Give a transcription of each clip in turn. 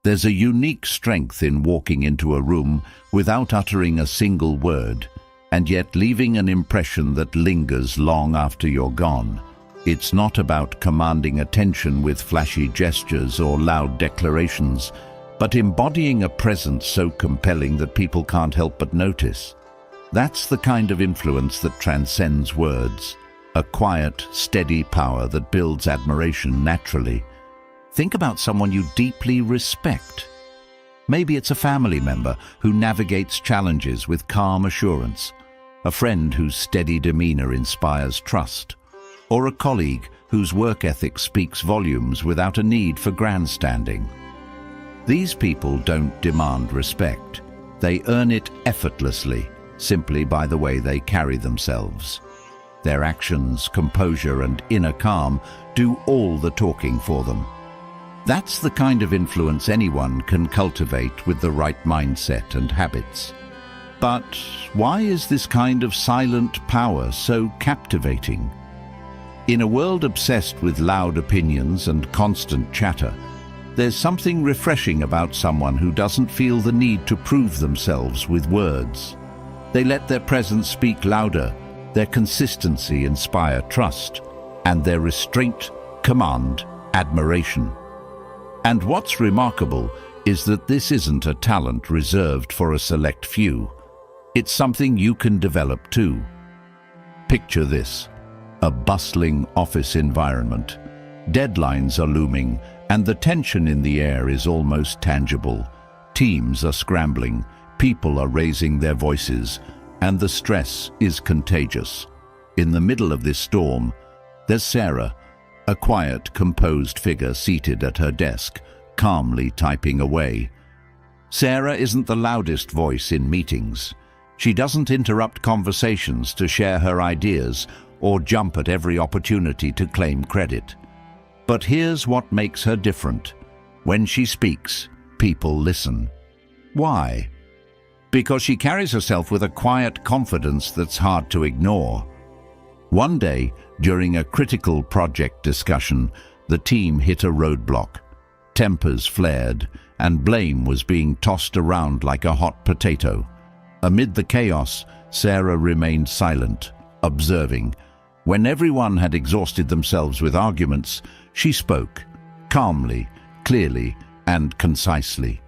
There's a unique strength in walking into a room without uttering a single word, and yet leaving an impression that lingers long after you're gone. It's not about commanding attention with flashy gestures or loud declarations, but embodying a presence so compelling that people can't help but notice. That's the kind of influence that transcends words, a quiet, steady power that builds admiration naturally. Think about someone you deeply respect. Maybe it's a family member who navigates challenges with calm assurance, a friend whose steady demeanor inspires trust, or a colleague whose work ethic speaks volumes without a need for grandstanding. These people don't demand respect. They earn it effortlessly, simply by the way they carry themselves. Their actions, composure, and inner calm do all the talking for them. That's the kind of influence anyone can cultivate with the right mindset and habits. But why is this kind of silent power so captivating? In a world obsessed with loud opinions and constant chatter, there's something refreshing about someone who doesn't feel the need to prove themselves with words. They let their presence speak louder, their consistency inspire trust, and their restraint command admiration. And what's remarkable is that this isn't a talent reserved for a select few. It's something you can develop too. Picture this: a bustling office environment. Deadlines are looming, and the tension in the air is almost tangible. Teams are scrambling, people are raising their voices, and the stress is contagious. In the middle of this storm, there's Sarah, a quiet, composed figure seated at her desk, calmly typing away. Sarah isn't the loudest voice in meetings. She doesn't interrupt conversations to share her ideas or jump at every opportunity to claim credit. But here's what makes her different. When she speaks, people listen. Why? Because she carries herself with a quiet confidence that's hard to ignore. One day, during a critical project discussion, the team hit a roadblock. Tempers flared, and blame was being tossed around like a hot potato. Amid the chaos, Sarah remained silent, observing. When everyone had exhausted themselves with arguments, she spoke, calmly, clearly, and concisely.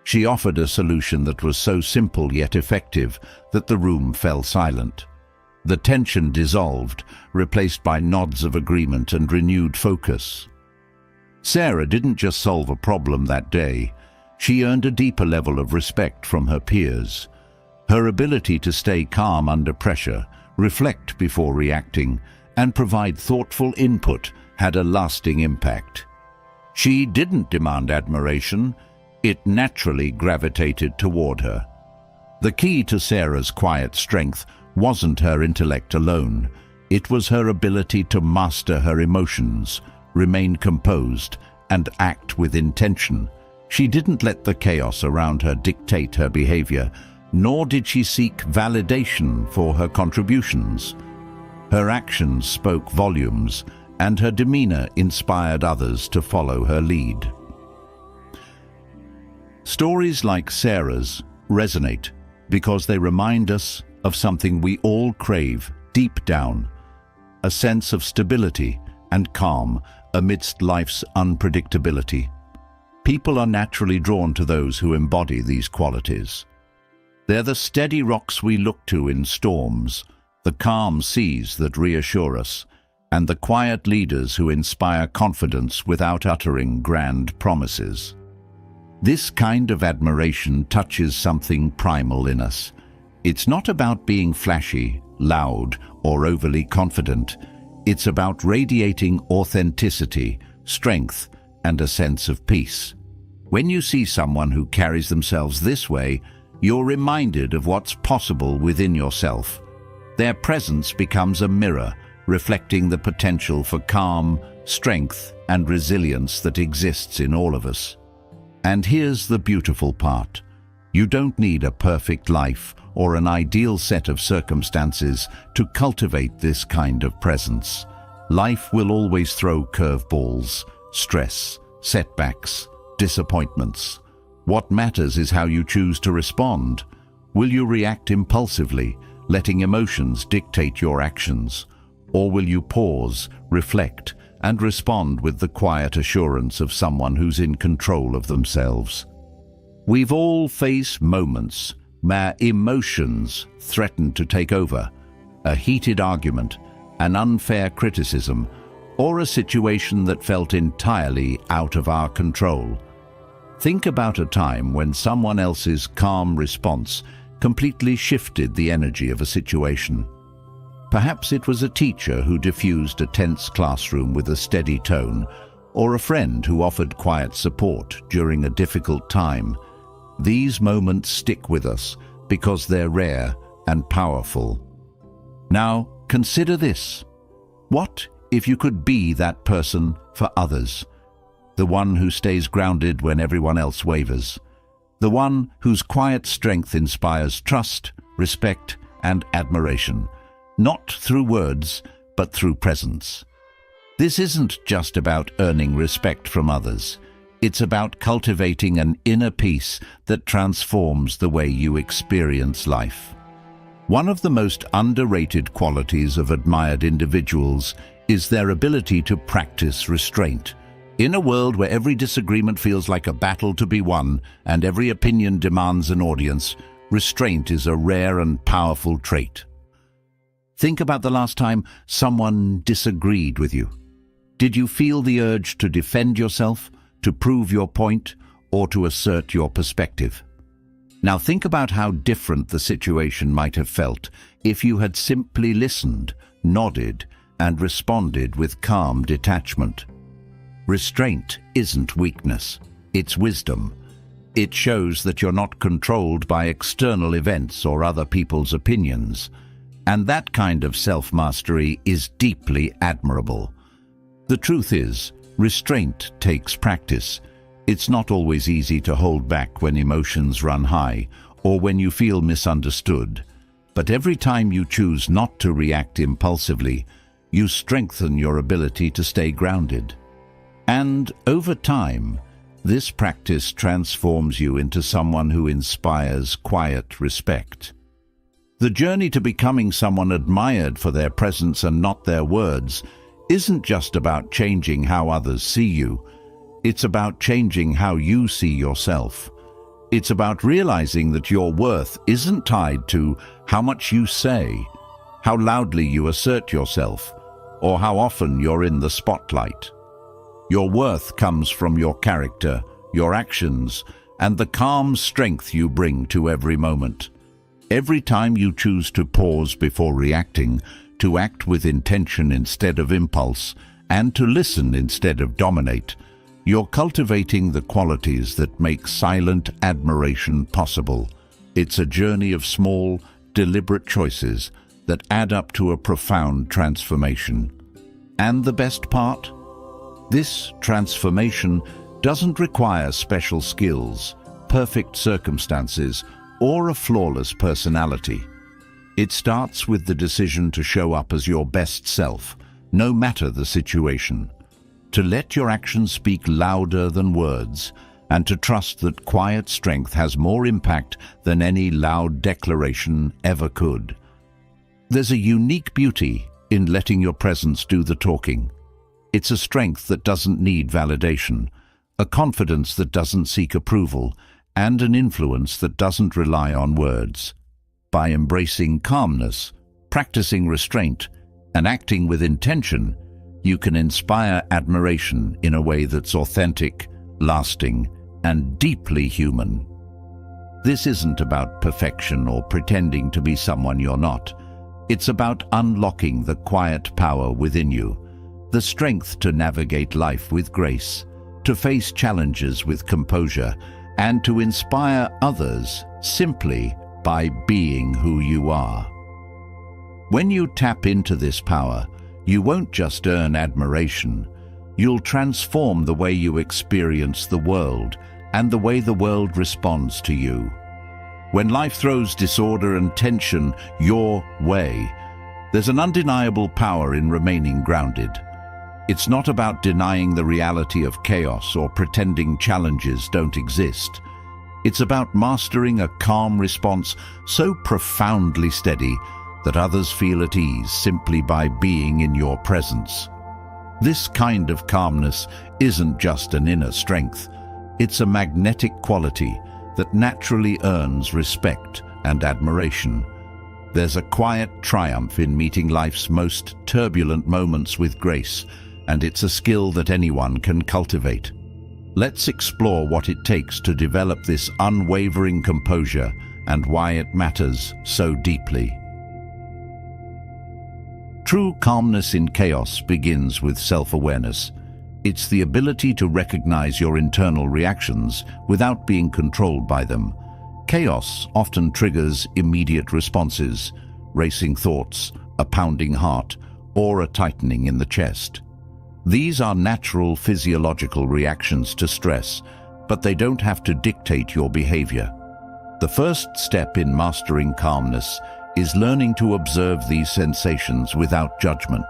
She offered a solution that was so simple yet effective that the room fell silent. The tension dissolved, replaced by nods of agreement and renewed focus. Sarah didn't just solve a problem that day. She earned a deeper level of respect from her peers. Her ability to stay calm under pressure, reflect before reacting, and provide thoughtful input had a lasting impact. She didn't demand admiration. It naturally gravitated toward her. The key to Sarah's quiet strength wasn't her intellect alone. It was her ability to master her emotions, remain composed, and act with intention. She didn't let the chaos around her dictate her behavior, nor did she seek validation for her contributions. Her actions spoke volumes, and her demeanor inspired others to follow her lead. Stories like Sarah's resonate because they remind us of something we all crave deep down, a sense of stability and calm amidst life's unpredictability. People are naturally drawn to those who embody these qualities. They're the steady rocks we look to in storms, the calm seas that reassure us, and the quiet leaders who inspire confidence without uttering grand promises. This kind of admiration touches something primal in us. It's not about being flashy, loud, or overly confident. It's about radiating authenticity, strength, and a sense of peace. When you see someone who carries themselves this way, you're reminded of what's possible within yourself. Their presence becomes a mirror, reflecting the potential for calm, strength, and resilience that exists in all of us. And here's the beautiful part. You don't need a perfect life or an ideal set of circumstances to cultivate this kind of presence. Life will always throw curveballs, stress, setbacks, disappointments. What matters is how you choose to respond. Will you react impulsively, letting emotions dictate your actions? Or will you pause, reflect, and respond with the quiet assurance of someone who's in control of themselves? We've all faced moments where emotions threaten to take over. A heated argument, an unfair criticism, or a situation that felt entirely out of our control. Think about a time when someone else's calm response completely shifted the energy of a situation. Perhaps it was a teacher who diffused a tense classroom with a steady tone, or a friend who offered quiet support during a difficult time. These moments stick with us because they're rare and powerful. Now, consider this. What if you could be that person for others? The one who stays grounded when everyone else wavers. The one whose quiet strength inspires trust, respect, and admiration. Not through words, but through presence. This isn't just about earning respect from others. It's about cultivating an inner peace that transforms the way you experience life. One of the most underrated qualities of admired individuals is their ability to practice restraint. In a world where every disagreement feels like a battle to be won and every opinion demands an audience, restraint is a rare and powerful trait. Think about the last time someone disagreed with you. Did you feel the urge to defend yourself, to prove your point, or to assert your perspective? Now think about how different the situation might have felt if you had simply listened, nodded, and responded with calm detachment. Restraint isn't weakness, it's wisdom. It shows that you're not controlled by external events or other people's opinions. And that kind of self-mastery is deeply admirable. The truth is, restraint takes practice. It's not always easy to hold back when emotions run high or when you feel misunderstood. But every time you choose not to react impulsively, you strengthen your ability to stay grounded. And over time, this practice transforms you into someone who inspires quiet respect. The journey to becoming someone admired for their presence and not their words isn't just about changing how others see you. It's about changing how you see yourself. It's about realizing that your worth isn't tied to how much you say, how loudly you assert yourself, or how often you're in the spotlight. Your worth comes from your character, your actions, and the calm strength you bring to every moment. Every time you choose to pause before reacting, to act with intention instead of impulse, and to listen instead of dominate, you're cultivating the qualities that make silent admiration possible. It's a journey of small, deliberate choices that add up to a profound transformation. And the best part? This transformation doesn't require special skills, perfect circumstances, or a flawless personality. It starts with the decision to show up as your best self, no matter the situation. To let your actions speak louder than words, and to trust that quiet strength has more impact than any loud declaration ever could. There's a unique beauty in letting your presence do the talking. It's a strength that doesn't need validation, a confidence that doesn't seek approval, and an influence that doesn't rely on words. By embracing calmness, practicing restraint, and acting with intention, you can inspire admiration in a way that's authentic, lasting, and deeply human. This isn't about perfection or pretending to be someone you're not. It's about unlocking the quiet power within you, the strength to navigate life with grace, to face challenges with composure, and to inspire others simply by being who you are. When you tap into this power, you won't just earn admiration, you'll transform the way you experience the world and the way the world responds to you. When life throws disorder and tension your way, there's an undeniable power in remaining grounded. It's not about denying the reality of chaos or pretending challenges don't exist. It's about mastering a calm response so profoundly steady that others feel at ease simply by being in your presence. This kind of calmness isn't just an inner strength. It's a magnetic quality that naturally earns respect and admiration. There's a quiet triumph in meeting life's most turbulent moments with grace, and it's a skill that anyone can cultivate. Let's explore what it takes to develop this unwavering composure and why it matters so deeply. True calmness in chaos begins with self-awareness. It's the ability to recognize your internal reactions without being controlled by them. Chaos often triggers immediate responses, racing thoughts, a pounding heart, or a tightening in the chest. These are natural physiological reactions to stress, but they don't have to dictate your behavior. The first step in mastering calmness is learning to observe these sensations without judgment.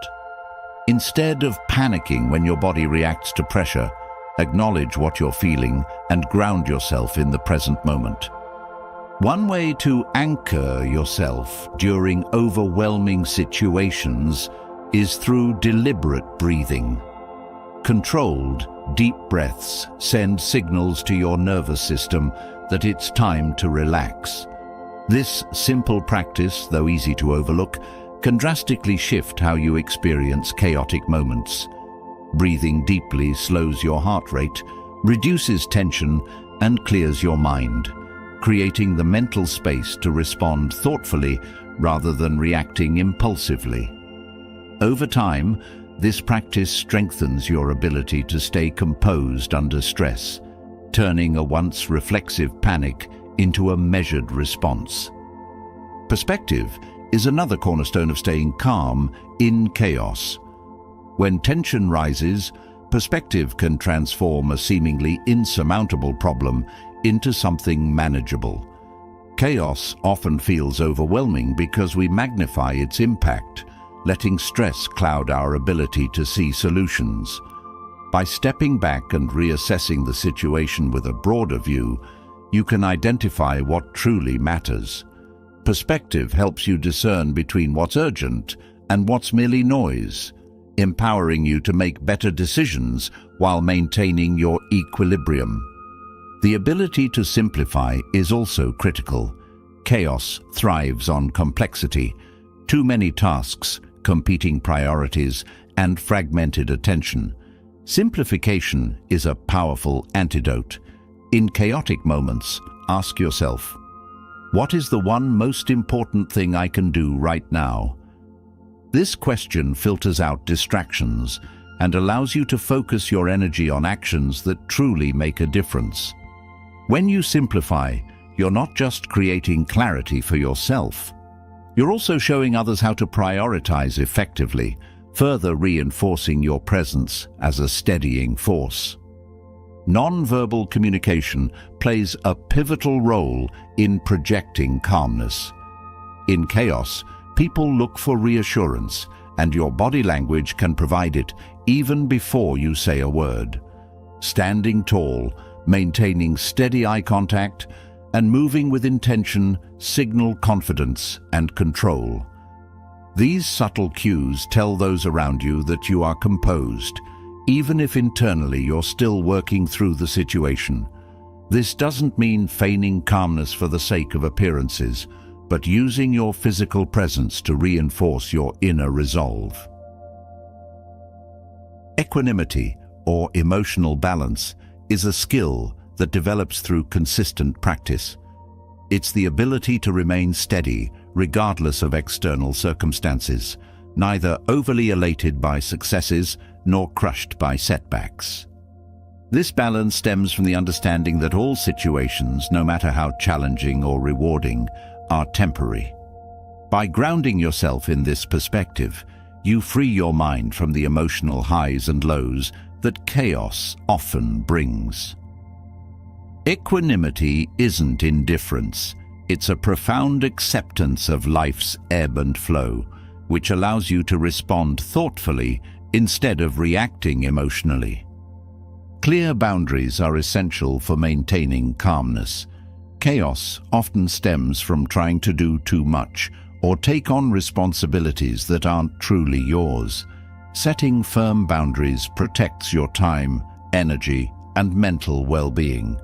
Instead of panicking when your body reacts to pressure, acknowledge what you're feeling and ground yourself in the present moment. One way to anchor yourself during overwhelming situations is through deliberate breathing. Controlled, deep breaths send signals to your nervous system that it's time to relax. This simple practice, though easy to overlook, can drastically shift how you experience chaotic moments. Breathing deeply slows your heart rate, reduces tension, and clears your mind, creating the mental space to respond thoughtfully rather than reacting impulsively. Over time, this practice strengthens your ability to stay composed under stress, turning a once reflexive panic into a measured response. Perspective is another cornerstone of staying calm in chaos. When tension rises, perspective can transform a seemingly insurmountable problem into something manageable. Chaos often feels overwhelming because we magnify its impact, letting stress cloud our ability to see solutions. By stepping back and reassessing the situation with a broader view, you can identify what truly matters. Perspective helps you discern between what's urgent and what's merely noise, empowering you to make better decisions while maintaining your equilibrium. The ability to simplify is also critical. Chaos thrives on complexity. Too many tasks, competing priorities, and fragmented attention. Simplification is a powerful antidote. In chaotic moments, ask yourself, what is the one most important thing I can do right now? This question filters out distractions and allows you to focus your energy on actions that truly make a difference. When you simplify, you're not just creating clarity for yourself. You're also showing others how to prioritize effectively, further reinforcing your presence as a steadying force. Non-verbal communication plays a pivotal role in projecting calmness. In chaos, people look for reassurance, and your body language can provide it even before you say a word. Standing tall, maintaining steady eye contact, and moving with intention signal confidence and control. These subtle cues tell those around you that you are composed, even if internally you're still working through the situation. This doesn't mean feigning calmness for the sake of appearances, but using your physical presence to reinforce your inner resolve. Equanimity, or emotional balance, is a skill that develops through consistent practice. It's the ability to remain steady, regardless of external circumstances, neither overly elated by successes nor crushed by setbacks. This balance stems from the understanding that all situations, no matter how challenging or rewarding, are temporary. By grounding yourself in this perspective, you free your mind from the emotional highs and lows that chaos often brings. Equanimity isn't indifference. It's a profound acceptance of life's ebb and flow, which allows you to respond thoughtfully instead of reacting emotionally. Clear boundaries are essential for maintaining calmness. Chaos often stems from trying to do too much or take on responsibilities that aren't truly yours. Setting firm boundaries protects your time, energy, and mental well-being.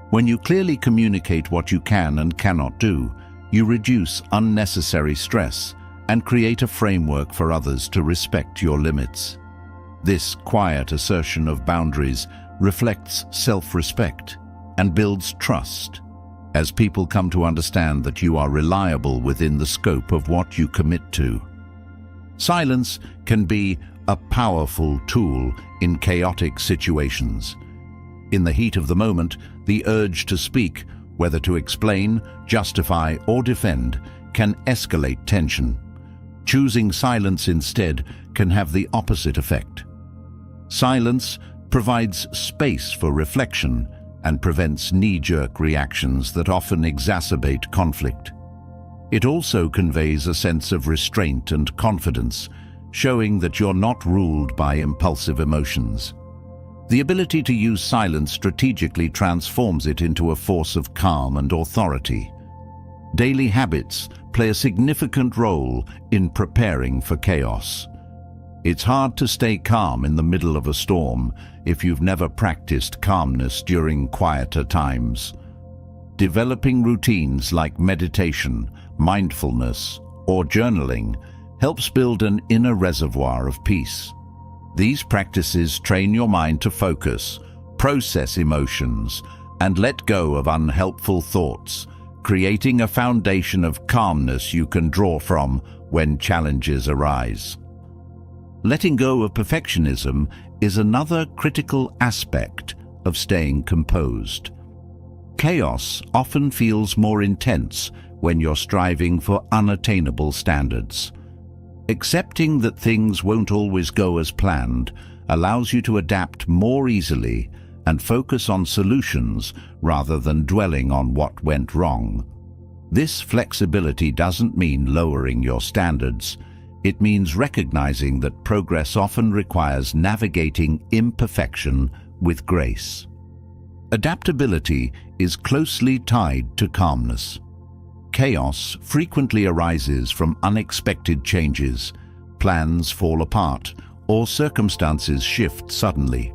When you clearly communicate what you can and cannot do, you reduce unnecessary stress and create a framework for others to respect your limits. This quiet assertion of boundaries reflects self-respect and builds trust, as people come to understand that you are reliable within the scope of what you commit to. Silence can be a powerful tool in chaotic situations. In the heat of the moment, the urge to speak, whether to explain, justify, or defend, can escalate tension. Choosing silence instead can have the opposite effect. Silence provides space for reflection and prevents knee-jerk reactions that often exacerbate conflict. It also conveys a sense of restraint and confidence, showing that you're not ruled by impulsive emotions. The ability to use silence strategically transforms it into a force of calm and authority. Daily habits play a significant role in preparing for chaos. It's hard to stay calm in the middle of a storm if you've never practiced calmness during quieter times. Developing routines like meditation, mindfulness, or journaling helps build an inner reservoir of peace. These practices train your mind to focus, process emotions, and let go of unhelpful thoughts, creating a foundation of calmness you can draw from when challenges arise. Letting go of perfectionism is another critical aspect of staying composed. Chaos often feels more intense when you're striving for unattainable standards. Accepting that things won't always go as planned allows you to adapt more easily and focus on solutions rather than dwelling on what went wrong. This flexibility doesn't mean lowering your standards. It means recognizing that progress often requires navigating imperfection with grace. Adaptability is closely tied to calmness. Chaos frequently arises from unexpected changes, plans fall apart, or circumstances shift suddenly.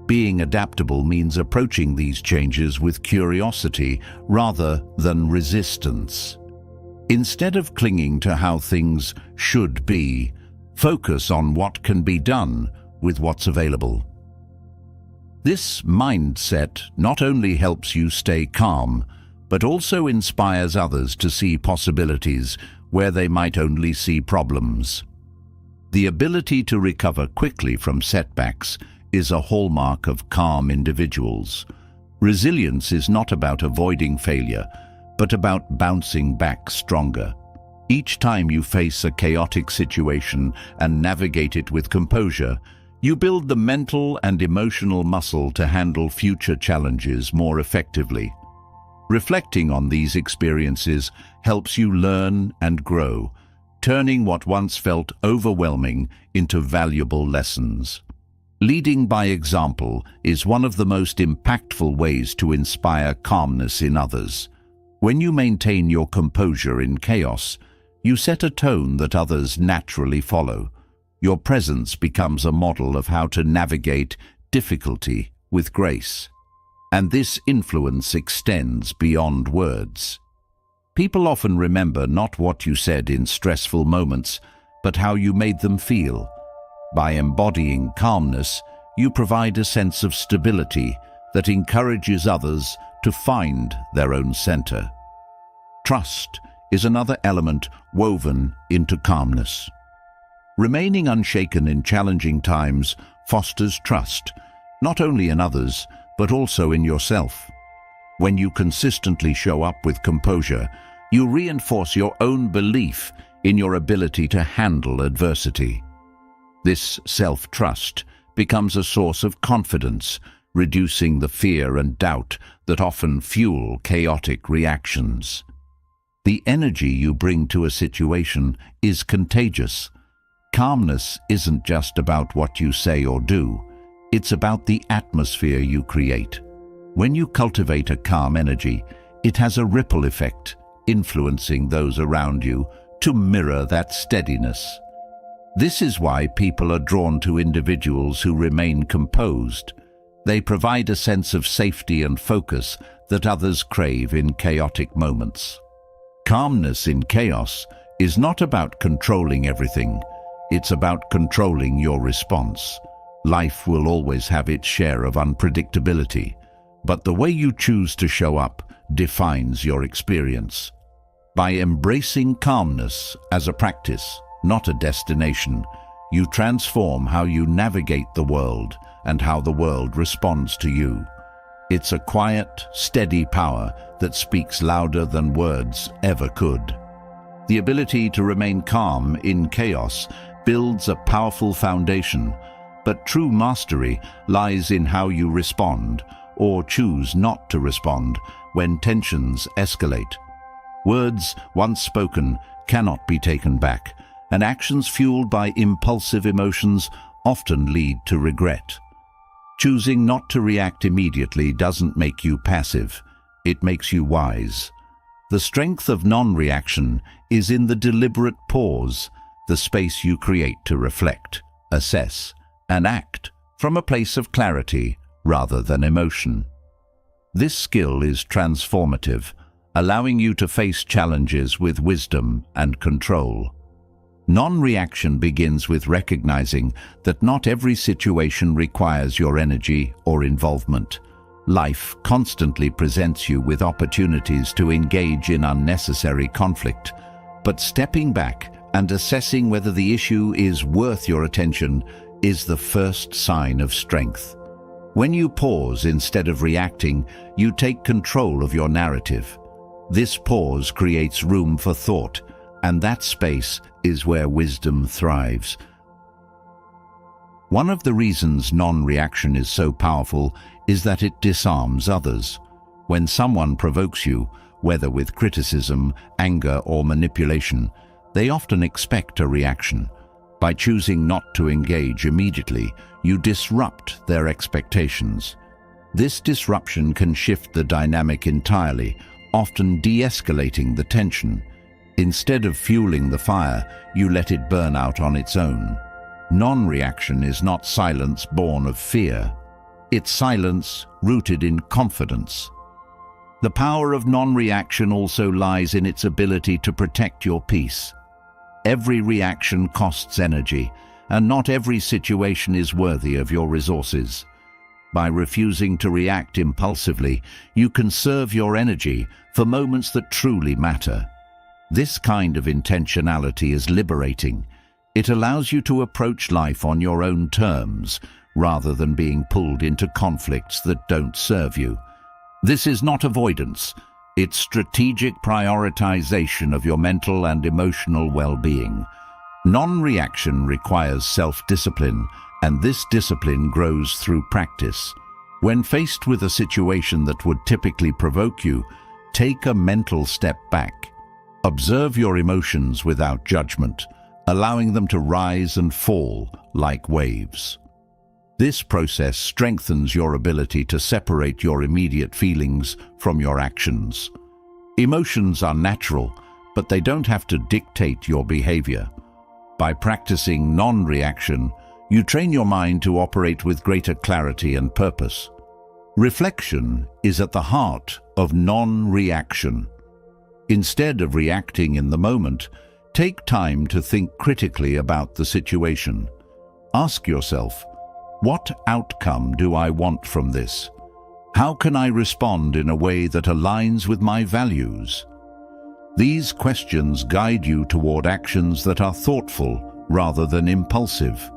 Being adaptable means approaching these changes with curiosity rather than resistance. Instead of clinging to how things should be, focus on what can be done with what's available. This mindset not only helps you stay calm, but also inspires others to see possibilities where they might only see problems. The ability to recover quickly from setbacks is a hallmark of calm individuals. Resilience is not about avoiding failure, but about bouncing back stronger. Each time you face a chaotic situation and navigate it with composure, you build the mental and emotional muscle to handle future challenges more effectively. Reflecting on these experiences helps you learn and grow, turning what once felt overwhelming into valuable lessons. Leading by example is one of the most impactful ways to inspire calmness in others. When you maintain your composure in chaos, you set a tone that others naturally follow. Your presence becomes a model of how to navigate difficulty with grace. And this influence extends beyond words. People often remember not what you said in stressful moments, but how you made them feel. By embodying calmness, you provide a sense of stability that encourages others to find their own center. Trust is another element woven into calmness. Remaining unshaken in challenging times fosters trust, not only in others, but also in yourself. When you consistently show up with composure, you reinforce your own belief in your ability to handle adversity. This self-trust becomes a source of confidence, reducing the fear and doubt that often fuel chaotic reactions. The energy you bring to a situation is contagious. Calmness isn't just about what you say or do, it's about the atmosphere you create. When you cultivate a calm energy, it has a ripple effect, influencing those around you to mirror that steadiness. This is why people are drawn to individuals who remain composed. They provide a sense of safety and focus that others crave in chaotic moments. Calmness in chaos is not about controlling everything. It's about controlling your response. Life will always have its share of unpredictability, but the way you choose to show up defines your experience. By embracing calmness as a practice, not a destination, you transform how you navigate the world and how the world responds to you. It's a quiet, steady power that speaks louder than words ever could. The ability to remain calm in chaos builds a powerful foundation, but true mastery lies in how you respond or choose not to respond when tensions escalate. Words once spoken cannot be taken back, and actions fueled by impulsive emotions often lead to regret. Choosing not to react immediately doesn't make you passive, it makes you wise. The strength of non-reaction is in the deliberate pause, the space you create to reflect, assess, and act from a place of clarity rather than emotion. This skill is transformative, allowing you to face challenges with wisdom and control. Non-reaction begins with recognizing that not every situation requires your energy or involvement. Life constantly presents you with opportunities to engage in unnecessary conflict, but stepping back and assessing whether the issue is worth your attention is the first sign of strength. When you pause instead of reacting, you take control of your narrative. This pause creates room for thought, and that space is where wisdom thrives. One of the reasons non-reaction is so powerful is that it disarms others. When someone provokes you, whether with criticism, anger, or manipulation, they often expect a reaction. By choosing not to engage immediately, you disrupt their expectations. This disruption can shift the dynamic entirely, often de-escalating the tension. Instead of fueling the fire, you let it burn out on its own. Non-reaction is not silence born of fear. It's silence rooted in confidence. The power of non-reaction also lies in its ability to protect your peace. Every reaction costs energy, and not every situation is worthy of your resources. By refusing to react impulsively, you conserve your energy for moments that truly matter. This kind of intentionality is liberating. It allows you to approach life on your own terms, rather than being pulled into conflicts that don't serve you. This is not avoidance. It's strategic prioritization of your mental and emotional well-being. Non-reaction requires self-discipline, and this discipline grows through practice. When faced with a situation that would typically provoke you, take a mental step back. Observe your emotions without judgment, allowing them to rise and fall like waves. This process strengthens your ability to separate your immediate feelings from your actions. Emotions are natural, but they don't have to dictate your behavior. By practicing non-reaction, you train your mind to operate with greater clarity and purpose. Reflection is at the heart of non-reaction. Instead of reacting in the moment, take time to think critically about the situation. Ask yourself, what outcome do I want from this? How can I respond in a way that aligns with my values? These questions guide you toward actions that are thoughtful rather than impulsive.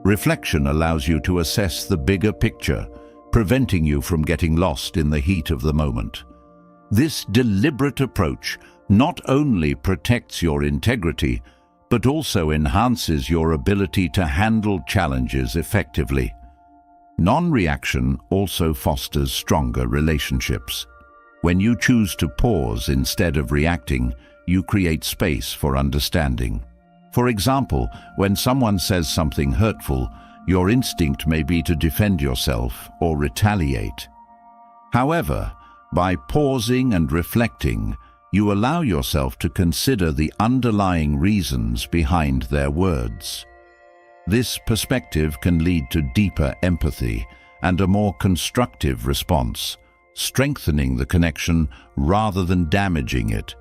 Reflection allows you to assess the bigger picture, preventing you from getting lost in the heat of the moment. This deliberate approach not only protects your integrity, but also enhances your ability to handle challenges effectively. Non-reaction also fosters stronger relationships. When you choose to pause instead of reacting, you create space for understanding. For example, when someone says something hurtful, your instinct may be to defend yourself or retaliate. However, by pausing and reflecting, you allow yourself to consider the underlying reasons behind their words. This perspective can lead to deeper empathy and a more constructive response, strengthening the connection rather than damaging it.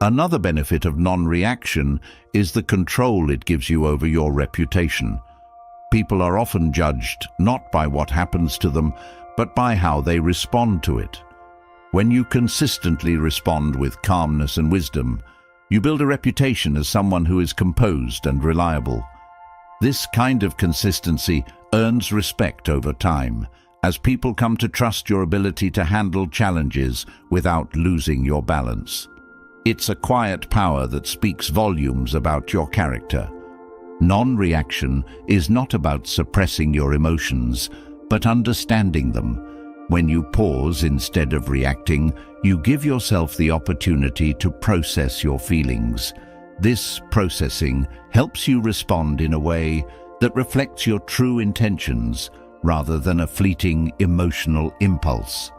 Another benefit of non-reaction is the control it gives you over your reputation. People are often judged not by what happens to them, but by how they respond to it. When you consistently respond with calmness and wisdom, you build a reputation as someone who is composed and reliable. This kind of consistency earns respect over time, as people come to trust your ability to handle challenges without losing your balance. It's a quiet power that speaks volumes about your character. Non-reaction is not about suppressing your emotions, but understanding them. When you pause instead of reacting, you give yourself the opportunity to process your feelings. This processing helps you respond in a way that reflects your true intentions rather than a fleeting emotional impulse.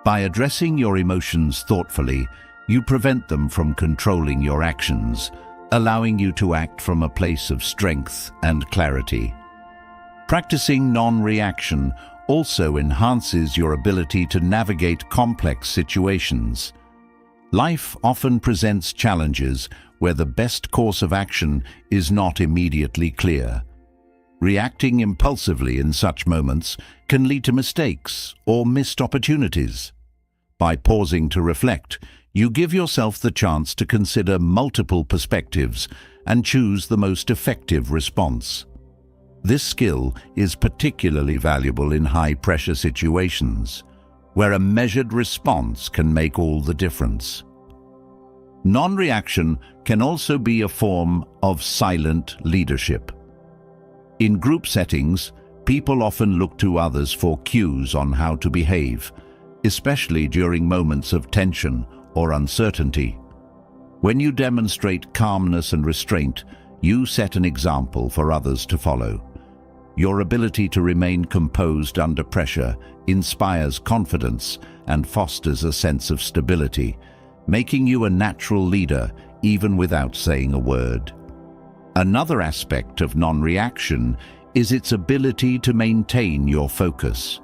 By addressing your emotions thoughtfully, you prevent them from controlling your actions, allowing you to act from a place of strength and clarity. Practicing non-reaction also enhances your ability to navigate complex situations. Life often presents challenges where the best course of action is not immediately clear. Reacting impulsively in such moments can lead to mistakes or missed opportunities. By pausing to reflect, you give yourself the chance to consider multiple perspectives and choose the most effective response. This skill is particularly valuable in high-pressure situations, where a measured response can make all the difference. Non-reaction can also be a form of silent leadership. In group settings, people often look to others for cues on how to behave, especially during moments of tension or uncertainty. When you demonstrate calmness and restraint, you set an example for others to follow. Your ability to remain composed under pressure inspires confidence and fosters a sense of stability, making you a natural leader even without saying a word. Another aspect of non-reaction is its ability to maintain your focus.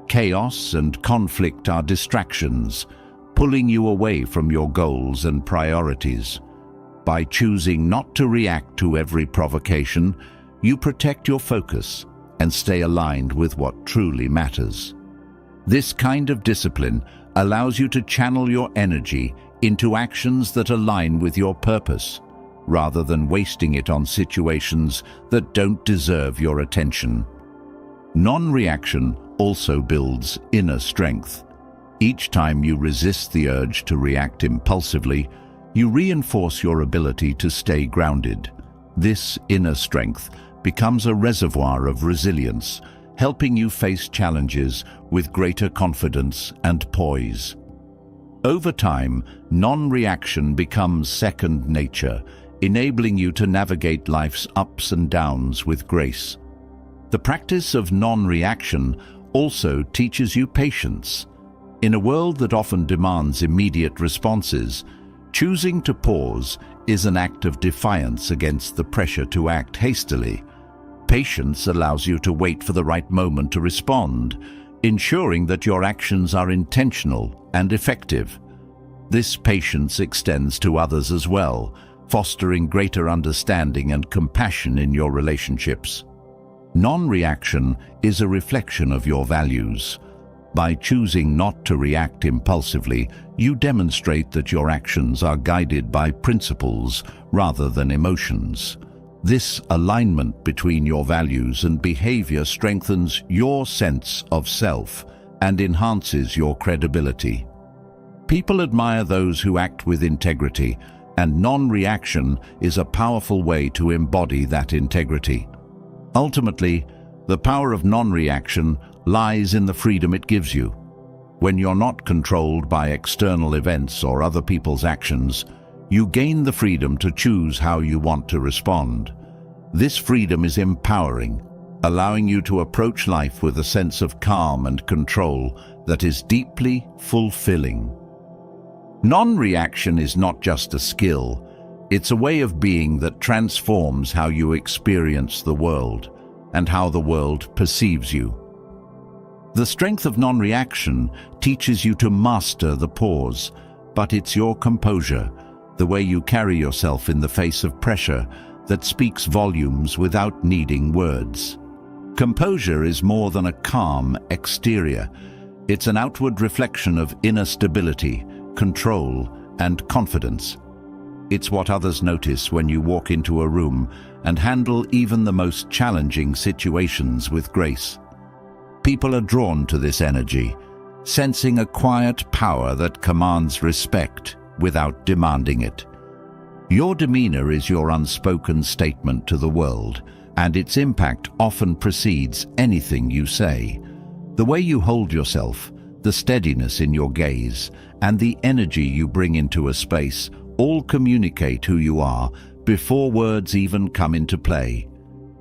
Chaos and conflict are distractions, pulling you away from your goals and priorities. By choosing not to react to every provocation, you protect your focus and stay aligned with what truly matters. This kind of discipline allows you to channel your energy into actions that align with your purpose, rather than wasting it on situations that don't deserve your attention. Non-reaction also builds inner strength. Each time you resist the urge to react impulsively, you reinforce your ability to stay grounded. This inner strength becomes a reservoir of resilience, helping you face challenges with greater confidence and poise. Over time, non-reaction becomes second nature, enabling you to navigate life's ups and downs with grace. The practice of non-reaction also teaches you patience. In a world that often demands immediate responses, choosing to pause is an act of defiance against the pressure to act hastily. Patience allows you to wait for the right moment to respond, ensuring that your actions are intentional and effective. This patience extends to others as well, fostering greater understanding and compassion in your relationships. Non-reaction is a reflection of your values. By choosing not to react impulsively, you demonstrate that your actions are guided by principles rather than emotions. This alignment between your values and behavior strengthens your sense of self and enhances your credibility. People admire those who act with integrity, and non-reaction is a powerful way to embody that integrity. Ultimately, the power of non-reaction lies in the freedom it gives you. When you're not controlled by external events or other people's actions, You gain the freedom to choose how you want to respond. This freedom is empowering, allowing you to approach life with a sense of calm and control that is deeply fulfilling. Non-reaction is not just a skill, it's a way of being that transforms how you experience the world and how the world perceives you. The strength of non-reaction teaches you to master the pause, but it's your composure, the way you carry yourself in the face of pressure, that speaks volumes without needing words. Composure is more than a calm exterior. It's an outward reflection of inner stability, control, and confidence. It's what others notice when you walk into a room and handle even the most challenging situations with grace. People are drawn to this energy, sensing a quiet power that commands respect without demanding it. Your demeanor is your unspoken statement to the world, and its impact often precedes anything you say. The way you hold yourself, the steadiness in your gaze, and the energy you bring into a space all communicate who you are before words even come into play.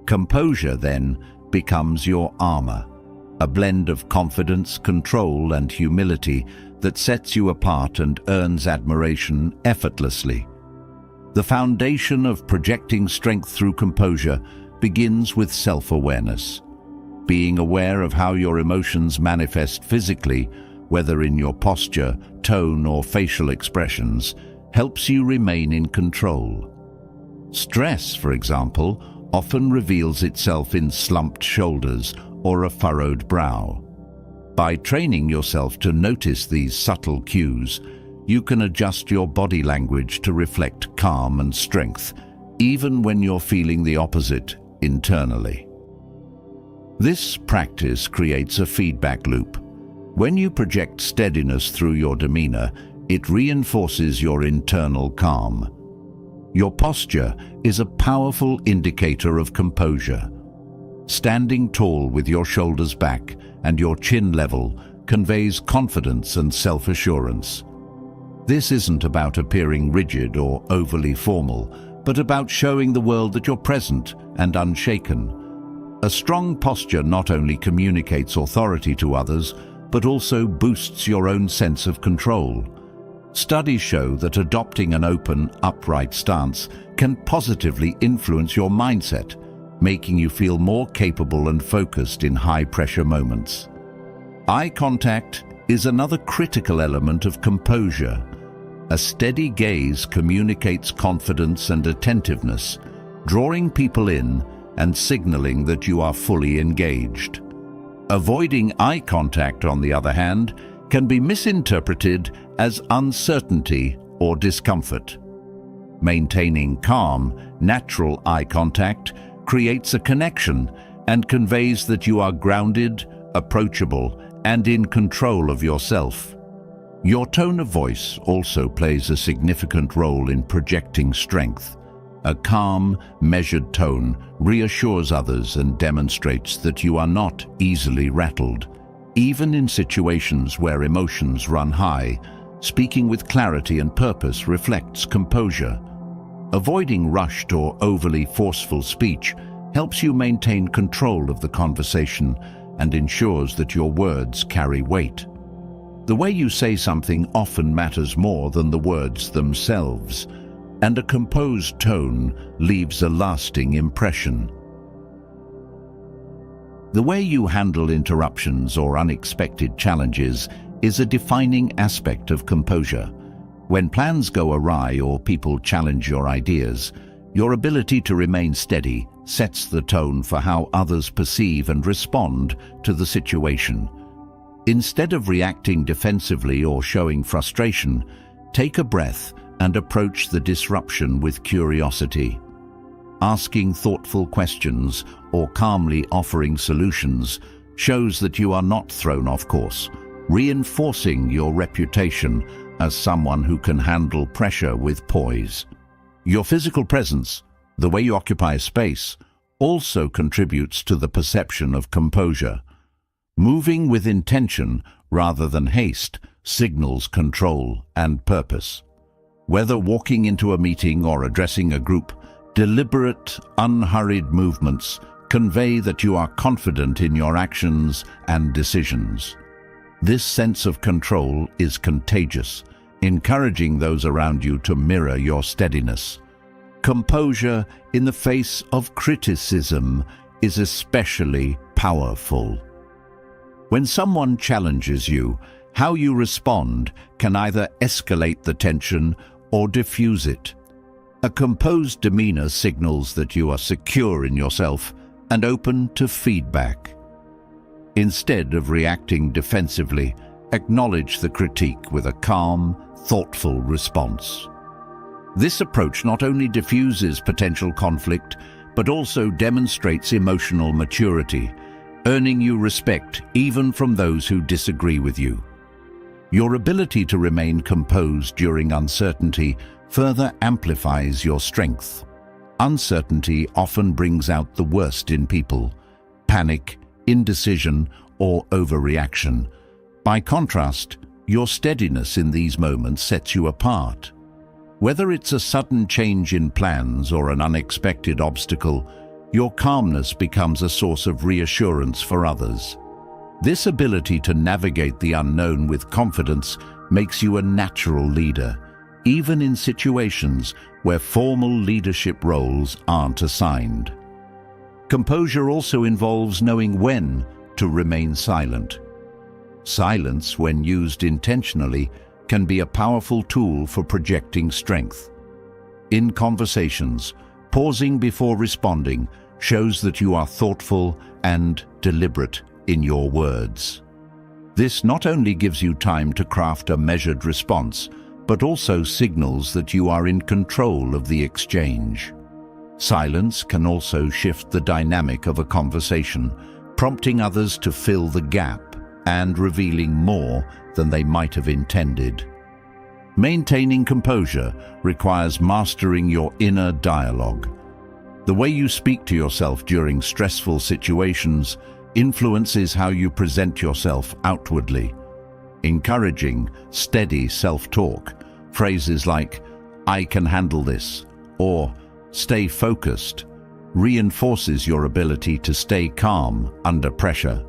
Composure, then, becomes your armor, a blend of confidence, control, and humility that sets you apart and earns admiration effortlessly. The foundation of projecting strength through composure begins with self-awareness. Being aware of how your emotions manifest physically, whether in your posture, tone, or facial expressions, helps you remain in control. Stress, for example, often reveals itself in slumped shoulders or a furrowed brow. By training yourself to notice these subtle cues, you can adjust your body language to reflect calm and strength, even when you're feeling the opposite internally. This practice creates a feedback loop. When you project steadiness through your demeanor, it reinforces your internal calm. Your posture is a powerful indicator of composure. Standing tall with your shoulders back and your chin level conveys confidence and self-assurance. This isn't about appearing rigid or overly formal, but about showing the world that you're present and unshaken. A strong posture not only communicates authority to others, but also boosts your own sense of control. Studies show that adopting an open, upright stance can positively influence your mindset, making you feel more capable and focused in high-pressure moments. Eye contact is another critical element of composure. A steady gaze communicates confidence and attentiveness, drawing people in and signaling that you are fully engaged. Avoiding eye contact, on the other hand, can be misinterpreted as uncertainty or discomfort. Maintaining calm, natural eye contact creates a connection and conveys that you are grounded, approachable, and in control of yourself. Your tone of voice also plays a significant role in projecting strength. A calm, measured tone reassures others and demonstrates that you are not easily rattled. Even in situations where emotions run high, speaking with clarity and purpose reflects composure. Avoiding rushed or overly forceful speech helps you maintain control of the conversation and ensures that your words carry weight. The way you say something often matters more than the words themselves, and a composed tone leaves a lasting impression. The way you handle interruptions or unexpected challenges is a defining aspect of composure. When plans go awry or people challenge your ideas, your ability to remain steady sets the tone for how others perceive and respond to the situation. Instead of reacting defensively or showing frustration, take a breath and approach the disruption with curiosity. Asking thoughtful questions or calmly offering solutions shows that you are not thrown off course, reinforcing your reputation as someone who can handle pressure with poise. Your physical presence, the way you occupy space, also contributes to the perception of composure. Moving with intention rather than haste signals control and purpose. Whether walking into a meeting or addressing a group, deliberate, unhurried movements convey that you are confident in your actions and decisions. This sense of control is contagious, encouraging those around you to mirror your steadiness. Composure in the face of criticism is especially powerful. When someone challenges you, how you respond can either escalate the tension or diffuse it. A composed demeanor signals that you are secure in yourself and open to feedback. Instead of reacting defensively, acknowledge the critique with a calm, thoughtful response. This approach not only diffuses potential conflict, but also demonstrates emotional maturity, earning you respect even from those who disagree with you. Your ability to remain composed during uncertainty further amplifies your strength. Uncertainty often brings out the worst in people: panic, indecision, or overreaction. By contrast, your steadiness in these moments sets you apart. Whether it's a sudden change in plans or an unexpected obstacle, your calmness becomes a source of reassurance for others. This ability to navigate the unknown with confidence makes you a natural leader, even in situations where formal leadership roles aren't assigned. Composure also involves knowing when to remain silent. Silence, when used intentionally, can be a powerful tool for projecting strength. In conversations, pausing before responding shows that you are thoughtful and deliberate in your words. This not only gives you time to craft a measured response, but also signals that you are in control of the exchange. Silence can also shift the dynamic of a conversation, prompting others to fill the gap and revealing more than they might have intended. Maintaining composure requires mastering your inner dialogue. The way you speak to yourself during stressful situations influences how you present yourself outwardly. Encouraging steady self-talk, phrases like "I can handle this" or "stay focused," reinforces your ability to stay calm under pressure.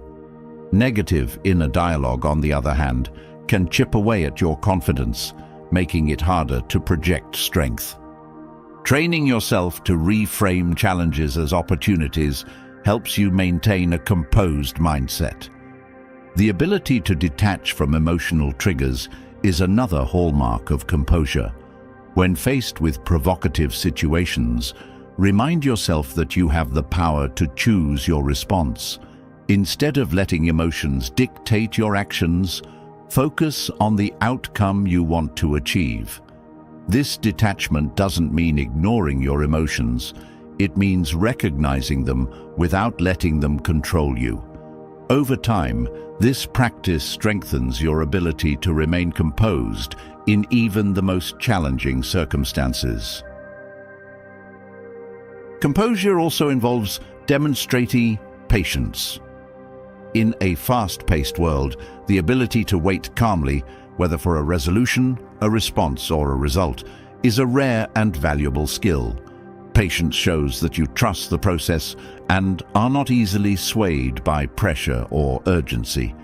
Negative inner dialogue, on the other hand, can chip away at your confidence, making it harder to project strength. Training yourself to reframe challenges as opportunities helps you maintain a composed mindset. The ability to detach from emotional triggers is another hallmark of composure. When faced with provocative situations, remind yourself that you have the power to choose your response. Instead of letting emotions dictate your actions, focus on the outcome you want to achieve. This detachment doesn't mean ignoring your emotions. It means recognizing them without letting them control you. Over time, this practice strengthens your ability to remain composed in even the most challenging circumstances. Composure also involves demonstrating patience. In a fast-paced world, the ability to wait calmly, whether for a resolution, a response, or a result, is a rare and valuable skill. Patience shows that you trust the process and are not easily swayed by pressure or urgency.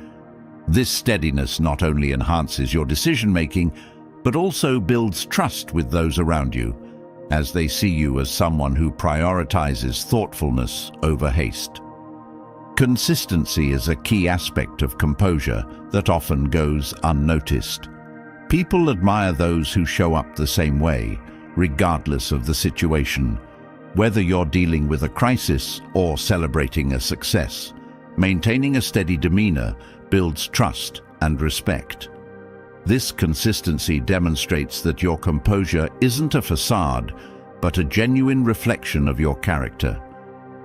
This steadiness not only enhances your decision-making, but also builds trust with those around you, as they see you as someone who prioritizes thoughtfulness over haste. Consistency is a key aspect of composure that often goes unnoticed. People admire those who show up the same way, regardless of the situation. Whether you're dealing with a crisis or celebrating a success, maintaining a steady demeanor builds trust and respect. This consistency demonstrates that your composure isn't a facade, but a genuine reflection of your character.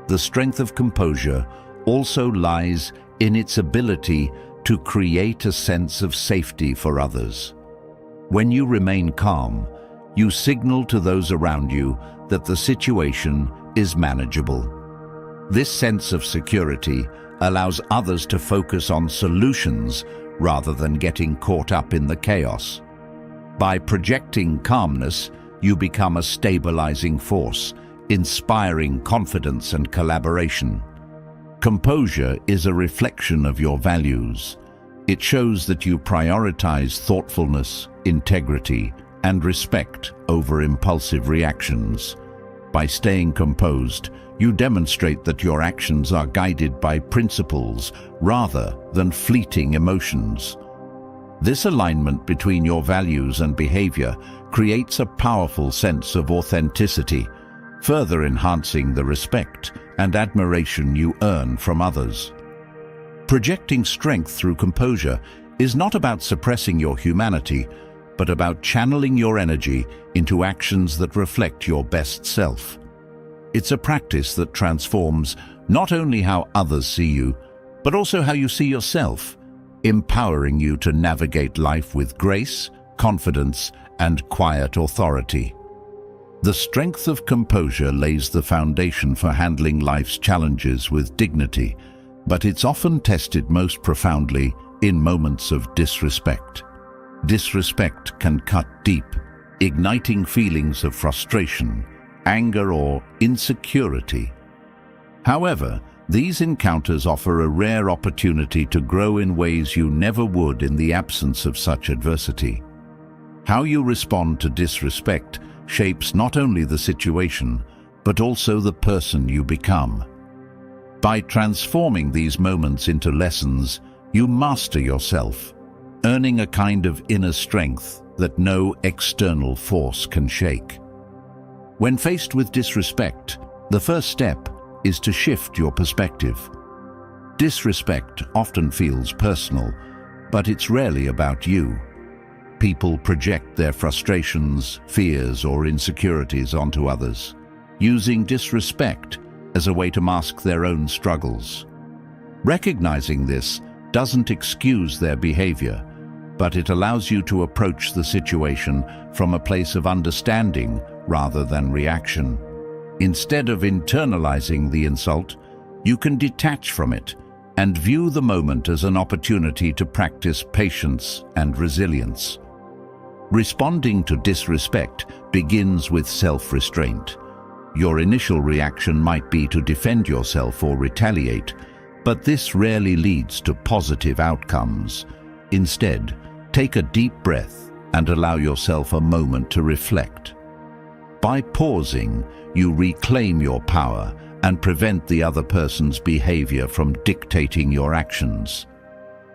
The strength of composure also lies in its ability to create a sense of safety for others. When you remain calm, you signal to those around you that the situation is manageable. This sense of security allows others to focus on solutions rather than getting caught up in the chaos. By projecting calmness, you become a stabilizing force, inspiring confidence and collaboration. Composure is a reflection of your values. It shows that you prioritize thoughtfulness, integrity, and respect over impulsive reactions. By staying composed, you demonstrate that your actions are guided by principles rather than fleeting emotions. This alignment between your values and behavior creates a powerful sense of authenticity, further enhancing the respect and admiration you earn from others. Projecting strength through composure is not about suppressing your humanity, but about channeling your energy into actions that reflect your best self. It's a practice that transforms not only how others see you, but also how you see yourself, empowering you to navigate life with grace, confidence, and quiet authority. The strength of composure lays the foundation for handling life's challenges with dignity, but it's often tested most profoundly in moments of disrespect. Disrespect can cut deep, igniting feelings of frustration, anger, or insecurity. However, these encounters offer a rare opportunity to grow in ways you never would in the absence of such adversity. How you respond to disrespect shapes not only the situation, but also the person you become. By transforming these moments into lessons, you master yourself, earning a kind of inner strength that no external force can shake. When faced with disrespect, the first step is to shift your perspective. Disrespect often feels personal, but it's rarely about you. People project their frustrations, fears, or insecurities onto others, using disrespect as a way to mask their own struggles. Recognizing this doesn't excuse their behavior, but it allows you to approach the situation from a place of understanding rather than reaction. Instead of internalizing the insult, you can detach from it and view the moment as an opportunity to practice patience and resilience. Responding to disrespect begins with self-restraint. Your initial reaction might be to defend yourself or retaliate, but this rarely leads to positive outcomes. Instead, take a deep breath and allow yourself a moment to reflect. By pausing, you reclaim your power and prevent the other person's behavior from dictating your actions.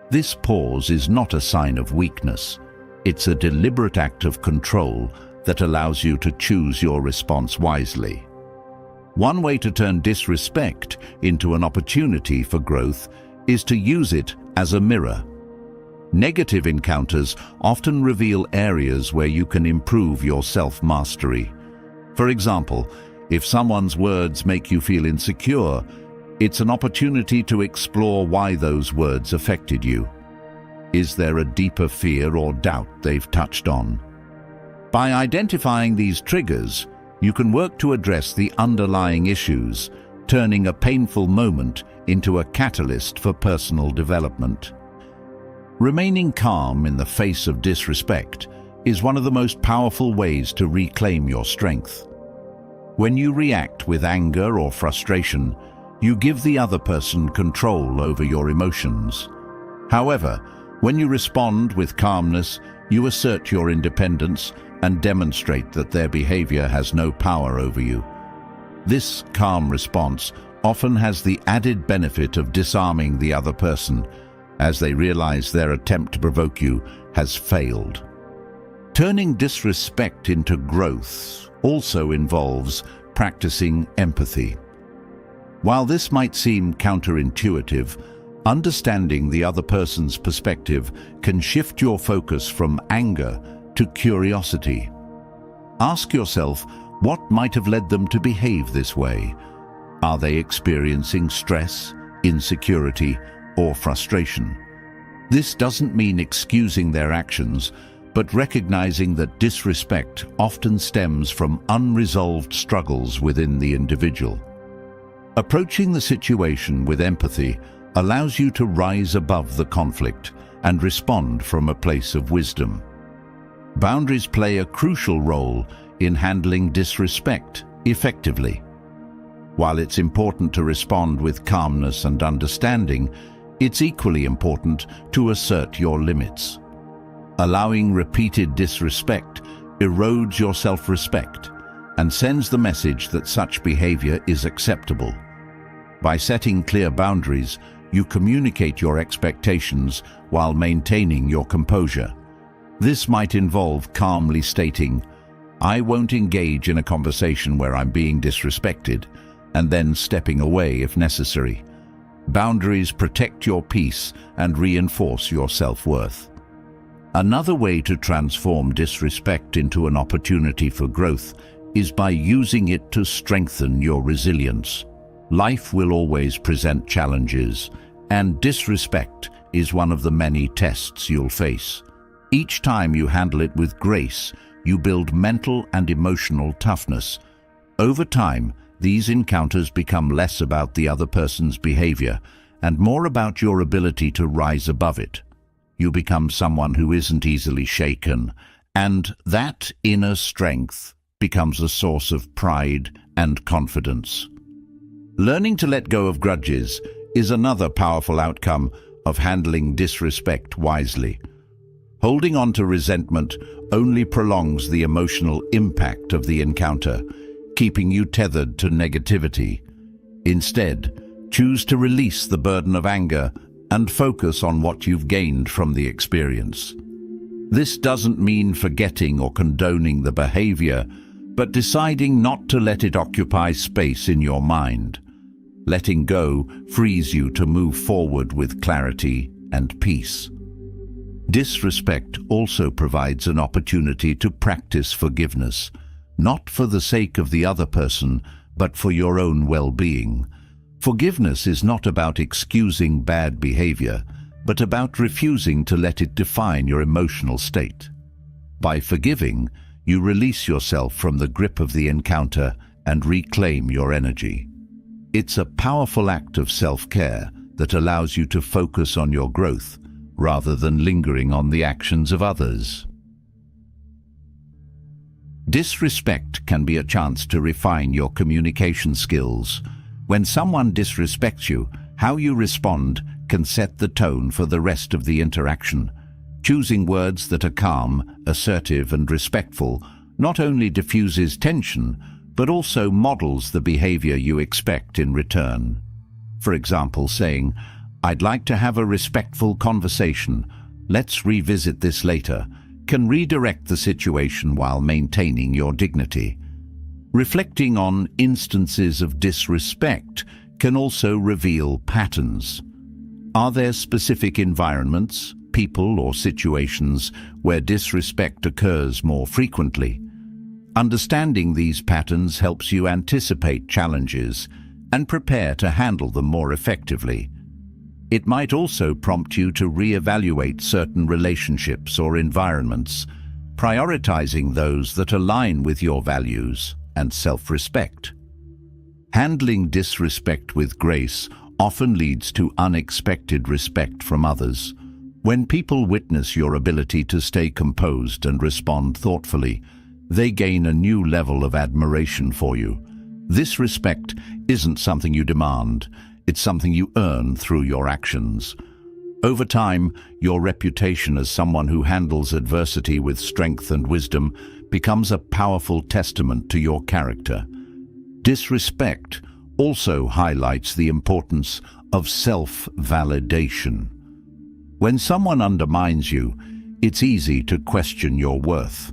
This pause is not a sign of weakness. It's a deliberate act of control that allows you to choose your response wisely. One way to turn disrespect into an opportunity for growth is to use it as a mirror. Negative encounters often reveal areas where you can improve your self-mastery. For example, if someone's words make you feel insecure, it's an opportunity to explore why those words affected you. Is there a deeper fear or doubt they've touched on? By identifying these triggers, you can work to address the underlying issues, turning a painful moment into a catalyst for personal development. Remaining calm in the face of disrespect is one of the most powerful ways to reclaim your strength. When you react with anger or frustration, you give the other person control over your emotions. However, when you respond with calmness, you assert your independence and demonstrate that their behavior has no power over you. This calm response often has the added benefit of disarming the other person, as they realize their attempt to provoke you has failed. Turning disrespect into growth also involves practicing empathy. While this might seem counterintuitive, understanding the other person's perspective can shift your focus from anger to curiosity. Ask yourself, what might have led them to behave this way? Are they experiencing stress, insecurity, or frustration? This doesn't mean excusing their actions, but recognizing that disrespect often stems from unresolved struggles within the individual. Approaching the situation with empathy allows you to rise above the conflict and respond from a place of wisdom. Boundaries play a crucial role in handling disrespect effectively. While it's important to respond with calmness and understanding, it's equally important to assert your limits. Allowing repeated disrespect erodes your self-respect and sends the message that such behavior is acceptable. By setting clear boundaries, you communicate your expectations while maintaining your composure. This might involve calmly stating, "I won't engage in a conversation where I'm being disrespected," and then stepping away if necessary. Boundaries protect your peace and reinforce your self-worth. Another way to transform disrespect into an opportunity for growth is by using it to strengthen your resilience. Life will always present challenges, and disrespect is one of the many tests you'll face. Each time you handle it with grace, you build mental and emotional toughness. Over time, these encounters become less about the other person's behavior and more about your ability to rise above it. You become someone who isn't easily shaken, and that inner strength becomes a source of pride and confidence. Learning to let go of grudges is another powerful outcome of handling disrespect wisely. Holding on to resentment only prolongs the emotional impact of the encounter, keeping you tethered to negativity. Instead, choose to release the burden of anger and focus on what you've gained from the experience. This doesn't mean forgetting or condoning the behavior, but deciding not to let it occupy space in your mind. Letting go frees you to move forward with clarity and peace. Disrespect also provides an opportunity to practice forgiveness, not for the sake of the other person, but for your own well-being. Forgiveness is not about excusing bad behavior, but about refusing to let it define your emotional state. By forgiving, you release yourself from the grip of the encounter and reclaim your energy. It's a powerful act of self-care that allows you to focus on your growth rather than lingering on the actions of others. Disrespect can be a chance to refine your communication skills. When someone disrespects you, how you respond can set the tone for the rest of the interaction. Choosing words that are calm, assertive, and respectful not only diffuses tension, but also models the behavior you expect in return. For example, saying, "I'd like to have a respectful conversation. Let's revisit this later," can redirect the situation while maintaining your dignity. Reflecting on instances of disrespect can also reveal patterns. Are there specific environments, people, or situations where disrespect occurs more frequently? Understanding these patterns helps you anticipate challenges and prepare to handle them more effectively. It might also prompt you to reevaluate certain relationships or environments, prioritizing those that align with your values and self-respect. Handling disrespect with grace often leads to unexpected respect from others. When people witness your ability to stay composed and respond thoughtfully, they gain a new level of admiration for you. This respect isn't something you demand, it's something you earn through your actions. Over time, your reputation as someone who handles adversity with strength and wisdom becomes a powerful testament to your character. Disrespect also highlights the importance of self-validation. When someone undermines you, it's easy to question your worth.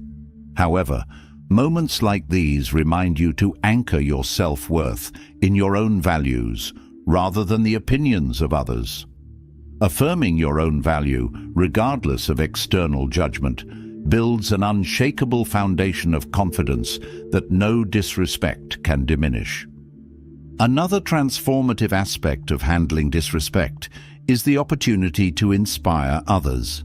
However, moments like these remind you to anchor your self-worth in your own values rather than the opinions of others. Affirming your own value, regardless of external judgment, builds an unshakable foundation of confidence that no disrespect can diminish. Another transformative aspect of handling disrespect is the opportunity to inspire others.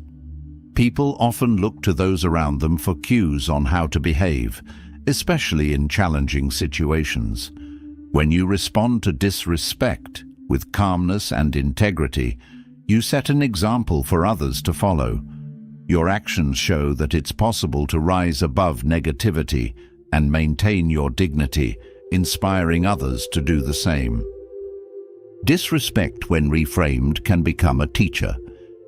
People often look to those around them for cues on how to behave, especially in challenging situations. When you respond to disrespect with calmness and integrity, you set an example for others to follow. Your actions show that it's possible to rise above negativity and maintain your dignity, inspiring others to do the same. Disrespect, when reframed, can become a teacher.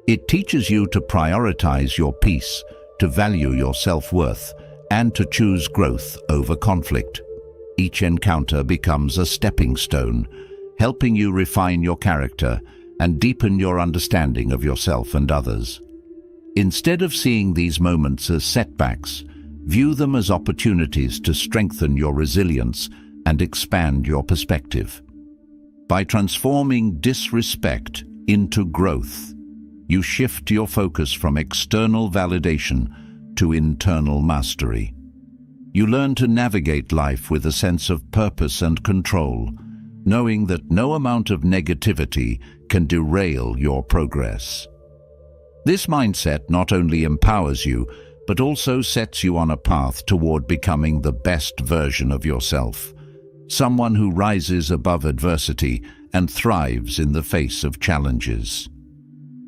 It teaches you to prioritize your peace, to value your self-worth, and to choose growth over conflict. Each encounter becomes a stepping stone, helping you refine your character and deepen your understanding of yourself and others. Instead of seeing these moments as setbacks, view them as opportunities to strengthen your resilience and expand your perspective. By transforming disrespect into growth, you shift your focus from external validation to internal mastery. You learn to navigate life with a sense of purpose and control, knowing that no amount of negativity can derail your progress. This mindset not only empowers you, but also sets you on a path toward becoming the best version of yourself, someone who rises above adversity and thrives in the face of challenges.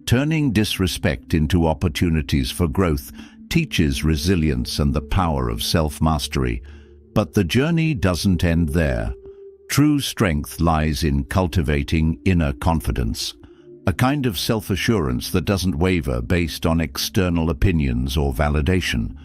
Turning disrespect into opportunities for growth teaches resilience and the power of self-mastery, but the journey doesn't end there. True strength lies in cultivating inner confidence, a kind of self-assurance that doesn't waver based on external opinions or validation.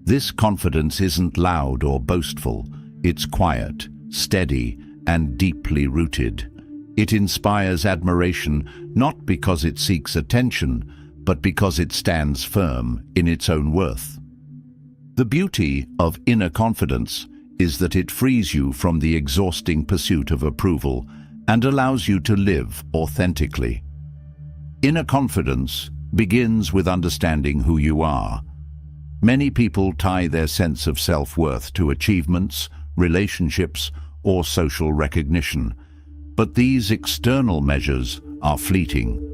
This confidence isn't loud or boastful. It's quiet, steady, and deeply rooted. It inspires admiration not because it seeks attention, but because it stands firm in its own worth. The beauty of inner confidence is that it frees you from the exhausting pursuit of approval and allows you to live authentically. Inner confidence begins with understanding who you are. Many people tie their sense of self-worth to achievements, relationships, or social recognition, but these external measures are fleeting.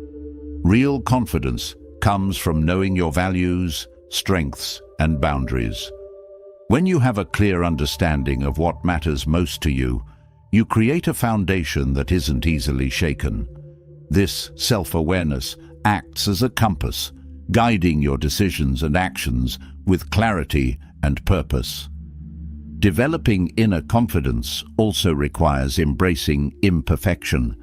Real confidence comes from knowing your values, strengths, and boundaries. When you have a clear understanding of what matters most to you, you create a foundation that isn't easily shaken. This self-awareness acts as a compass, guiding your decisions and actions with clarity and purpose. Developing inner confidence also requires embracing imperfection.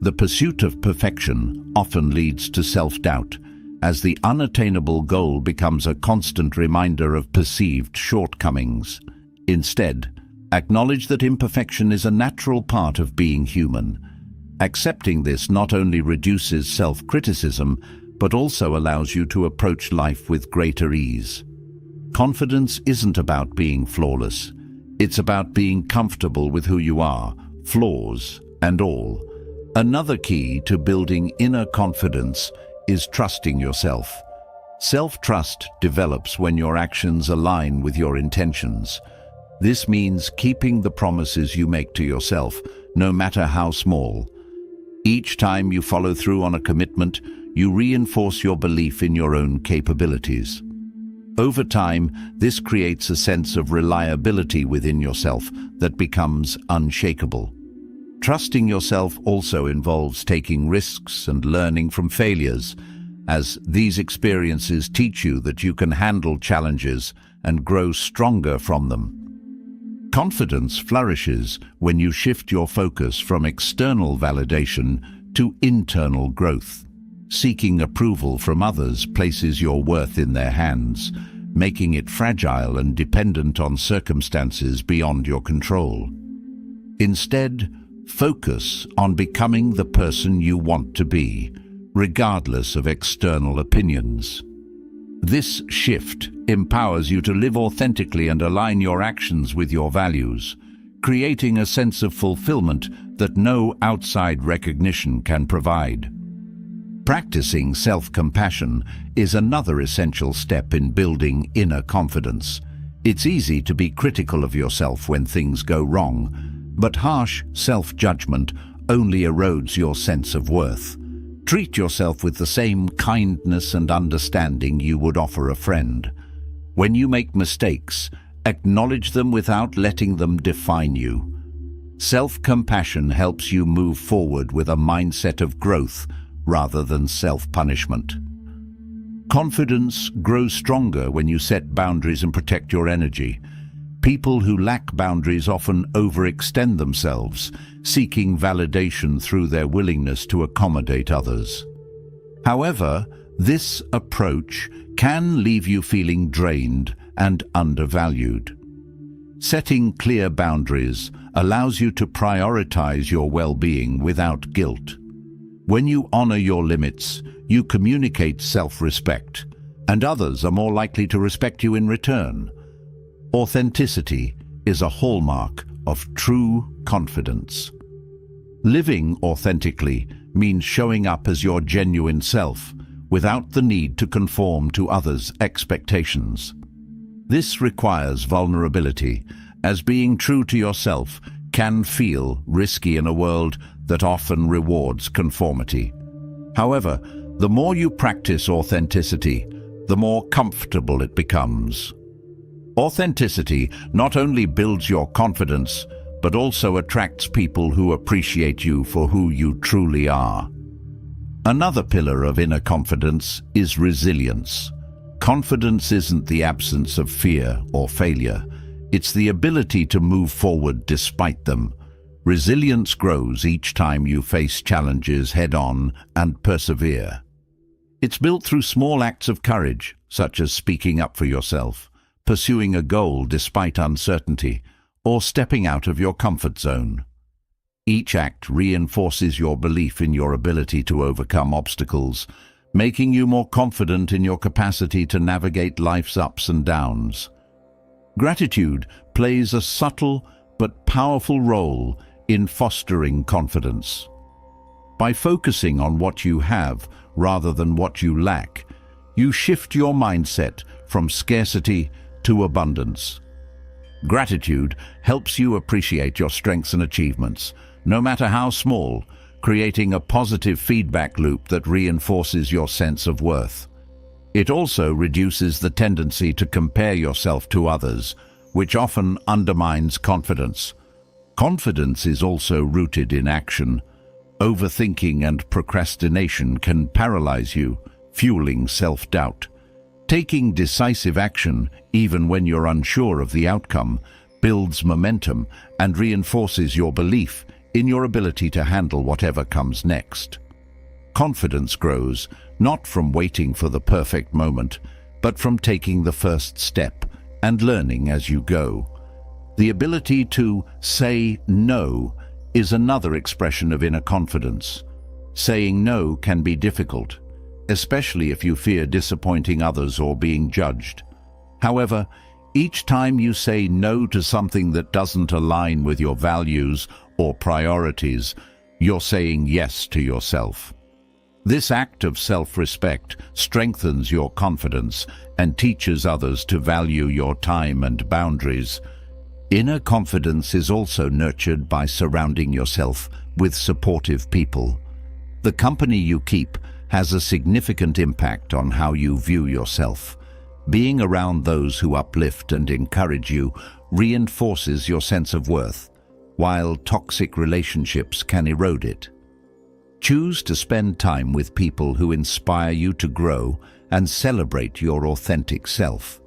The pursuit of perfection often leads to self-doubt, as the unattainable goal becomes a constant reminder of perceived shortcomings. Instead, acknowledge that imperfection is a natural part of being human. Accepting this not only reduces self-criticism, but also allows you to approach life with greater ease. Confidence isn't about being flawless. It's about being comfortable with who you are, flaws and all. Another key to building inner confidence is trusting yourself. Self-trust develops when your actions align with your intentions. This means keeping the promises you make to yourself, no matter how small. Each time you follow through on a commitment, you reinforce your belief in your own capabilities. Over time, this creates a sense of reliability within yourself that becomes unshakable. Trusting yourself also involves taking risks and learning from failures, as these experiences teach you that you can handle challenges and grow stronger from them. Confidence flourishes when you shift your focus from external validation to internal growth. Seeking approval from others places your worth in their hands, making it fragile and dependent on circumstances beyond your control. Instead, focus on becoming the person you want to be, regardless of external opinions. This shift empowers you to live authentically and align your actions with your values, creating a sense of fulfillment that no outside recognition can provide. Practicing self-compassion is another essential step in building inner confidence. It's easy to be critical of yourself when things go wrong, but harsh self-judgment only erodes your sense of worth. Treat yourself with the same kindness and understanding you would offer a friend. When you make mistakes, acknowledge them without letting them define you. Self-compassion helps you move forward with a mindset of growth rather than self-punishment. Confidence grows stronger when you set boundaries and protect your energy. People who lack boundaries often overextend themselves, seeking validation through their willingness to accommodate others. However, this approach can leave you feeling drained and undervalued. Setting clear boundaries allows you to prioritize your well-being without guilt. When you honor your limits, you communicate self-respect, and others are more likely to respect you in return. Authenticity is a hallmark of true confidence. Living authentically means showing up as your genuine self, without the need to conform to others' expectations. This requires vulnerability, as being true to yourself can feel risky in a world that often rewards conformity. However, the more you practice authenticity, the more comfortable it becomes. Authenticity not only builds your confidence, but also attracts people who appreciate you for who you truly are. Another pillar of inner confidence is resilience. Confidence isn't the absence of fear or failure. It's the ability to move forward despite them. Resilience grows each time you face challenges head-on and persevere. It's built through small acts of courage, such as speaking up for yourself, pursuing a goal despite uncertainty, or stepping out of your comfort zone. Each act reinforces your belief in your ability to overcome obstacles, making you more confident in your capacity to navigate life's ups and downs. Gratitude plays a subtle but powerful role in fostering confidence. By focusing on what you have rather than what you lack, you shift your mindset from scarcity to abundance. Gratitude helps you appreciate your strengths and achievements, no matter how small, creating a positive feedback loop that reinforces your sense of worth. It also reduces the tendency to compare yourself to others, which often undermines confidence. Confidence is also rooted in action. Overthinking and procrastination can paralyze you, fueling self-doubt. Taking decisive action, even when you're unsure of the outcome, builds momentum and reinforces your belief in your ability to handle whatever comes next. Confidence grows not from waiting for the perfect moment, but from taking the first step and learning as you go. The ability to say no is another expression of inner confidence. Saying no can be difficult, especially if you fear disappointing others or being judged. However, each time you say no to something that doesn't align with your values or priorities, you're saying yes to yourself. This act of self-respect strengthens your confidence and teaches others to value your time and boundaries. Inner confidence is also nurtured by surrounding yourself with supportive people. The company you keep has a significant impact on how you view yourself. Being around those who uplift and encourage you reinforces your sense of worth, while toxic relationships can erode it. Choose to spend time with people who inspire you to grow and celebrate your authentic self.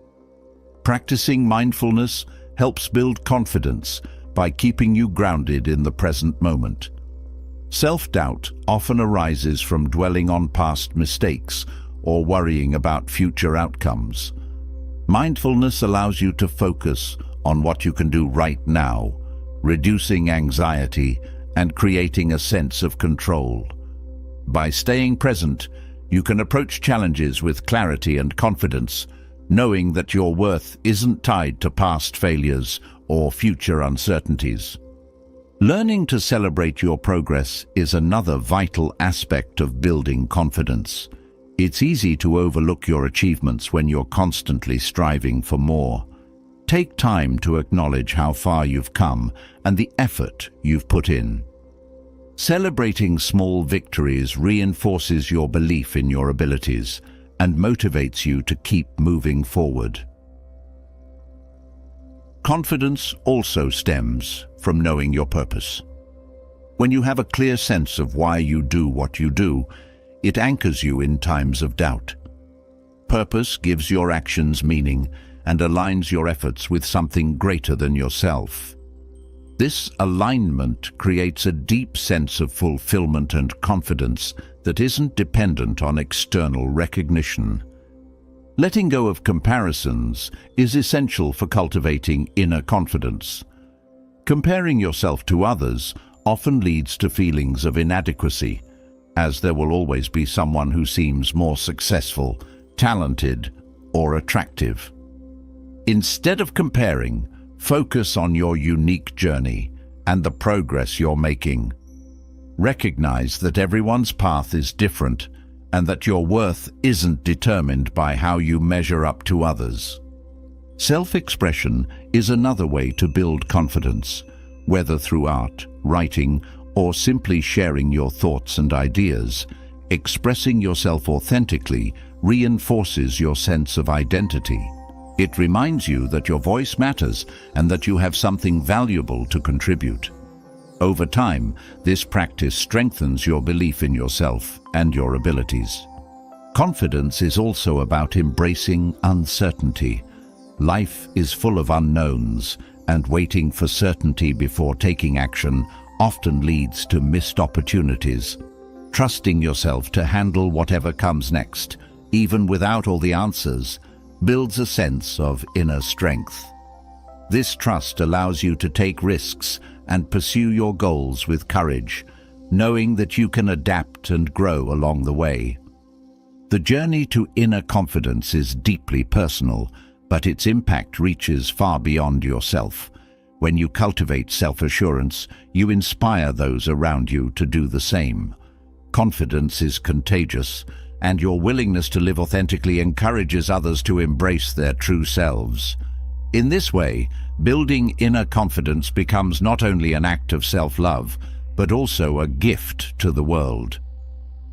Practicing mindfulness helps build confidence by keeping you grounded in the present moment. Self-doubt often arises from dwelling on past mistakes or worrying about future outcomes. Mindfulness allows you to focus on what you can do right now, reducing anxiety and creating a sense of control. By staying present, you can approach challenges with clarity and confidence, knowing that your worth isn't tied to past failures or future uncertainties. Learning to celebrate your progress is another vital aspect of building confidence. It's easy to overlook your achievements when you're constantly striving for more. Take time to acknowledge how far you've come and the effort you've put in. Celebrating small victories reinforces your belief in your abilities and motivates you to keep moving forward. Confidence also stems from knowing your purpose. When you have a clear sense of why you do what you do, it anchors you in times of doubt. Purpose gives your actions meaning and aligns your efforts with something greater than yourself. This alignment creates a deep sense of fulfillment and confidence that isn't dependent on external recognition. Letting go of comparisons is essential for cultivating inner confidence. Comparing yourself to others often leads to feelings of inadequacy, as there will always be someone who seems more successful, talented, or attractive. Instead of comparing, focus on your unique journey and the progress you're making. Recognize that everyone's path is different and that your worth isn't determined by how you measure up to others. Self-expression is another way to build confidence, whether through art, writing, or simply sharing your thoughts and ideas. Expressing yourself authentically reinforces your sense of identity. It reminds you that your voice matters and that you have something valuable to contribute. Over time, this practice strengthens your belief in yourself and your abilities. Confidence is also about embracing uncertainty. Life is full of unknowns, and waiting for certainty before taking action often leads to missed opportunities. Trusting yourself to handle whatever comes next, even without all the answers, builds a sense of inner strength. This trust allows you to take risks and pursue your goals with courage, knowing that you can adapt and grow along the way. The journey to inner confidence is deeply personal, but its impact reaches far beyond yourself. When you cultivate self-assurance, you inspire those around you to do the same. Confidence is contagious, and your willingness to live authentically encourages others to embrace their true selves. In this way, building inner confidence becomes not only an act of self-love, but also a gift to the world.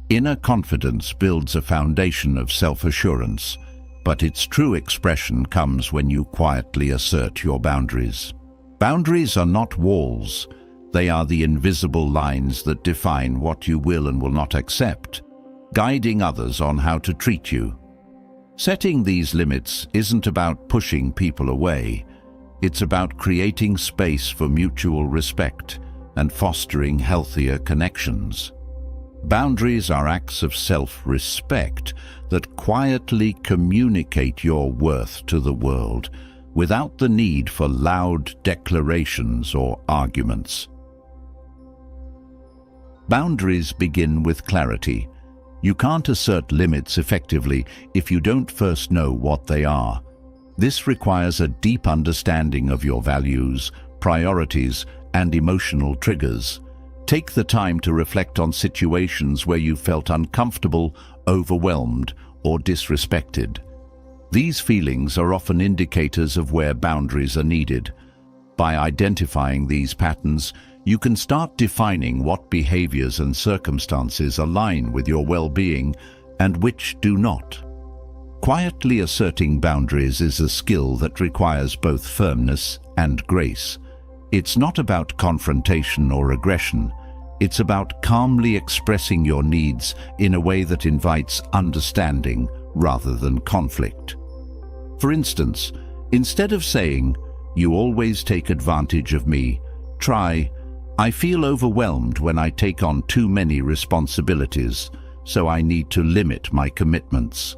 Inner confidence builds a foundation of self-assurance, but its true expression comes when you quietly assert your boundaries. Boundaries are not walls. They are the invisible lines that define what you will and will not accept, guiding others on how to treat you. Setting these limits isn't about pushing people away. It's about creating space for mutual respect and fostering healthier connections. Boundaries are acts of self-respect that quietly communicate your worth to the world without the need for loud declarations or arguments. Boundaries begin with clarity. You can't assert limits effectively if you don't first know what they are. This requires a deep understanding of your values, priorities, and emotional triggers. Take the time to reflect on situations where you felt uncomfortable, overwhelmed, or disrespected. These feelings are often indicators of where boundaries are needed. By identifying these patterns, you can start defining what behaviors and circumstances align with your well-being and which do not. Quietly asserting boundaries is a skill that requires both firmness and grace. It's not about confrontation or aggression. It's about calmly expressing your needs in a way that invites understanding rather than conflict. For instance, instead of saying, "You always take advantage of me," try, "I feel overwhelmed when I take on too many responsibilities, so I need to limit my commitments."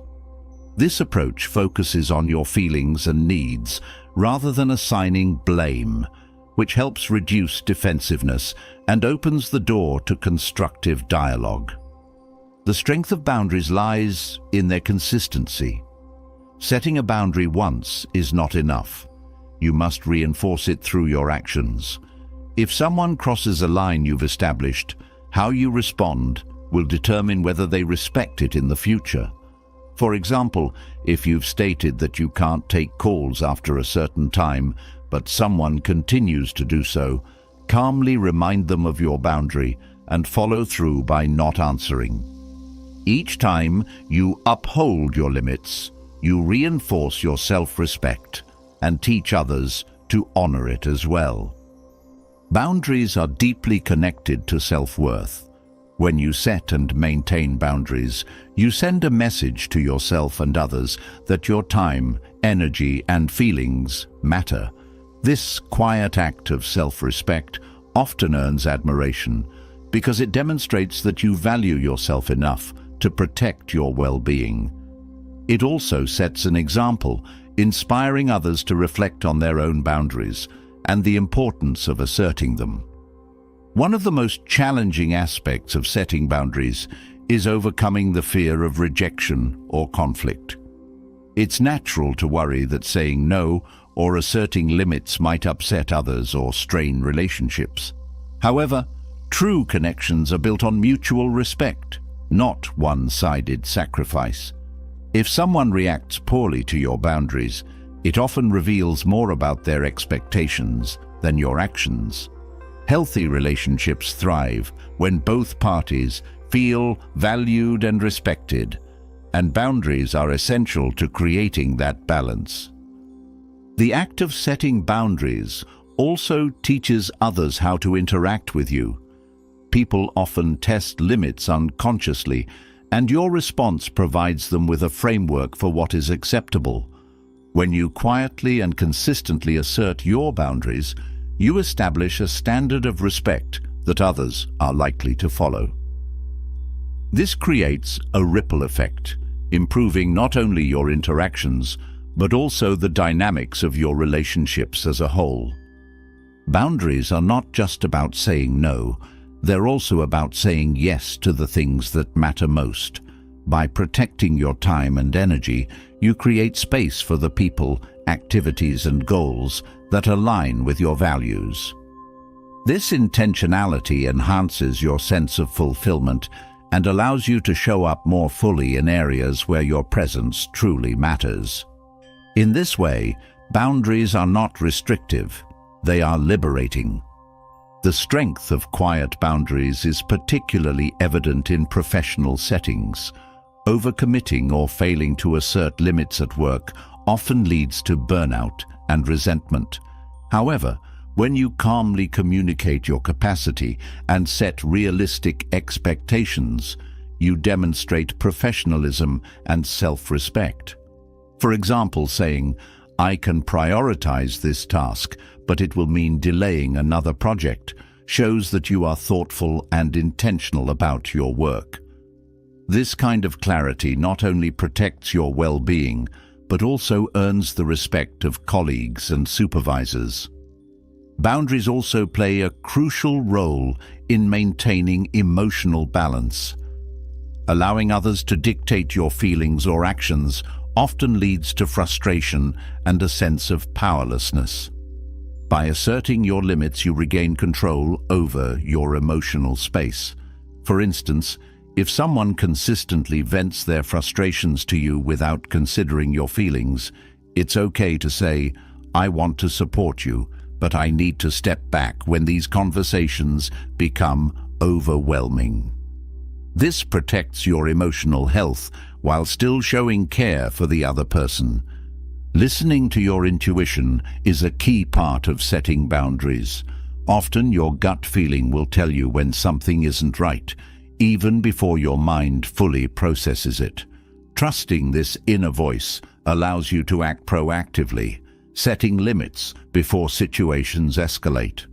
This approach focuses on your feelings and needs rather than assigning blame, which helps reduce defensiveness and opens the door to constructive dialogue. The strength of boundaries lies in their consistency. Setting a boundary once is not enough. You must reinforce it through your actions. If someone crosses a line you've established, how you respond will determine whether they respect it in the future. For example, if you've stated that you can't take calls after a certain time, but someone continues to do so, calmly remind them of your boundary and follow through by not answering. Each time you uphold your limits, you reinforce your self-respect and teach others to honor it as well. Boundaries are deeply connected to self-worth. When you set and maintain boundaries, you send a message to yourself and others that your time, energy, and feelings matter. This quiet act of self-respect often earns admiration because it demonstrates that you value yourself enough to protect your well-being. It also sets an example, inspiring others to reflect on their own boundaries and the importance of asserting them. One of the most challenging aspects of setting boundaries is overcoming the fear of rejection or conflict. It's natural to worry that saying no or asserting limits might upset others or strain relationships. However, true connections are built on mutual respect, not one-sided sacrifice. If someone reacts poorly to your boundaries, it often reveals more about their expectations than your actions. Healthy relationships thrive when both parties feel valued and respected, and boundaries are essential to creating that balance. The act of setting boundaries also teaches others how to interact with you. People often test limits unconsciously, and your response provides them with a framework for what is acceptable. When you quietly and consistently assert your boundaries, you establish a standard of respect that others are likely to follow. This creates a ripple effect, improving not only your interactions, but also the dynamics of your relationships as a whole. Boundaries are not just about saying no, they're also about saying yes to the things that matter most. By protecting your time and energy, you create space for the people, activities, and goals that align with your values. This intentionality enhances your sense of fulfillment and allows you to show up more fully in areas where your presence truly matters. In this way, boundaries are not restrictive, they are liberating. The strength of quiet boundaries is particularly evident in professional settings. Overcommitting or failing to assert limits at work often leads to burnout and resentment. However, when you calmly communicate your capacity and set realistic expectations, you demonstrate professionalism and self-respect. For example, saying, "I can prioritize this task, but it will mean delaying another project," shows that you are thoughtful and intentional about your work. This kind of clarity not only protects your well-being, but also earns the respect of colleagues and supervisors. Boundaries also play a crucial role in maintaining emotional balance. Allowing others to dictate your feelings or actions often leads to frustration and a sense of powerlessness. By asserting your limits, you regain control over your emotional space. For instance, if someone consistently vents their frustrations to you without considering your feelings, it's okay to say, "I want to support you, but I need to step back," when these conversations become overwhelming. This protects your emotional health while still showing care for the other person. Listening to your intuition is a key part of setting boundaries. Often your gut feeling will tell you when something isn't right, even before your mind fully processes it. Trusting this inner voice allows you to act proactively, setting limits before situations escalate.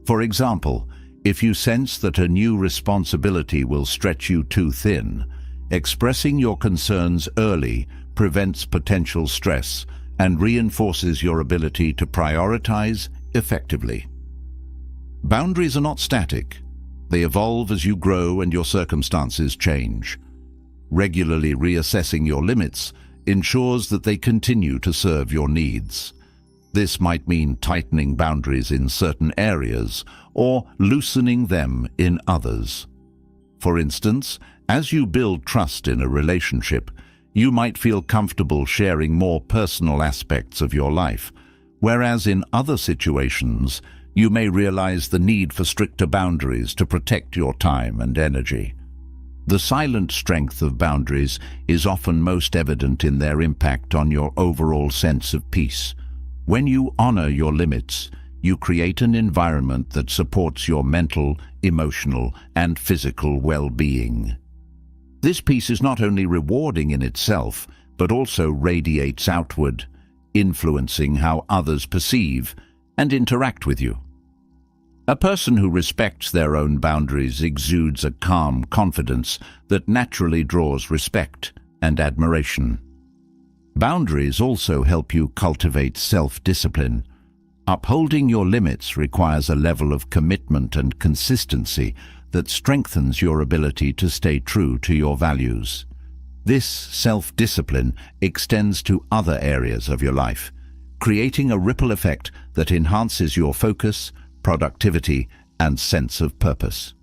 For example, if you sense that a new responsibility will stretch you too thin, expressing your concerns early prevents potential stress and reinforces your ability to prioritize effectively. Boundaries are not static. They evolve as you grow and your circumstances change. Regularly reassessing your limits ensures that they continue to serve your needs. This might mean tightening boundaries in certain areas or loosening them in others. For instance, as you build trust in a relationship, you might feel comfortable sharing more personal aspects of your life, whereas in other situations, you may realize the need for stricter boundaries to protect your time and energy. The silent strength of boundaries is often most evident in their impact on your overall sense of peace. When you honor your limits, you create an environment that supports your mental, emotional, and physical well-being. This piece is not only rewarding in itself, but also radiates outward, influencing how others perceive and interact with you. A person who respects their own boundaries exudes a calm confidence that naturally draws respect and admiration. Boundaries also help you cultivate self-discipline. Upholding your limits requires a level of commitment and consistency that strengthens your ability to stay true to your values. This self-discipline extends to other areas of your life, creating a ripple effect that enhances your focus, productivity, and sense of purpose.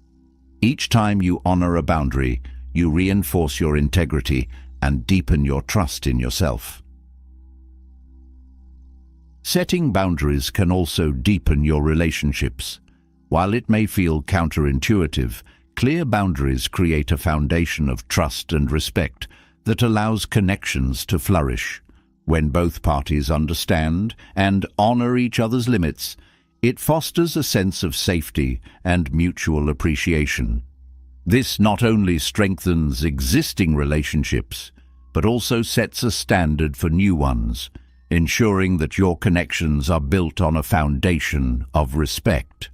Each time you honor a boundary, you reinforce your integrity and deepen your trust in yourself. Setting boundaries can also deepen your relationships. While it may feel counterintuitive, clear boundaries create a foundation of trust and respect that allows connections to flourish. When both parties understand and honor each other's limits, it fosters a sense of safety and mutual appreciation. This not only strengthens existing relationships, but also sets a standard for new ones, ensuring that your connections are built on a foundation of respect.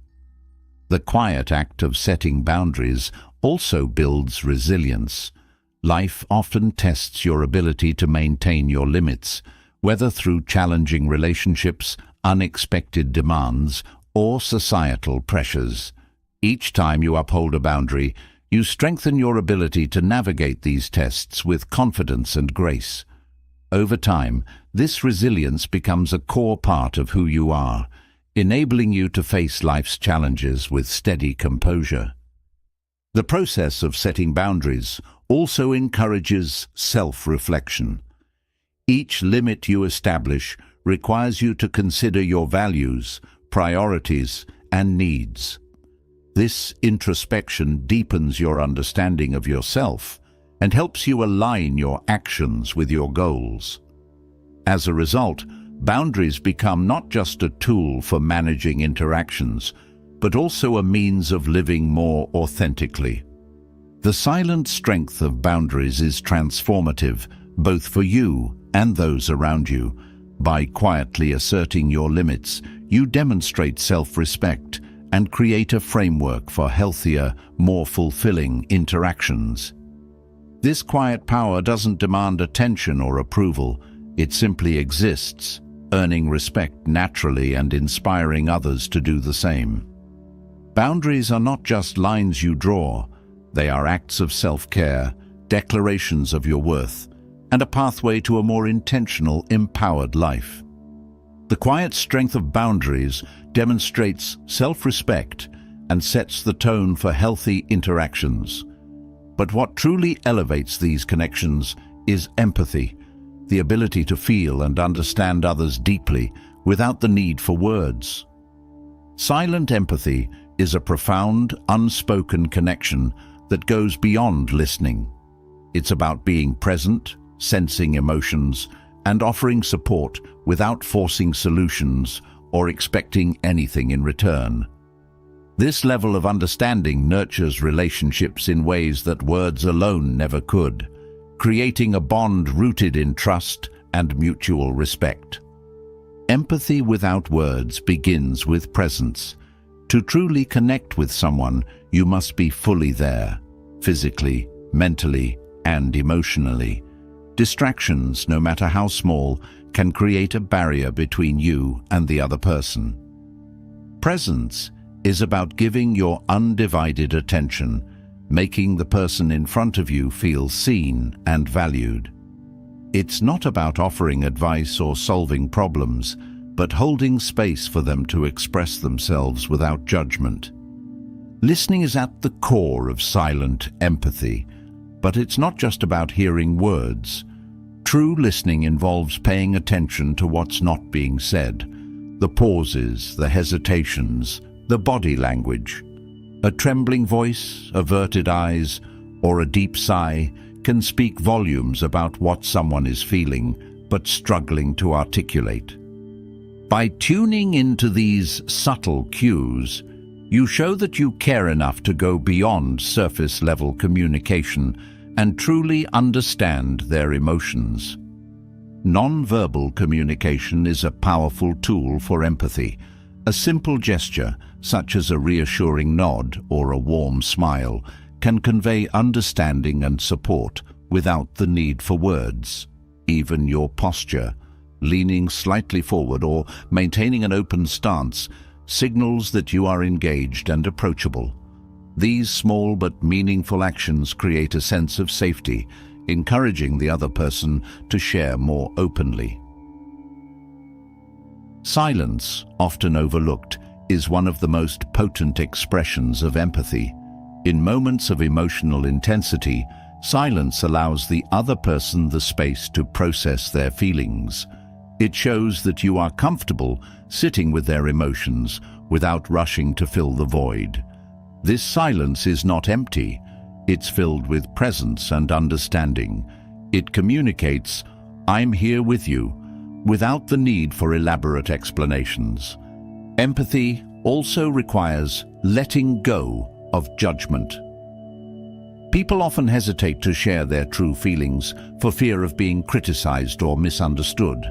The quiet act of setting boundaries also builds resilience. Life often tests your ability to maintain your limits, whether through challenging relationships, unexpected demands, or societal pressures. Each time you uphold a boundary, you strengthen your ability to navigate these tests with confidence and grace. Over time, this resilience becomes a core part of who you are, enabling you to face life's challenges with steady composure. The process of setting boundaries also encourages self-reflection. Each limit you establish requires you to consider your values, priorities, and needs. This introspection deepens your understanding of yourself and helps you align your actions with your goals. As a result, boundaries become not just a tool for managing interactions, but also a means of living more authentically. The silent strength of boundaries is transformative, both for you and those around you. By quietly asserting your limits, you demonstrate self-respect and create a framework for healthier, more fulfilling interactions. This quiet power doesn't demand attention or approval. It simply exists, earning respect naturally and inspiring others to do the same. Boundaries are not just lines you draw. They are acts of self-care, declarations of your worth, and a pathway to a more intentional, empowered life. The quiet strength of boundaries demonstrates self-respect and sets the tone for healthy interactions. But what truly elevates these connections is empathy, the ability to feel and understand others deeply without the need for words. Silent empathy is a profound, unspoken connection that goes beyond listening. It's about being present, sensing emotions, and offering support without forcing solutions or expecting anything in return. This level of understanding nurtures relationships in ways that words alone never could, creating a bond rooted in trust and mutual respect. Empathy without words begins with presence. To truly connect with someone, you must be fully there, physically, mentally, and emotionally. Distractions, no matter how small, can create a barrier between you and the other person. Presence is about giving your undivided attention, making the person in front of you feel seen and valued. It's not about offering advice or solving problems, but holding space for them to express themselves without judgment. Listening is at the core of silent empathy, but it's not just about hearing words. True listening involves paying attention to what's not being said, the pauses, the hesitations, the body language. A trembling voice, averted eyes, or a deep sigh can speak volumes about what someone is feeling but struggling to articulate. By tuning into these subtle cues, you show that you care enough to go beyond surface-level communication and truly understand their emotions. Non-verbal communication is a powerful tool for empathy. A simple gesture, such as a reassuring nod or a warm smile, can convey understanding and support without the need for words. Even your posture, leaning slightly forward or maintaining an open stance, signals that you are engaged and approachable. These small but meaningful actions create a sense of safety, encouraging the other person to share more openly. Silence, often overlooked, is one of the most potent expressions of empathy. In moments of emotional intensity, silence allows the other person the space to process their feelings. It shows that you are comfortable sitting with their emotions without rushing to fill the void. This silence is not empty. It's filled with presence and understanding. It communicates, "I'm here with you," without the need for elaborate explanations. Empathy also requires letting go of judgment. People often hesitate to share their true feelings for fear of being criticized or misunderstood.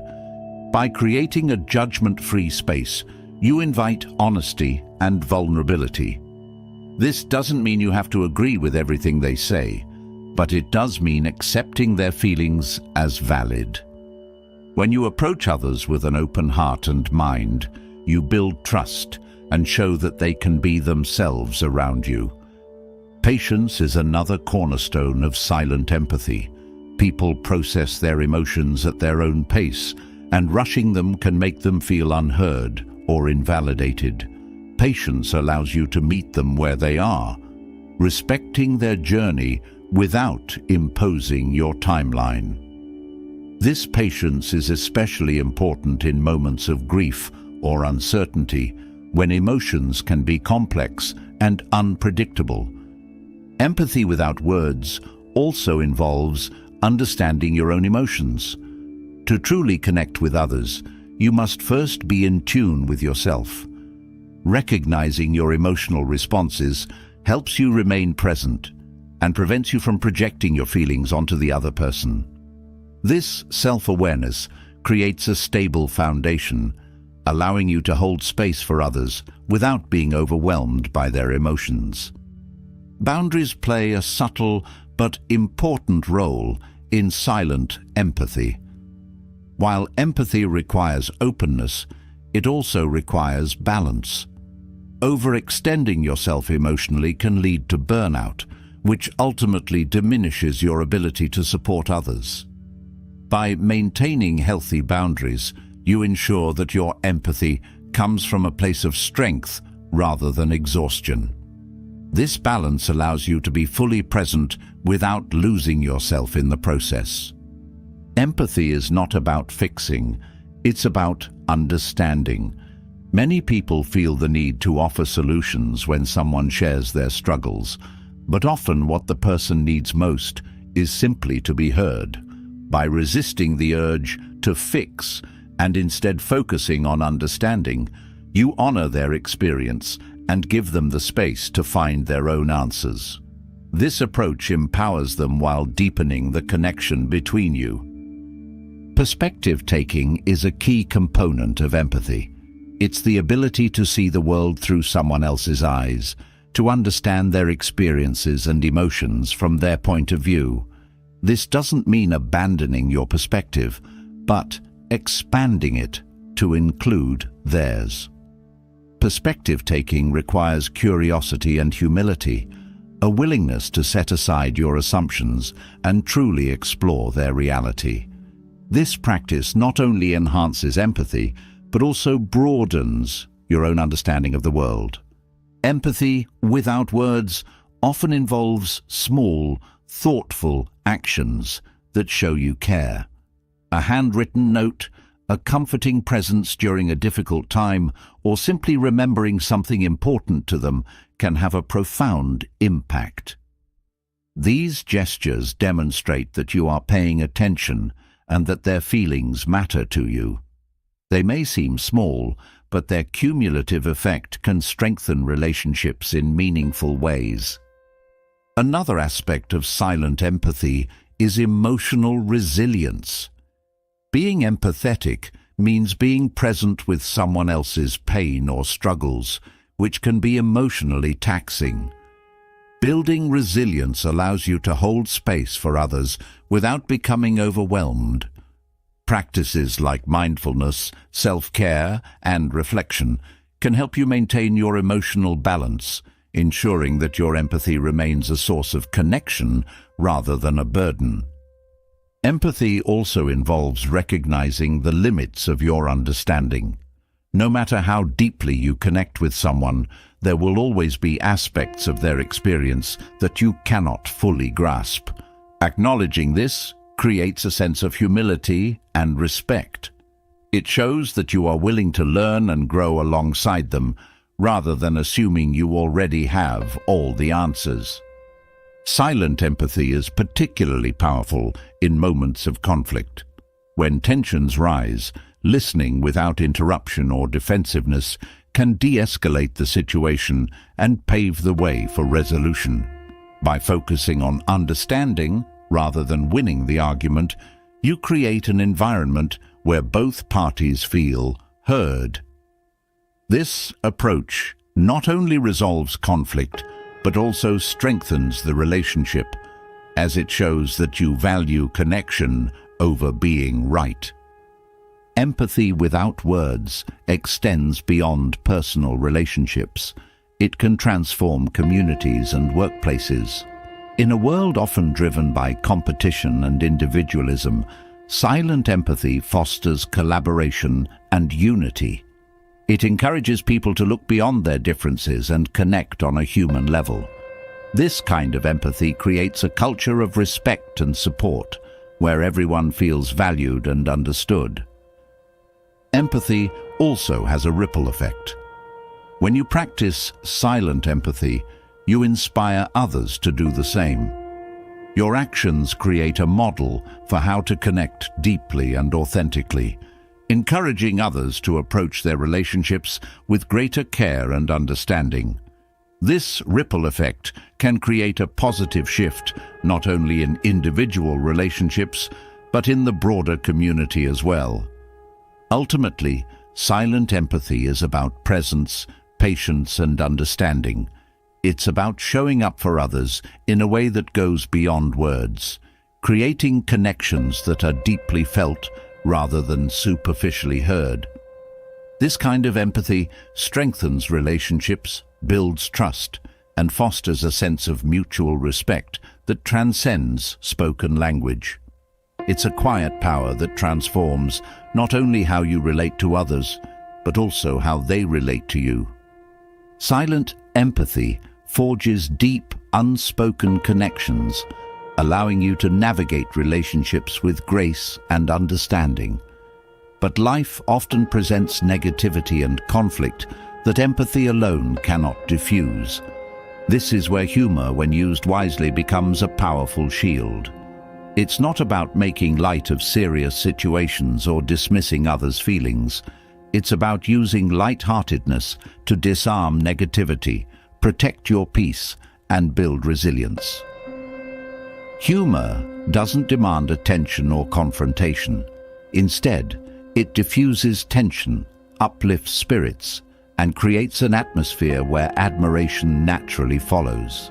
By creating a judgment-free space, you invite honesty and vulnerability. This doesn't mean you have to agree with everything they say, but it does mean accepting their feelings as valid. When you approach others with an open heart and mind, you build trust and show that they can be themselves around you. Patience is another cornerstone of silent empathy. People process their emotions at their own pace, and rushing them can make them feel unheard or invalidated. Patience allows you to meet them where they are, respecting their journey without imposing your timeline. This patience is especially important in moments of grief or uncertainty, when emotions can be complex and unpredictable. Empathy without words also involves understanding your own emotions. To truly connect with others, you must first be in tune with yourself. Recognizing your emotional responses helps you remain present and prevents you from projecting your feelings onto the other person. This self-awareness creates a stable foundation, allowing you to hold space for others without being overwhelmed by their emotions. Boundaries play a subtle but important role in silent empathy. While empathy requires openness, it also requires balance. Overextending yourself emotionally can lead to burnout, which ultimately diminishes your ability to support others. By maintaining healthy boundaries, you ensure that your empathy comes from a place of strength rather than exhaustion. This balance allows you to be fully present without losing yourself in the process. Empathy is not about fixing, it's about understanding. Many people feel the need to offer solutions when someone shares their struggles, but often what the person needs most is simply to be heard. By resisting the urge to fix and instead focusing on understanding, you honor their experience and give them the space to find their own answers. This approach empowers them while deepening the connection between you. Perspective taking is a key component of empathy. It's the ability to see the world through someone else's eyes, to understand their experiences and emotions from their point of view. This doesn't mean abandoning your perspective, but expanding it to include theirs. Perspective taking requires curiosity and humility, a willingness to set aside your assumptions and truly explore their reality. This practice not only enhances empathy, but also broadens your own understanding of the world. Empathy without words often involves small, thoughtful actions that show you care. A handwritten note, a comforting presence during a difficult time, or simply remembering something important to them can have a profound impact. These gestures demonstrate that you are paying attention and that their feelings matter to you. They may seem small, but their cumulative effect can strengthen relationships in meaningful ways. Another aspect of silent empathy is emotional resilience. Being empathetic means being present with someone else's pain or struggles, which can be emotionally taxing. Building resilience allows you to hold space for others without becoming overwhelmed. Practices like mindfulness, self-care, and reflection can help you maintain your emotional balance, ensuring that your empathy remains a source of connection rather than a burden. Empathy also involves recognizing the limits of your understanding. No matter how deeply you connect with someone, there will always be aspects of their experience that you cannot fully grasp. Acknowledging this creates a sense of humility and respect. It shows that you are willing to learn and grow alongside them, rather than assuming you already have all the answers. Silent empathy is particularly powerful in moments of conflict. When tensions rise, listening without interruption or defensiveness can de-escalate the situation and pave the way for resolution. By focusing on understanding rather than winning the argument, you create an environment where both parties feel heard. This approach not only resolves conflict, but also strengthens the relationship, as it shows that you value connection over being right. Empathy without words extends beyond personal relationships. It can transform communities and workplaces. In a world often driven by competition and individualism, silent empathy fosters collaboration and unity. It encourages people to look beyond their differences and connect on a human level. This kind of empathy creates a culture of respect and support, where everyone feels valued and understood. Empathy also has a ripple effect. When you practice silent empathy, you inspire others to do the same. Your actions create a model for how to connect deeply and authentically, encouraging others to approach their relationships with greater care and understanding. This ripple effect can create a positive shift not only in individual relationships, but in the broader community as well. Ultimately, silent empathy is about presence, patience, and understanding. It's about showing up for others in a way that goes beyond words, creating connections that are deeply felt rather than superficially heard. This kind of empathy strengthens relationships, builds trust, and fosters a sense of mutual respect that transcends spoken language. It's a quiet power that transforms not only how you relate to others, but also how they relate to you. Silent empathy forges deep, unspoken connections, allowing you to navigate relationships with grace and understanding. But life often presents negativity and conflict that empathy alone cannot diffuse. This is where humor, when used wisely, becomes a powerful shield. It's not about making light of serious situations or dismissing others' feelings. It's about using light-heartedness to disarm negativity, protect your peace, and build resilience. Humor doesn't demand attention or confrontation. Instead, it diffuses tension, uplifts spirits, and creates an atmosphere where admiration naturally follows.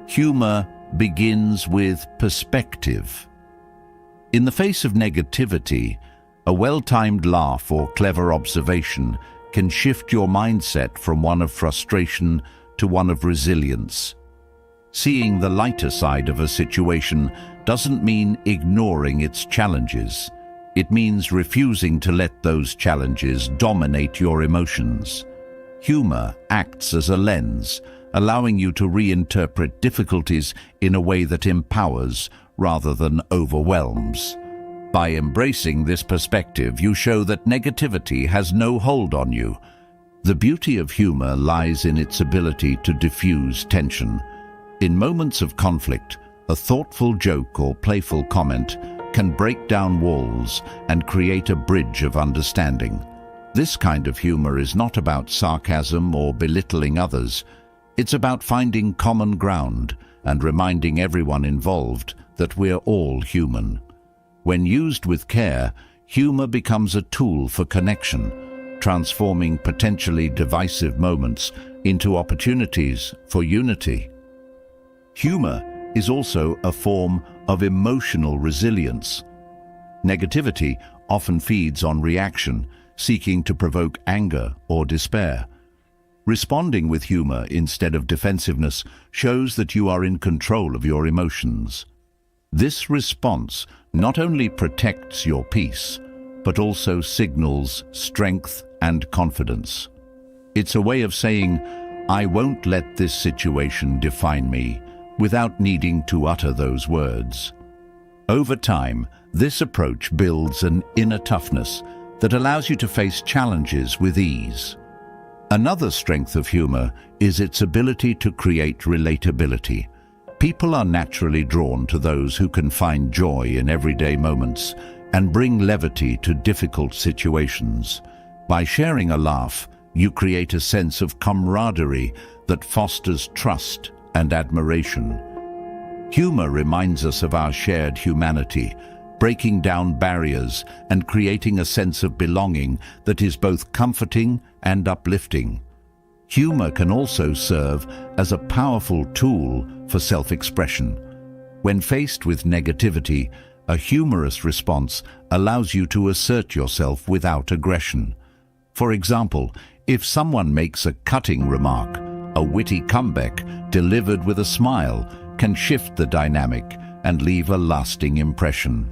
Humor begins with perspective. In the face of negativity, a well-timed laugh or clever observation can shift your mindset from one of frustration to one of resilience. Seeing the lighter side of a situation doesn't mean ignoring its challenges. It means refusing to let those challenges dominate your emotions. Humor acts as a lens, allowing you to reinterpret difficulties in a way that empowers rather than overwhelms. By embracing this perspective, you show that negativity has no hold on you. The beauty of humor lies in its ability to diffuse tension. In moments of conflict, a thoughtful joke or playful comment can break down walls and create a bridge of understanding. This kind of humor is not about sarcasm or belittling others. It's about finding common ground and reminding everyone involved that we're all human. When used with care, humor becomes a tool for connection, transforming potentially divisive moments into opportunities for unity. Humor is also a form of emotional resilience. Negativity often feeds on reaction, seeking to provoke anger or despair. Responding with humor instead of defensiveness shows that you are in control of your emotions. This response not only protects your peace, but also signals strength and confidence. It's a way of saying, "I won't let this situation define me," without needing to utter those words. Over time, this approach builds an inner toughness that allows you to face challenges with ease. Another strength of humor is its ability to create relatability. People are naturally drawn to those who can find joy in everyday moments and bring levity to difficult situations. By sharing a laugh, you create a sense of camaraderie that fosters trust and admiration. Humor reminds us of our shared humanity, breaking down barriers and creating a sense of belonging that is both comforting and uplifting. Humor can also serve as a powerful tool for self-expression. When faced with negativity, a humorous response allows you to assert yourself without aggression. For example, if someone makes a cutting remark, a witty comeback delivered with a smile can shift the dynamic and leave a lasting impression.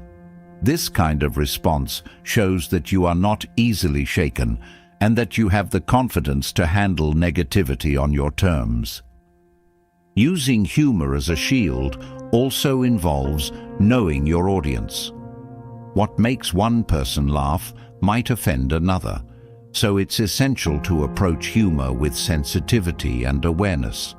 This kind of response shows that you are not easily shaken and that you have the confidence to handle negativity on your terms. Using humor as a shield also involves knowing your audience. What makes one person laugh might offend another, so it's essential to approach humor with sensitivity and awareness.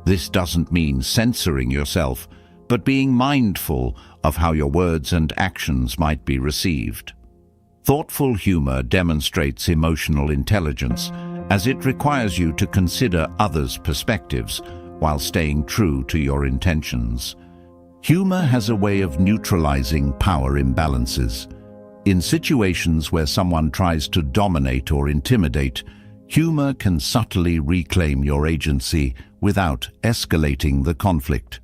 This doesn't mean censoring yourself, but being mindful of how your words and actions might be received. Thoughtful humor demonstrates emotional intelligence, as it requires you to consider others' perspectives while staying true to your intentions. Humor has a way of neutralizing power imbalances. In situations where someone tries to dominate or intimidate, humor can subtly reclaim your agency without escalating the conflict.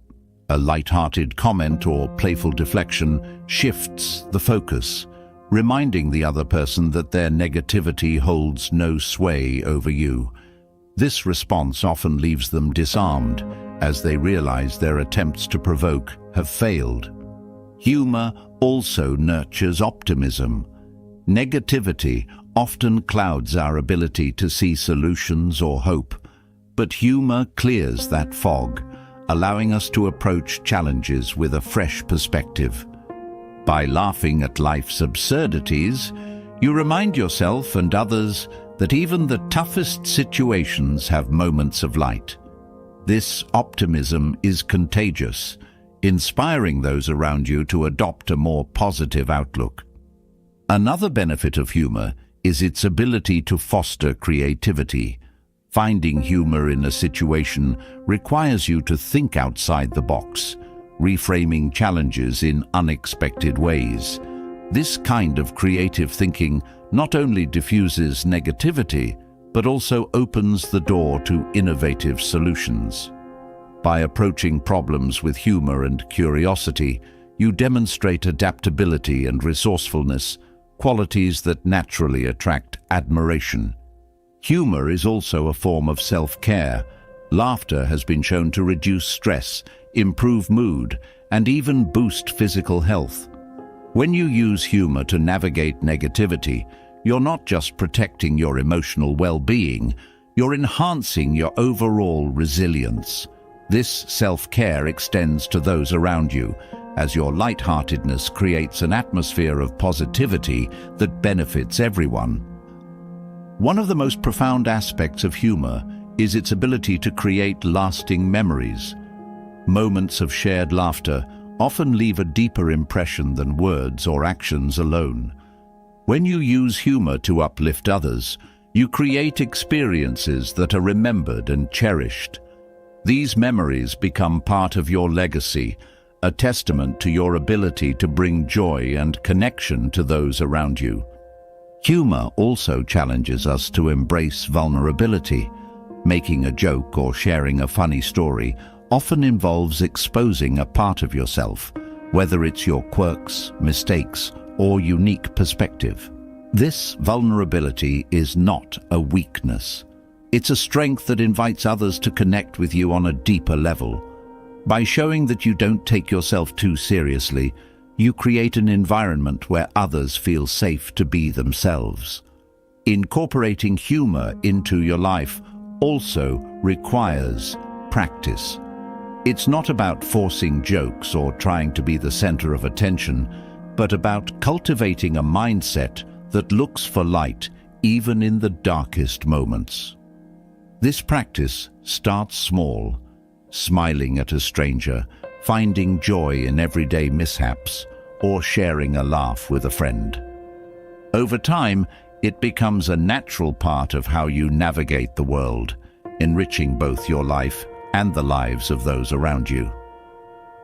A light-hearted comment or playful deflection shifts the focus, reminding the other person that their negativity holds no sway over you. This response often leaves them disarmed, as they realize their attempts to provoke have failed. Humor also nurtures optimism. Negativity often clouds our ability to see solutions or hope, but humor clears that fog, allowing us to approach challenges with a fresh perspective. By laughing at life's absurdities, you remind yourself and others that even the toughest situations have moments of light. This optimism is contagious, inspiring those around you to adopt a more positive outlook. Another benefit of humor is its ability to foster creativity. Finding humor in a situation requires you to think outside the box, reframing challenges in unexpected ways. This kind of creative thinking not only diffuses negativity, but also opens the door to innovative solutions. By approaching problems with humor and curiosity, you demonstrate adaptability and resourcefulness, qualities that naturally attract admiration. Humor is also a form of self-care. Laughter has been shown to reduce stress, improve mood, and even boost physical health. When you use humor to navigate negativity, you're not just protecting your emotional well-being, you're enhancing your overall resilience. This self-care extends to those around you, as your lightheartedness creates an atmosphere of positivity that benefits everyone. One of the most profound aspects of humor is its ability to create lasting memories. Moments of shared laughter often leave a deeper impression than words or actions alone. When you use humor to uplift others, you create experiences that are remembered and cherished. These memories become part of your legacy, a testament to your ability to bring joy and connection to those around you. Humor also challenges us to embrace vulnerability. Making a joke or sharing a funny story often involves exposing a part of yourself, whether it's your quirks, mistakes, or unique perspective. This vulnerability is not a weakness. It's a strength that invites others to connect with you on a deeper level. By showing that you don't take yourself too seriously, you create an environment where others feel safe to be themselves. Incorporating humor into your life also requires practice. It's not about forcing jokes or trying to be the center of attention, but about cultivating a mindset that looks for light even in the darkest moments. This practice starts small, smiling at a stranger, finding joy in everyday mishaps, or sharing a laugh with a friend. Over time, it becomes a natural part of how you navigate the world, enriching both your life and the lives of those around you.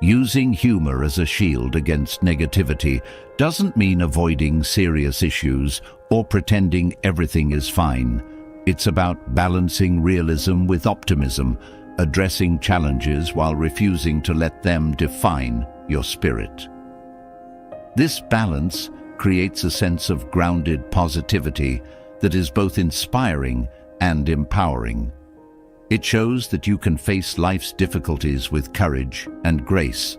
Using humor as a shield against negativity doesn't mean avoiding serious issues or pretending everything is fine. It's about balancing realism with optimism, addressing challenges while refusing to let them define your spirit. This balance creates a sense of grounded positivity that is both inspiring and empowering. It shows that you can face life's difficulties with courage and grace,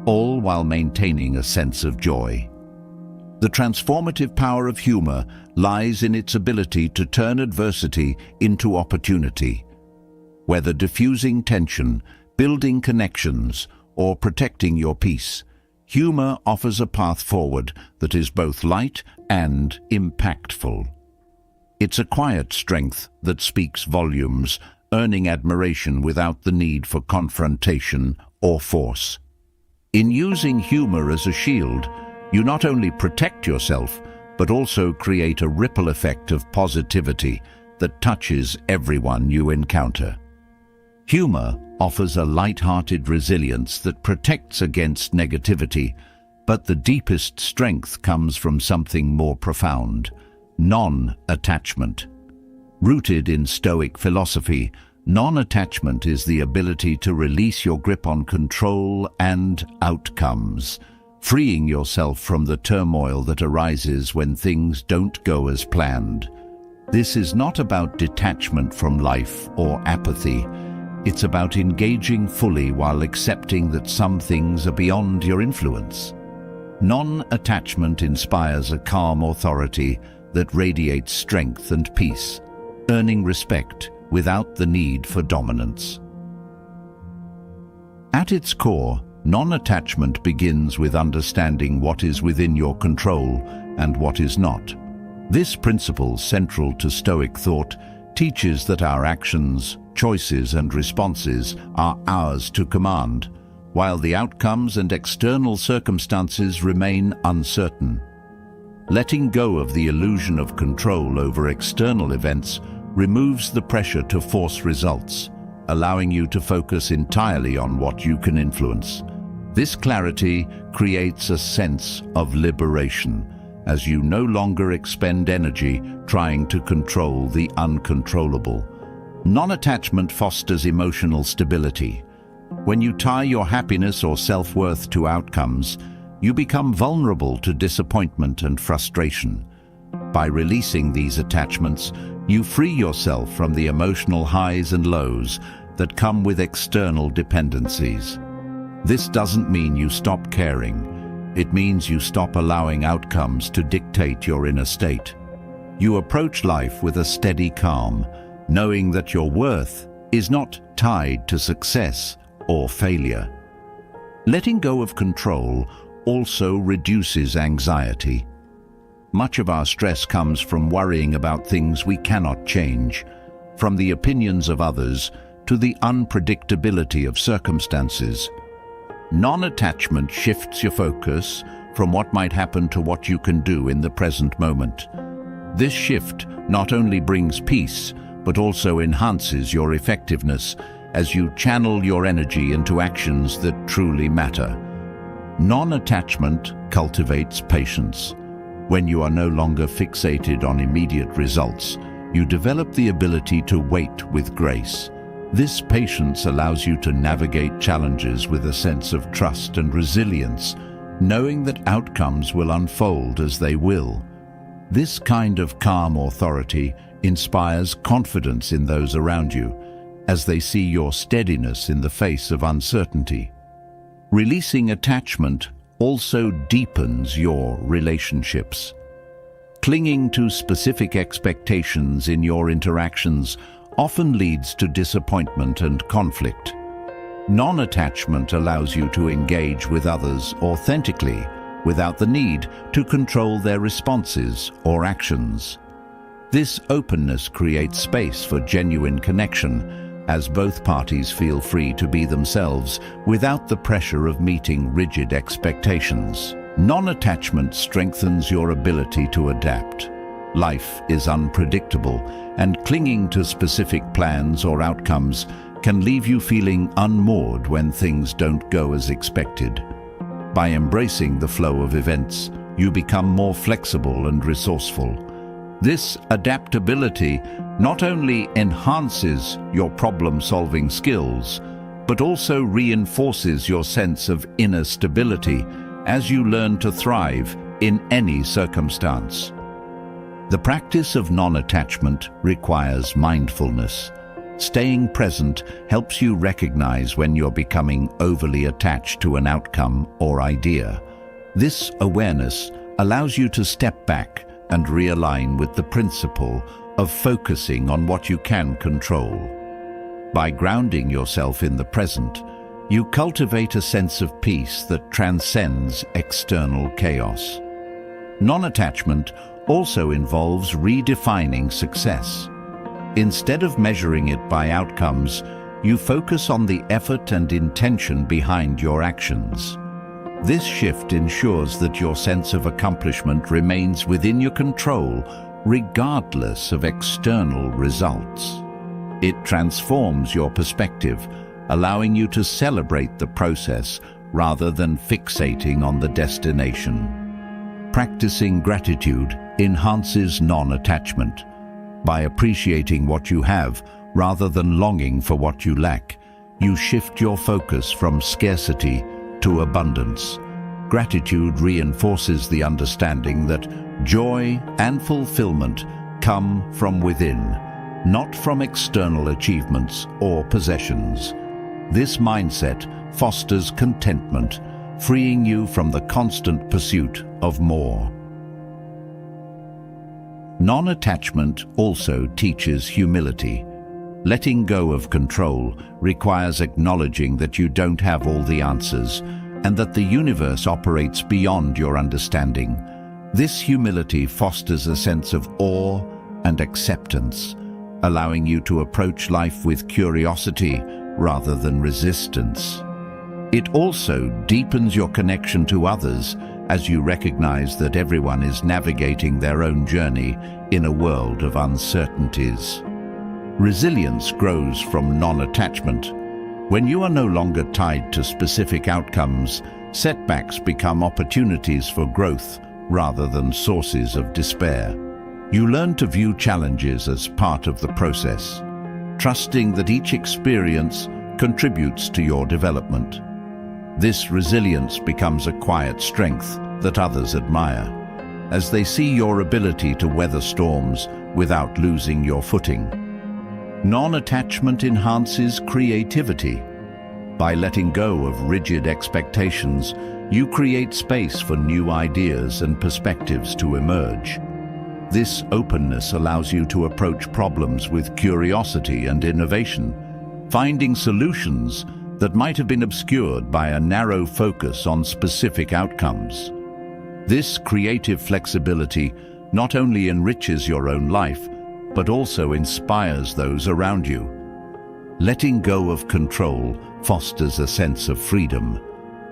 all while maintaining a sense of joy. The transformative power of humor lies in its ability to turn adversity into opportunity. Whether diffusing tension, building connections, or protecting your peace, humor offers a path forward that is both light and impactful. It's a quiet strength that speaks volumes, earning admiration without the need for confrontation or force. In using humor as a shield, you not only protect yourself, but also create a ripple effect of positivity that touches everyone you encounter. Humor offers a light-hearted resilience that protects against negativity, but the deepest strength comes from something more profound: non-attachment. Rooted in Stoic philosophy, non-attachment is the ability to release your grip on control and outcomes, freeing yourself from the turmoil that arises when things don't go as planned. This is not about detachment from life or apathy. It's about engaging fully while accepting that some things are beyond your influence. Non-attachment inspires a calm authority that radiates strength and peace, earning respect without the need for dominance. At its core, non-attachment begins with understanding what is within your control and what is not. This principle, central to Stoic thought, teaches that our actions, choices, and responses are ours to command, while the outcomes and external circumstances remain uncertain. Letting go of the illusion of control over external events removes the pressure to force results, allowing you to focus entirely on what you can influence. This clarity creates a sense of liberation, as you no longer expend energy trying to control the uncontrollable. Non-attachment fosters emotional stability. When you tie your happiness or self-worth to outcomes, you become vulnerable to disappointment and frustration. By releasing these attachments, you free yourself from the emotional highs and lows that come with external dependencies. This doesn't mean you stop caring. It means you stop allowing outcomes to dictate your inner state. You approach life with a steady calm, knowing that your worth is not tied to success or failure. Letting go of control also reduces anxiety. Much of our stress comes from worrying about things we cannot change, from the opinions of others to the unpredictability of circumstances. Non-attachment shifts your focus from what might happen to what you can do in the present moment. This shift not only brings peace, but also enhances your effectiveness as you channel your energy into actions that truly matter. Non-attachment cultivates patience. When you are no longer fixated on immediate results, you develop the ability to wait with grace. This patience allows you to navigate challenges with a sense of trust and resilience, knowing that outcomes will unfold as they will. This kind of calm authority inspires confidence in those around you, as they see your steadiness in the face of uncertainty. Releasing attachment also deepens your relationships. Clinging to specific expectations in your interactions often leads to disappointment and conflict. Non-attachment allows you to engage with others authentically without the need to control their responses or actions. This openness creates space for genuine connection, as both parties feel free to be themselves without the pressure of meeting rigid expectations. Non-attachment strengthens your ability to adapt. Life is unpredictable, and clinging to specific plans or outcomes can leave you feeling unmoored when things don't go as expected. By embracing the flow of events, you become more flexible and resourceful. This adaptability not only enhances your problem-solving skills, but also reinforces your sense of inner stability as you learn to thrive in any circumstance. The practice of non-attachment requires mindfulness. Staying present helps you recognize when you're becoming overly attached to an outcome or idea. This awareness allows you to step back and realign with the principle of focusing on what you can control. By grounding yourself in the present, you cultivate a sense of peace that transcends external chaos. Non-attachment also involves redefining success. Instead of measuring it by outcomes, you focus on the effort and intention behind your actions. This shift ensures that your sense of accomplishment remains within your control, regardless of external results. It transforms your perspective, allowing you to celebrate the process rather than fixating on the destination. Practicing gratitude enhances non-attachment. By appreciating what you have rather than longing for what you lack, you shift your focus from scarcity to abundance. Gratitude reinforces the understanding that joy and fulfillment come from within, not from external achievements or possessions. This mindset fosters contentment, freeing you from the constant pursuit of more. Non-attachment also teaches humility. Letting go of control requires acknowledging that you don't have all the answers and that the universe operates beyond your understanding. This humility fosters a sense of awe and acceptance, allowing you to approach life with curiosity rather than resistance. It also deepens your connection to others as you recognize that everyone is navigating their own journey in a world of uncertainties. Resilience grows from non-attachment. When you are no longer tied to specific outcomes, setbacks become opportunities for growth rather than sources of despair. You learn to view challenges as part of the process, trusting that each experience contributes to your development. This resilience becomes a quiet strength that others admire, as they see your ability to weather storms without losing your footing. Non-attachment enhances creativity. By letting go of rigid expectations, you create space for new ideas and perspectives to emerge. This openness allows you to approach problems with curiosity and innovation, finding solutions that might have been obscured by a narrow focus on specific outcomes. This creative flexibility not only enriches your own life, but also inspires those around you. Letting go of control fosters a sense of freedom.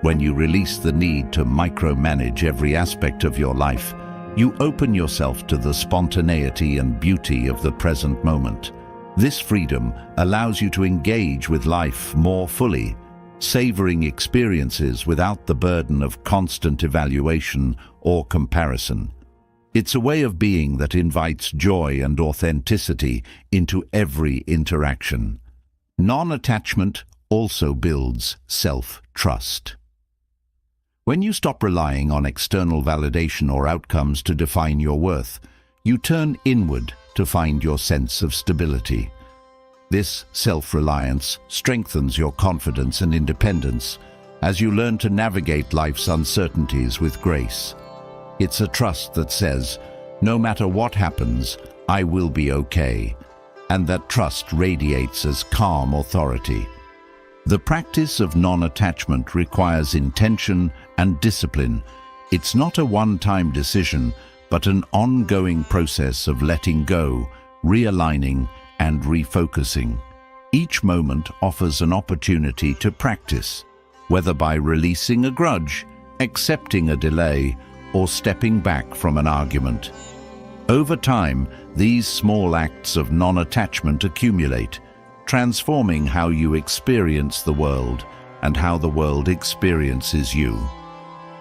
When you release the need to micromanage every aspect of your life, you open yourself to the spontaneity and beauty of the present moment. This freedom allows you to engage with life more fully, savoring experiences without the burden of constant evaluation or comparison. It's a way of being that invites joy and authenticity into every interaction. Non-attachment also builds self-trust. When you stop relying on external validation or outcomes to define your worth, you turn inward to find your sense of stability. This self-reliance strengthens your confidence and independence as you learn to navigate life's uncertainties with grace. It's a trust that says, no matter what happens, I will be okay, and that trust radiates as calm authority. The practice of non-attachment requires intention and discipline. It's not a one-time decision, but an ongoing process of letting go, realigning, and refocusing. Each moment offers an opportunity to practice, whether by releasing a grudge, accepting a delay, or stepping back from an argument. Over time, these small acts of non-attachment accumulate, transforming how you experience the world and how the world experiences you.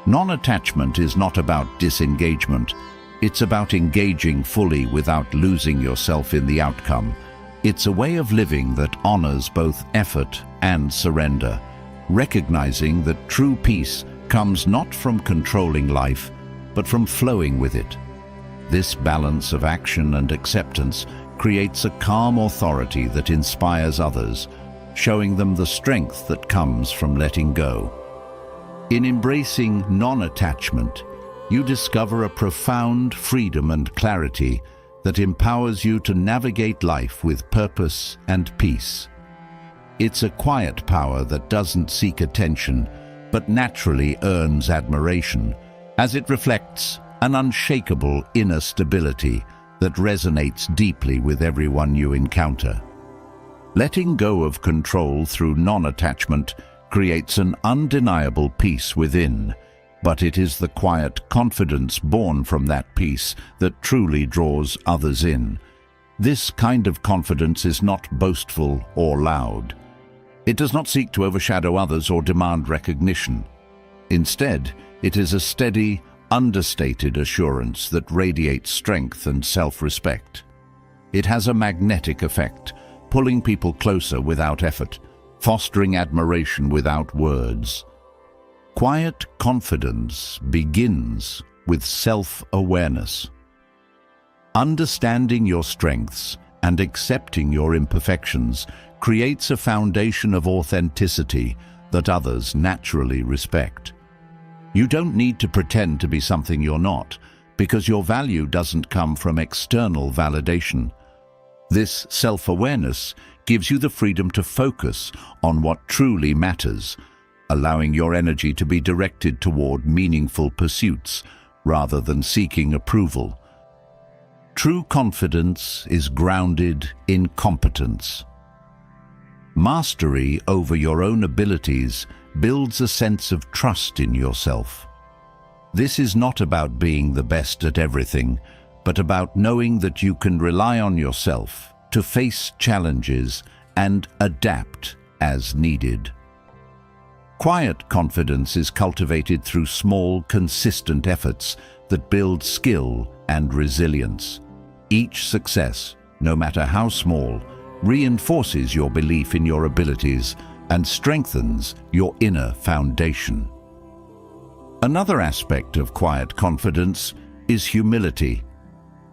Non-attachment is not about disengagement. It's about engaging fully without losing yourself in the outcome. It's a way of living that honors both effort and surrender, recognizing that true peace comes not from controlling life, but from flowing with it. This balance of action and acceptance creates a calm authority that inspires others, showing them the strength that comes from letting go. In embracing non-attachment, you discover a profound freedom and clarity that empowers you to navigate life with purpose and peace. It's a quiet power that doesn't seek attention, but naturally earns admiration, as it reflects an unshakable inner stability that resonates deeply with everyone you encounter. Letting go of control through non-attachment creates an undeniable peace within, but it is the quiet confidence born from that peace that truly draws others in. This kind of confidence is not boastful or loud. It does not seek to overshadow others or demand recognition. Instead, it is a steady, understated assurance that radiates strength and self-respect. It has a magnetic effect, pulling people closer without effort, fostering admiration without words. Quiet confidence begins with self-awareness. Understanding your strengths and accepting your imperfections creates a foundation of authenticity that others naturally respect. You don't need to pretend to be something you're not, because your value doesn't come from external validation. This self-awareness gives you the freedom to focus on what truly matters, allowing your energy to be directed toward meaningful pursuits rather than seeking approval. True confidence is grounded in competence. Mastery over your own abilities builds a sense of trust in yourself. This is not about being the best at everything, but about knowing that you can rely on yourself to face challenges and adapt as needed. Quiet confidence is cultivated through small, consistent efforts that build skill and resilience. Each success, no matter how small, reinforces your belief in your abilities and strengthens your inner foundation. Another aspect of quiet confidence is humility.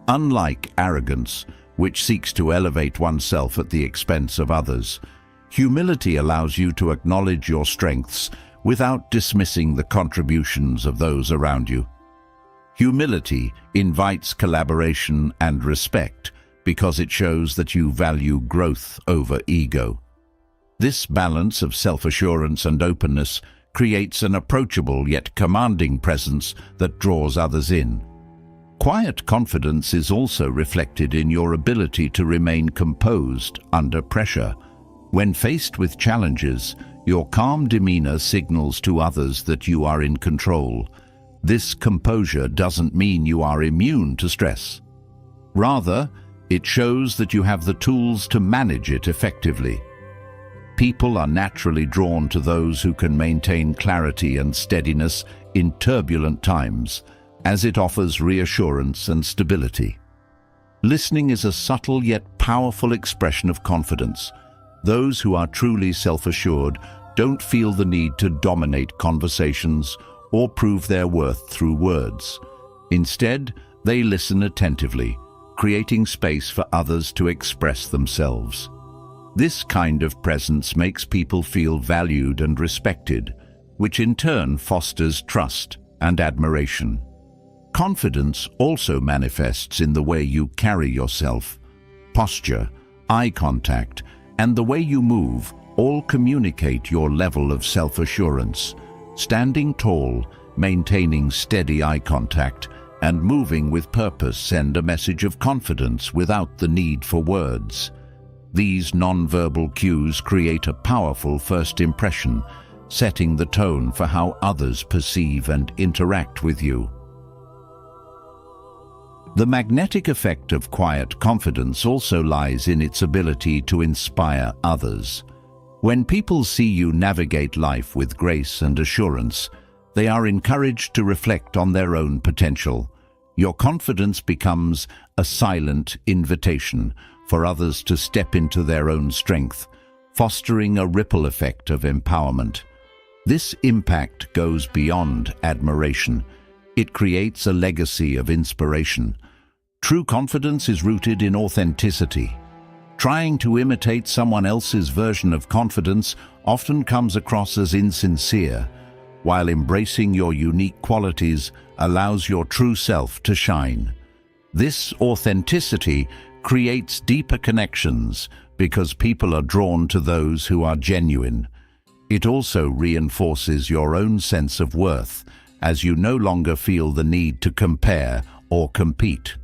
Unlike arrogance, which seeks to elevate oneself at the expense of others, humility allows you to acknowledge your strengths without dismissing the contributions of those around you. Humility invites collaboration and respect because it shows that you value growth over ego. This balance of self-assurance and openness creates an approachable yet commanding presence that draws others in. Quiet confidence is also reflected in your ability to remain composed under pressure. When faced with challenges, Your calm demeanor signals to others that you are in control. This composure doesn't mean you are immune to stress. Rather, it shows that you have the tools to manage it effectively. People are naturally drawn to those who can maintain clarity and steadiness in turbulent times, as it offers reassurance and stability. Listening is a subtle yet powerful expression of confidence. Those who are truly self-assured don't feel the need to dominate conversations or prove their worth through words. Instead, they listen attentively, creating space for others to express themselves. This kind of presence makes people feel valued and respected, which in turn fosters trust and admiration. Confidence also manifests in the way you carry yourself. Posture, eye contact, and the way you move all communicate your level of self-assurance. Standing tall, maintaining steady eye contact, and moving with purpose send a message of confidence without the need for words. These non-verbal cues create a powerful first impression, setting the tone for how others perceive and interact with you. The magnetic effect of quiet confidence also lies in its ability to inspire others. When people see you navigate life with grace and assurance, they are encouraged to reflect on their own potential. Your confidence becomes a silent invitation for others to step into their own strength, fostering a ripple effect of empowerment. This impact goes beyond admiration. It creates a legacy of inspiration. True confidence is rooted in authenticity. Trying to imitate someone else's version of confidence often comes across as insincere, while embracing your unique qualities allows your true self to shine. This authenticity creates deeper connections because people are drawn to those who are genuine. It also reinforces your own sense of worth, as you no longer feel the need to compare or compete.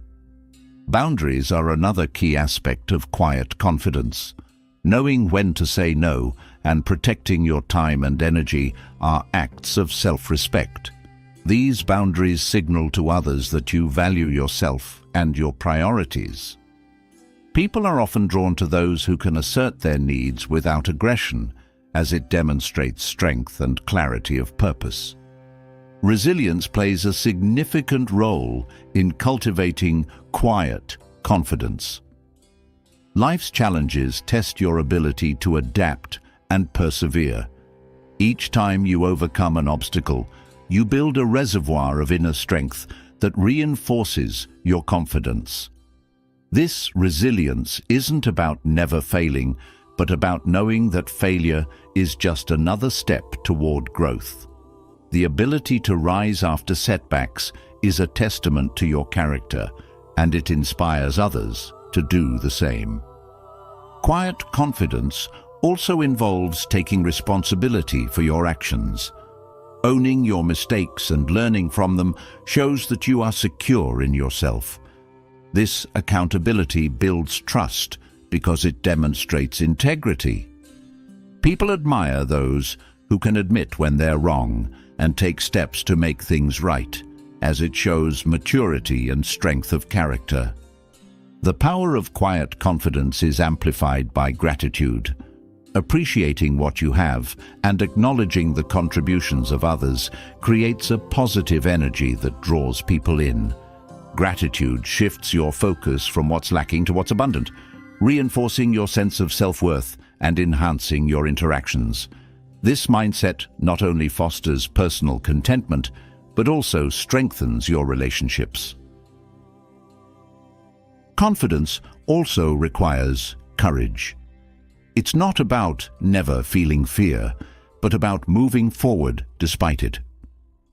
Boundaries are another key aspect of quiet confidence. Knowing when to say no and protecting your time and energy are acts of self-respect. These boundaries signal to others that you value yourself and your priorities. People are often drawn to those who can assert their needs without aggression, as it demonstrates strength and clarity of purpose. Resilience plays a significant role in cultivating quiet confidence. Life's challenges test your ability to adapt and persevere. Each time you overcome an obstacle, you build a reservoir of inner strength that reinforces your confidence. This resilience isn't about never failing, but about knowing that failure is just another step toward growth. The ability to rise after setbacks is a testament to your character, and it inspires others to do the same. Quiet confidence also involves taking responsibility for your actions. Owning your mistakes and learning from them shows that you are secure in yourself. This accountability builds trust because it demonstrates integrity. People admire those who can admit when they're wrong and take steps to make things right, as it shows maturity and strength of character. The power of quiet confidence is amplified by gratitude. Appreciating what you have and acknowledging the contributions of others creates a positive energy that draws people in. Gratitude shifts your focus from what's lacking to what's abundant, reinforcing your sense of self-worth and enhancing your interactions. This mindset not only fosters personal contentment, but also strengthens your relationships. Confidence also requires courage. It's not about never feeling fear, but about moving forward despite it.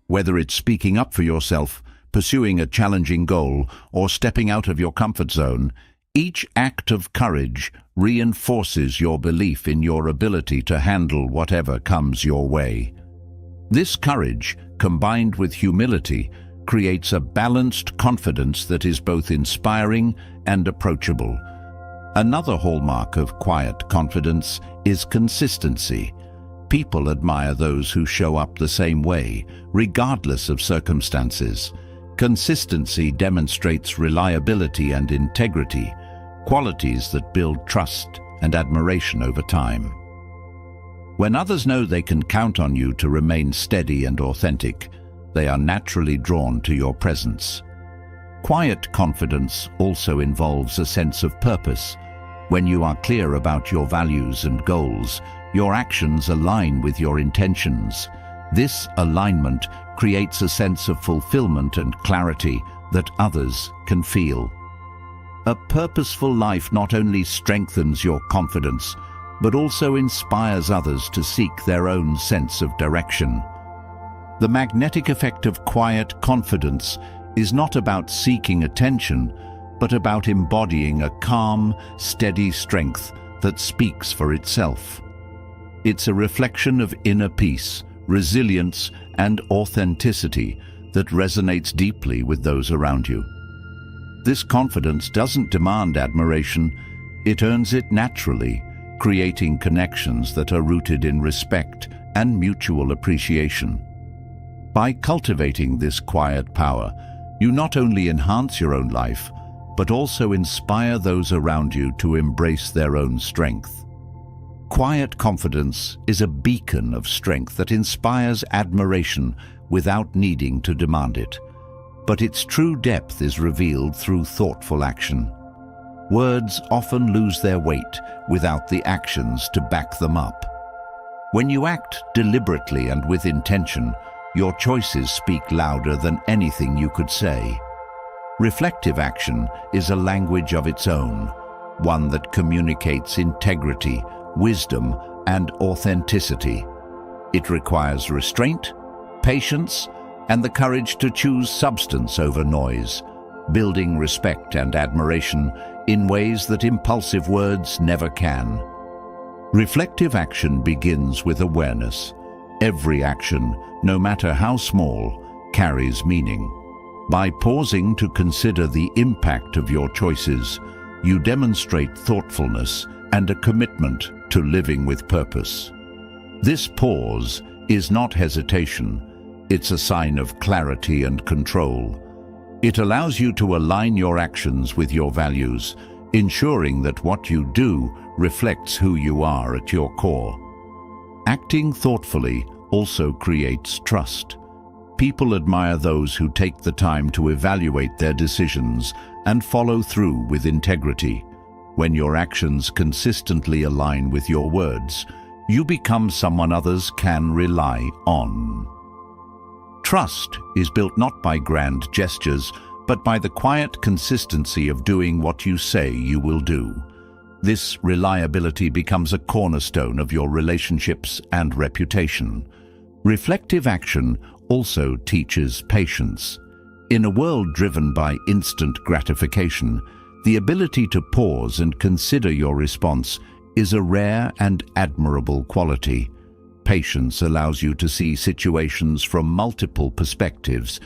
Whether it's speaking up for yourself, pursuing a challenging goal, or stepping out of your comfort zone, each act of courage reinforces your belief in your ability to handle whatever comes your way. This courage, combined with humility, creates a balanced confidence that is both inspiring and approachable. Another hallmark of quiet confidence is consistency. People admire those who show up the same way, regardless of circumstances. Consistency demonstrates reliability and integrity, qualities that build trust and admiration over time. When others know they can count on you to remain steady and authentic, they are naturally drawn to your presence. Quiet confidence also involves a sense of purpose. When you are clear about your values and goals, your actions align with your intentions. This alignment creates a sense of fulfillment and clarity that others can feel. A purposeful life not only strengthens your confidence, but also inspires others to seek their own sense of direction. The magnetic effect of quiet confidence is not about seeking attention, but about embodying a calm, steady strength that speaks for itself. It's a reflection of inner peace, resilience, and authenticity that resonates deeply with those around you. This confidence doesn't demand admiration, it earns it naturally, creating connections that are rooted in respect and mutual appreciation. By cultivating this quiet power, you not only enhance your own life, but also inspire those around you to embrace their own strength. Quiet confidence is a beacon of strength that inspires admiration without needing to demand it. But its true depth is revealed through thoughtful action. Words often lose their weight without the actions to back them up. When you act deliberately and with intention, your choices speak louder than anything you could say. Reflective action is a language of its own, one that communicates integrity, wisdom, and authenticity. It requires restraint, patience, and the courage to choose substance over noise, building respect and admiration in ways that impulsive words never can. Reflective action begins with awareness. Every action, no matter how small, carries meaning. By pausing to consider the impact of your choices, you demonstrate thoughtfulness and a commitment to living with purpose. This pause is not hesitation, it's a sign of clarity and control. It allows you to align your actions with your values, ensuring that what you do reflects who you are at your core. Acting thoughtfully also creates trust. People admire those who take the time to evaluate their decisions and follow through with integrity. When your actions consistently align with your words, you become someone others can rely on. Trust is built not by grand gestures, but by the quiet consistency of doing what you say you will do. This reliability becomes a cornerstone of your relationships and reputation. Reflective action also teaches patience. In a world driven by instant gratification, the ability to pause and consider your response is a rare and admirable quality. Patience allows you to see situations from multiple perspectives,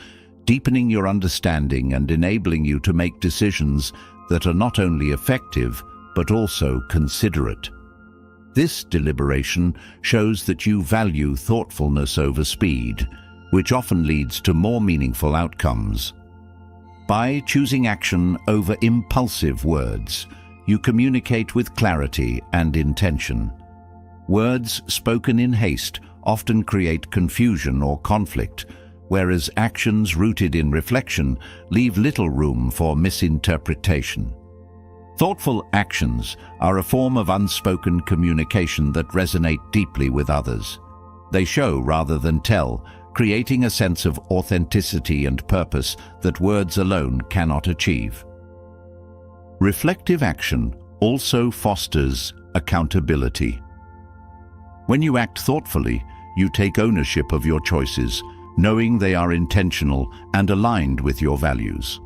deepening your understanding and enabling you to make decisions that are not only effective, but also considerate. This deliberation shows that you value thoughtfulness over speed, which often leads to more meaningful outcomes. By choosing action over impulsive words, you communicate with clarity and intention. Words spoken in haste often create confusion or conflict, whereas actions rooted in reflection leave little room for misinterpretation. Thoughtful actions are a form of unspoken communication that resonate deeply with others. They show rather than tell, creating a sense of authenticity and purpose that words alone cannot achieve. Reflective action also fosters accountability. When you act thoughtfully, you take ownership of your choices, knowing they are intentional and aligned with your values.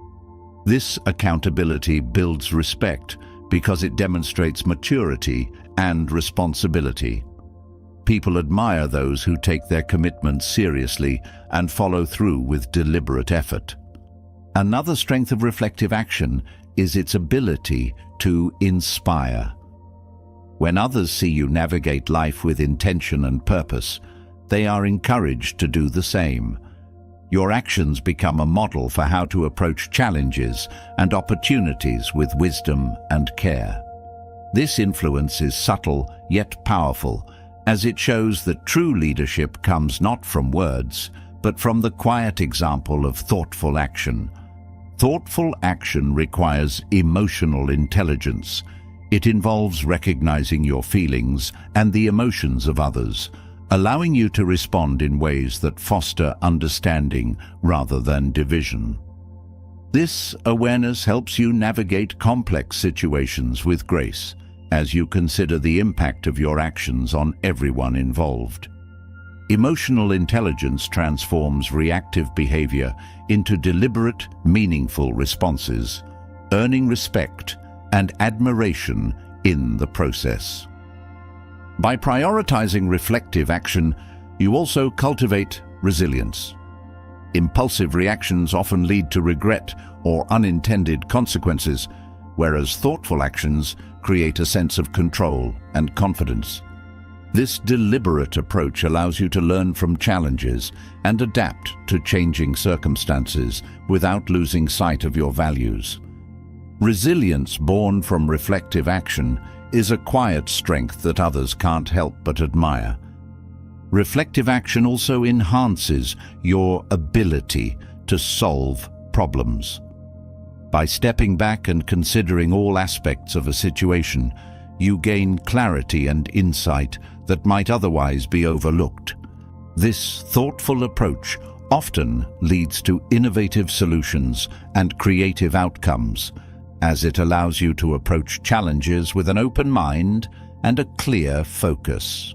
This accountability builds respect because it demonstrates maturity and responsibility. People admire those who take their commitments seriously and follow through with deliberate effort. Another strength of reflective action is its ability to inspire. When others see you navigate life with intention and purpose, they are encouraged to do the same. Your actions become a model for how to approach challenges and opportunities with wisdom and care. This influence is subtle yet powerful, as it shows that true leadership comes not from words, but from the quiet example of thoughtful action. Thoughtful action requires emotional intelligence. It involves recognizing your feelings and the emotions of others, allowing you to respond in ways that foster understanding rather than division. This awareness helps you navigate complex situations with grace, as you consider the impact of your actions on everyone involved. Emotional intelligence transforms reactive behavior into deliberate, meaningful responses, earning respect and admiration in the process. By prioritizing reflective action, you also cultivate resilience. Impulsive reactions often lead to regret or unintended consequences, whereas thoughtful actions create a sense of control and confidence. This deliberate approach allows you to learn from challenges and adapt to changing circumstances without losing sight of your values. Resilience born from reflective action is a quiet strength that others can't help but admire. Reflective action also enhances your ability to solve problems. By stepping back and considering all aspects of a situation, you gain clarity and insight that might otherwise be overlooked. This thoughtful approach often leads to innovative solutions and creative outcomes, as it allows you to approach challenges with an open mind and a clear focus.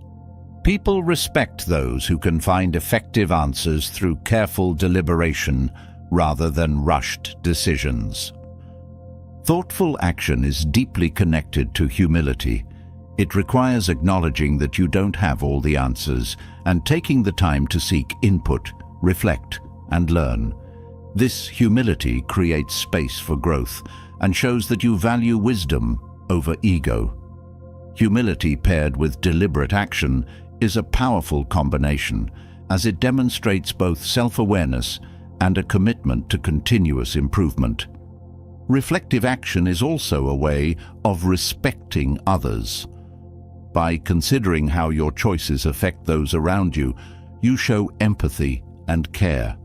People respect those who can find effective answers through careful deliberation rather than rushed decisions. Thoughtful action is deeply connected to humility. It requires acknowledging that you don't have all the answers and taking the time to seek input, reflect, and learn. This humility creates space for growth and shows that you value wisdom over ego. Humility paired with deliberate action is a powerful combination, as it demonstrates both self-awareness and a commitment to continuous improvement. Reflective action is also a way of respecting others. By considering how your choices affect those around you, you show empathy and care.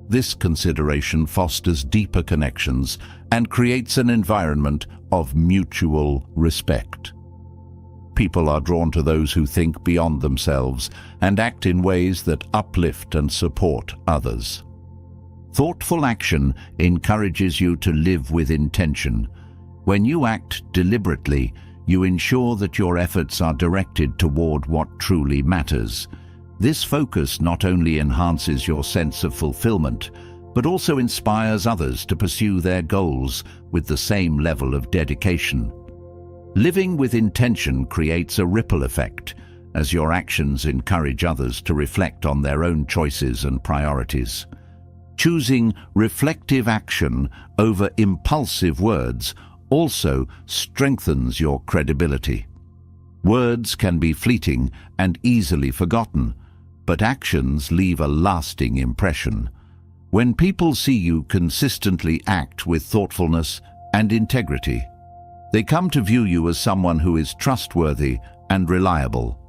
This consideration fosters deeper connections and creates an environment of mutual respect. People are drawn to those who think beyond themselves and act in ways that uplift and support others. Thoughtful action encourages you to live with intention. When you act deliberately, you ensure that your efforts are directed toward what truly matters. This focus not only enhances your sense of fulfillment, but also inspires others to pursue their goals with the same level of dedication. Living with intention creates a ripple effect, as your actions encourage others to reflect on their own choices and priorities. Choosing reflective action over impulsive words also strengthens your credibility. Words can be fleeting and easily forgotten, but actions leave a lasting impression. When people see you consistently act with thoughtfulness and integrity, they come to view you as someone who is trustworthy and reliable.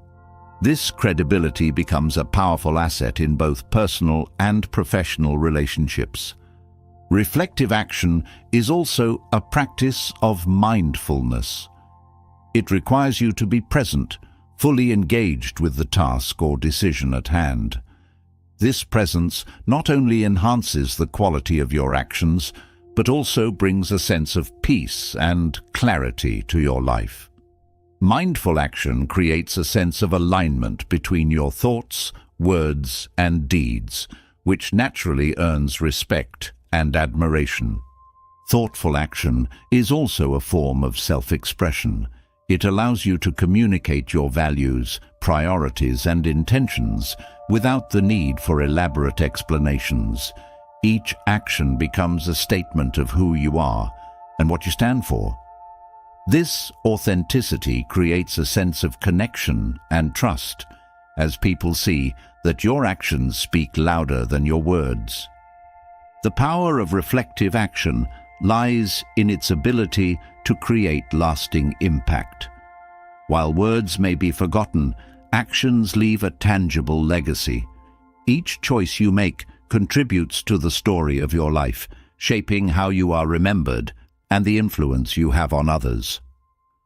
This credibility becomes a powerful asset in both personal and professional relationships. Reflective action is also a practice of mindfulness. It requires you to be present, fully engaged with the task or decision at hand. This presence not only enhances the quality of your actions, but also brings a sense of peace and clarity to your life. Mindful action creates a sense of alignment between your thoughts, words, and deeds, which naturally earns respect and admiration. Thoughtful action is also a form of self-expression. It allows you to communicate your values, priorities, and intentions without the need for elaborate explanations. Each action becomes a statement of who you are and what you stand for. This authenticity creates a sense of connection and trust, as people see that your actions speak louder than your words. The power of reflective action lies in its ability to create lasting impact. While words may be forgotten, actions leave a tangible legacy. Each choice you make contributes to the story of your life, shaping how you are remembered and the influence you have on others.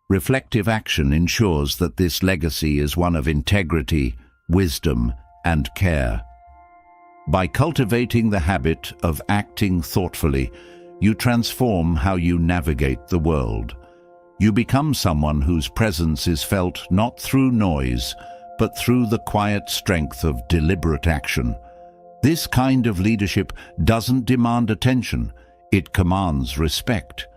Reflective action ensures that this legacy is one of integrity, wisdom, and care. By cultivating the habit of acting thoughtfully, you transform how you navigate the world. You become someone whose presence is felt not through noise, but through the quiet strength of deliberate action. This kind of leadership doesn't demand attention, it commands respect.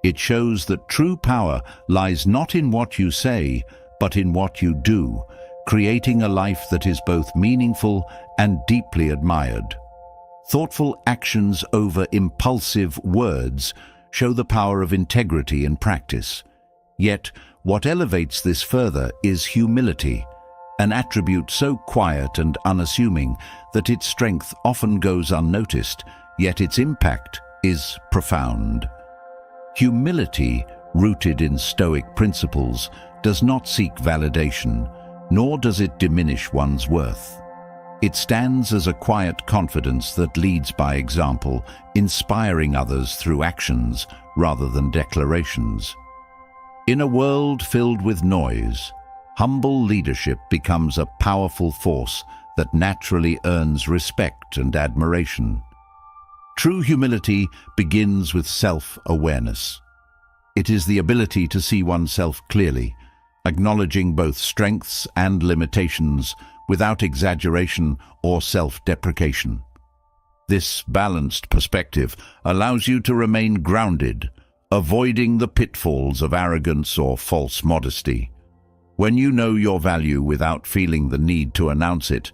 It shows that true power lies not in what you say, but in what you do, creating a life that is both meaningful and deeply admired. Thoughtful actions over impulsive words show the power of integrity in practice. Yet, what elevates this further is humility, an attribute so quiet and unassuming that its strength often goes unnoticed, yet its impact is profound. Humility, rooted in Stoic principles, does not seek validation, nor does it diminish one's worth. It stands as a quiet confidence that leads by example, inspiring others through actions rather than declarations. In a world filled with noise, humble leadership becomes a powerful force that naturally earns respect and admiration. True humility begins with self-awareness. It is the ability to see oneself clearly, acknowledging both strengths and limitations without exaggeration or self-deprecation. This balanced perspective allows you to remain grounded, avoiding the pitfalls of arrogance or false modesty. When you know your value without feeling the need to announce it,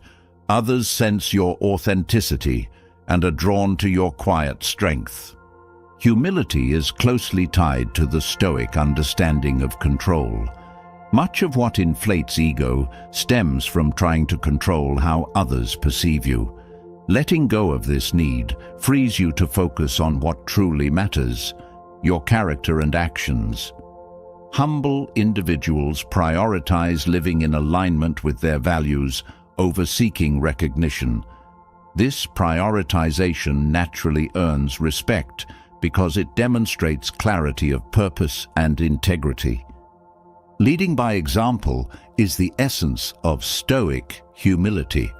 others sense your authenticity and are drawn to your quiet strength. Humility is closely tied to the Stoic understanding of control. Much of what inflates ego stems from trying to control how others perceive you. Letting go of this need frees you to focus on what truly matters, your character and actions. Humble individuals prioritize living in alignment with their values over seeking recognition. This prioritization naturally earns respect because it demonstrates clarity of purpose and integrity. Leading by example is the essence of Stoic humility.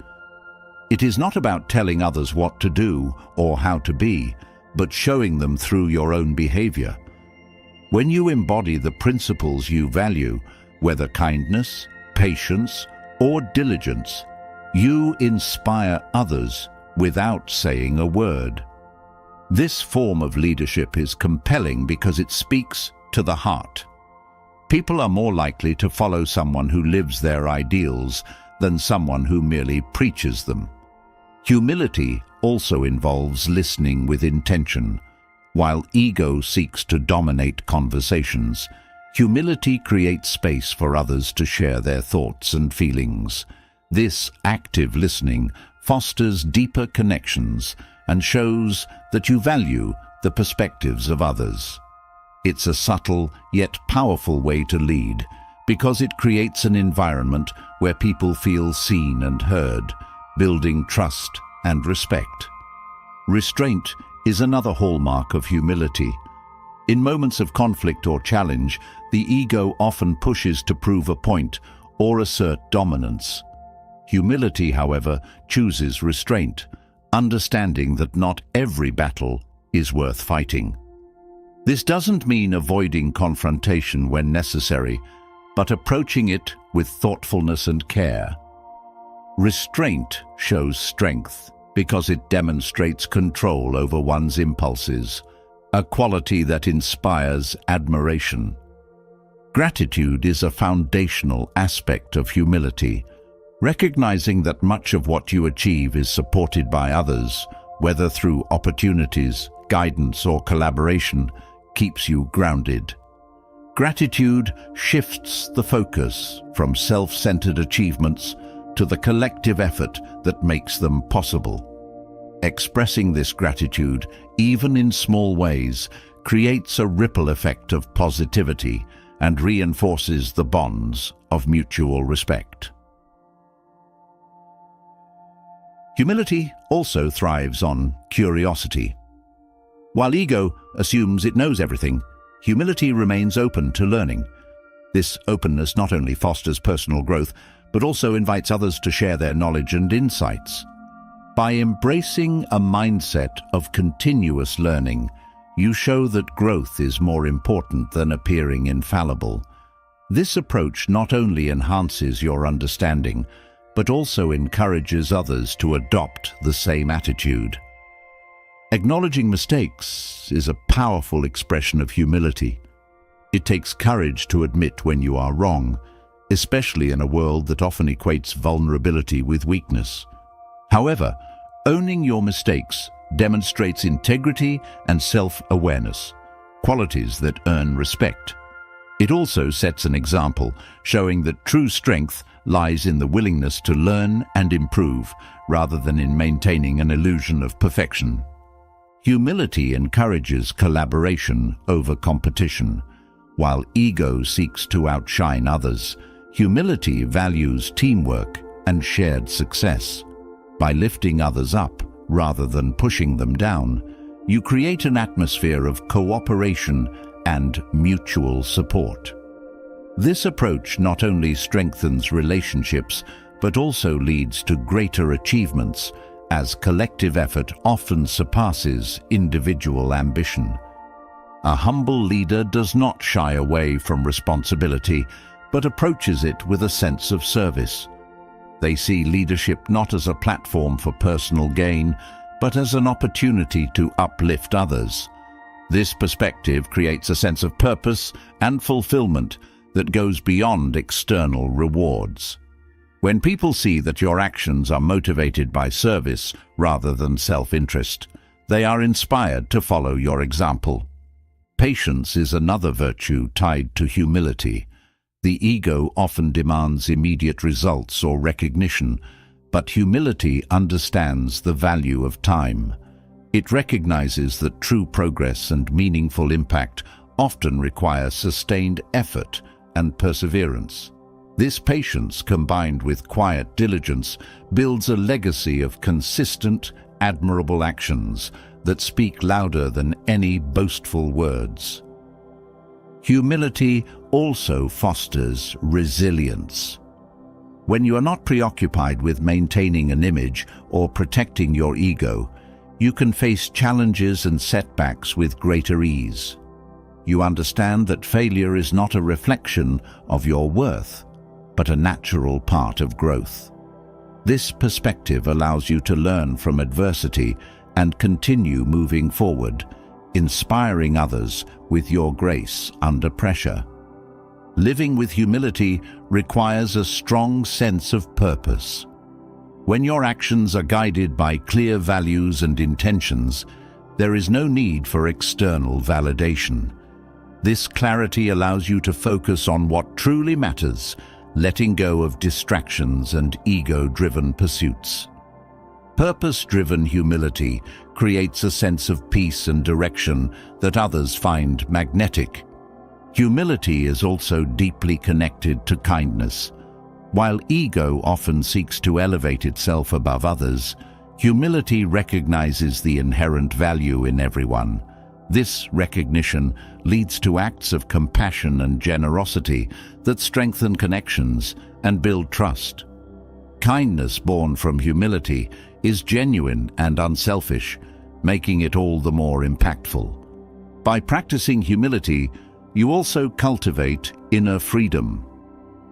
It is not about telling others what to do or how to be, but showing them through your own behavior. When you embody the principles you value, whether kindness, patience, or diligence, you inspire others without saying a word. This form of leadership is compelling because it speaks to the heart. People are more likely to follow someone who lives their ideals than someone who merely preaches them. Humility also involves listening with intention. While ego seeks to dominate conversations, humility creates space for others to share their thoughts and feelings. This active listening fosters deeper connections and shows that you value the perspectives of others. It's a subtle yet powerful way to lead because it creates an environment where people feel seen and heard, building trust and respect. Restraint is another hallmark of humility. In moments of conflict or challenge, the ego often pushes to prove a point or assert dominance. Humility, however, chooses restraint, understanding that not every battle is worth fighting. This doesn't mean avoiding confrontation when necessary, but approaching it with thoughtfulness and care. Restraint shows strength because it demonstrates control over one's impulses, a quality that inspires admiration. Gratitude is a foundational aspect of humility. Recognizing that much of what you achieve is supported by others, whether through opportunities, guidance, or collaboration, keeps you grounded. Gratitude shifts the focus from self-centered achievements to the collective effort that makes them possible. Expressing this gratitude, even in small ways, creates a ripple effect of positivity and reinforces the bonds of mutual respect. Humility also thrives on curiosity. While ego assumes it knows everything, humility remains open to learning. This openness not only fosters personal growth, but also invites others to share their knowledge and insights. By embracing a mindset of continuous learning, you show that growth is more important than appearing infallible. This approach not only enhances your understanding, but also encourages others to adopt the same attitude. Acknowledging mistakes is a powerful expression of humility. It takes courage to admit when you are wrong, especially in a world that often equates vulnerability with weakness. However, owning your mistakes demonstrates integrity and self-awareness, qualities that earn respect. It also sets an example, showing that true strength lies in the willingness to learn and improve, rather than in maintaining an illusion of perfection. Humility encourages collaboration over competition. While ego seeks to outshine others, humility values teamwork and shared success. By lifting others up rather than pushing them down, you create an atmosphere of cooperation and mutual support. This approach not only strengthens relationships, but also leads to greater achievements, as collective effort often surpasses individual ambition. A humble leader does not shy away from responsibility, but approaches it with a sense of service. They see leadership not as a platform for personal gain, but as an opportunity to uplift others. This perspective creates a sense of purpose and fulfillment that goes beyond external rewards. When people see that your actions are motivated by service rather than self-interest, they are inspired to follow your example. Patience is another virtue tied to humility. The ego often demands immediate results or recognition, but humility understands the value of time. It recognizes that true progress and meaningful impact often require sustained effort and perseverance. This patience, combined with quiet diligence, builds a legacy of consistent, admirable actions that speak louder than any boastful words. Humility also fosters resilience. When you are not preoccupied with maintaining an image or protecting your ego, you can face challenges and setbacks with greater ease. You understand that failure is not a reflection of your worth, but a natural part of growth. This perspective allows you to learn from adversity and continue moving forward, inspiring others with your grace under pressure. Living with humility requires a strong sense of purpose. When your actions are guided by clear values and intentions, there is no need for external validation. This clarity allows you to focus on what truly matters, letting go of distractions and ego-driven pursuits. Purpose-driven humility creates a sense of peace and direction that others find magnetic. Humility is also deeply connected to kindness. While ego often seeks to elevate itself above others, humility recognizes the inherent value in everyone. This recognition leads to acts of compassion and generosity that strengthen connections and build trust. Kindness born from humility is genuine and unselfish, making it all the more impactful. By practicing humility, you also cultivate inner freedom.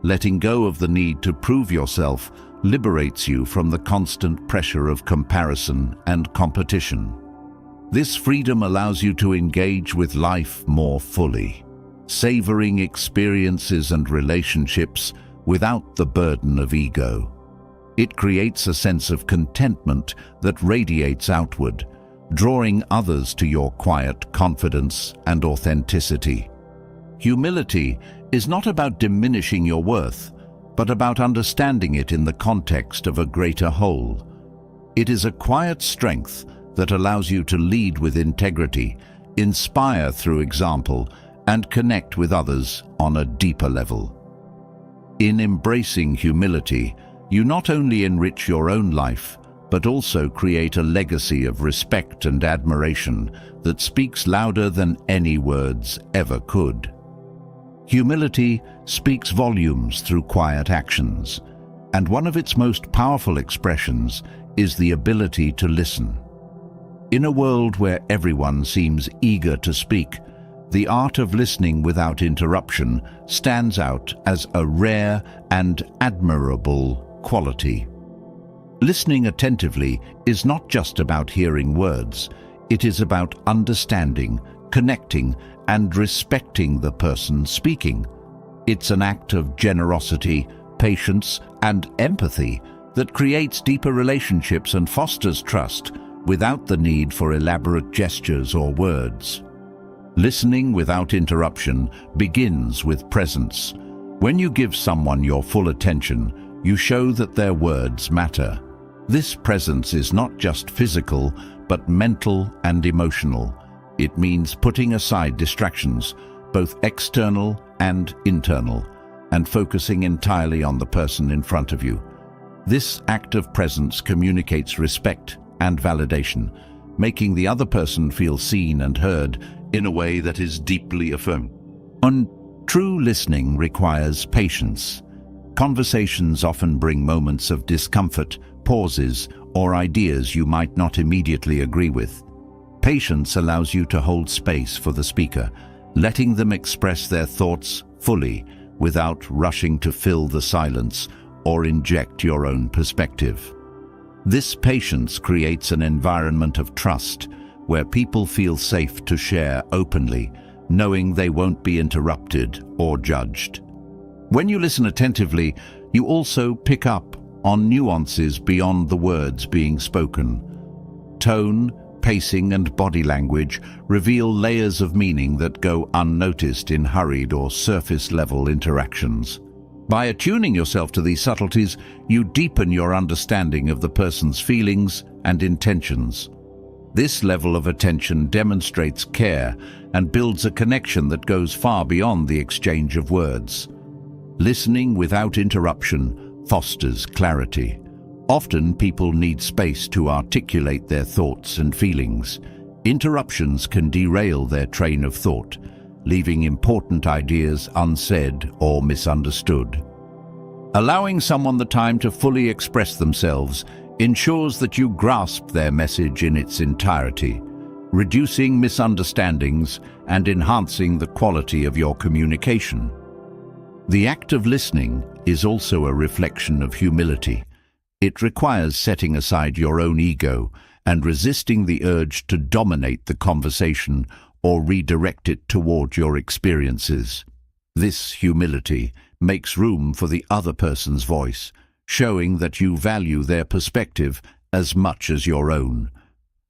Letting go of the need to prove yourself liberates you from the constant pressure of comparison and competition. This freedom allows you to engage with life more fully, savoring experiences and relationships without the burden of ego. It creates a sense of contentment that radiates outward, drawing others to your quiet confidence and authenticity. Humility is not about diminishing your worth, but about understanding it in the context of a greater whole. It is a quiet strength that allows you to lead with integrity, inspire through example, and connect with others on a deeper level. In embracing humility, you not only enrich your own life, but also create a legacy of respect and admiration that speaks louder than any words ever could. Humility speaks volumes through quiet actions, and one of its most powerful expressions is the ability to listen. In a world where everyone seems eager to speak, the art of listening without interruption stands out as a rare and admirable quality. Listening attentively is not just about hearing words, it is about understanding, connecting, and respecting the person speaking. It's an act of generosity, patience, and empathy that creates deeper relationships and fosters trust without the need for elaborate gestures or words. Listening without interruption begins with presence. When you give someone your full attention, you show that their words matter. This presence is not just physical, but mental and emotional. It means putting aside distractions, both external and internal, and focusing entirely on the person in front of you. This act of presence communicates respect and validation, making the other person feel seen and heard in a way that is deeply affirming. True listening requires patience. Conversations often bring moments of discomfort, pauses, or ideas you might not immediately agree with. Patience allows you to hold space for the speaker, letting them express their thoughts fully without rushing to fill the silence or inject your own perspective. This patience creates an environment of trust where people feel safe to share openly, knowing they won't be interrupted or judged. When you listen attentively, you also pick up on nuances beyond the words being spoken. Tone, pacing, and body language reveal layers of meaning that go unnoticed in hurried or surface-level interactions. By attuning yourself to these subtleties, you deepen your understanding of the person's feelings and intentions. This level of attention demonstrates care and builds a connection that goes far beyond the exchange of words. Listening without interruption fosters clarity. Often people need space to articulate their thoughts and feelings. Interruptions can derail their train of thought, leaving important ideas unsaid or misunderstood. Allowing someone the time to fully express themselves ensures that you grasp their message in its entirety, reducing misunderstandings and enhancing the quality of your communication. The act of listening is also a reflection of humility. It requires setting aside your own ego and resisting the urge to dominate the conversation or redirect it toward your experiences. This humility makes room for the other person's voice, showing that you value their perspective as much as your own.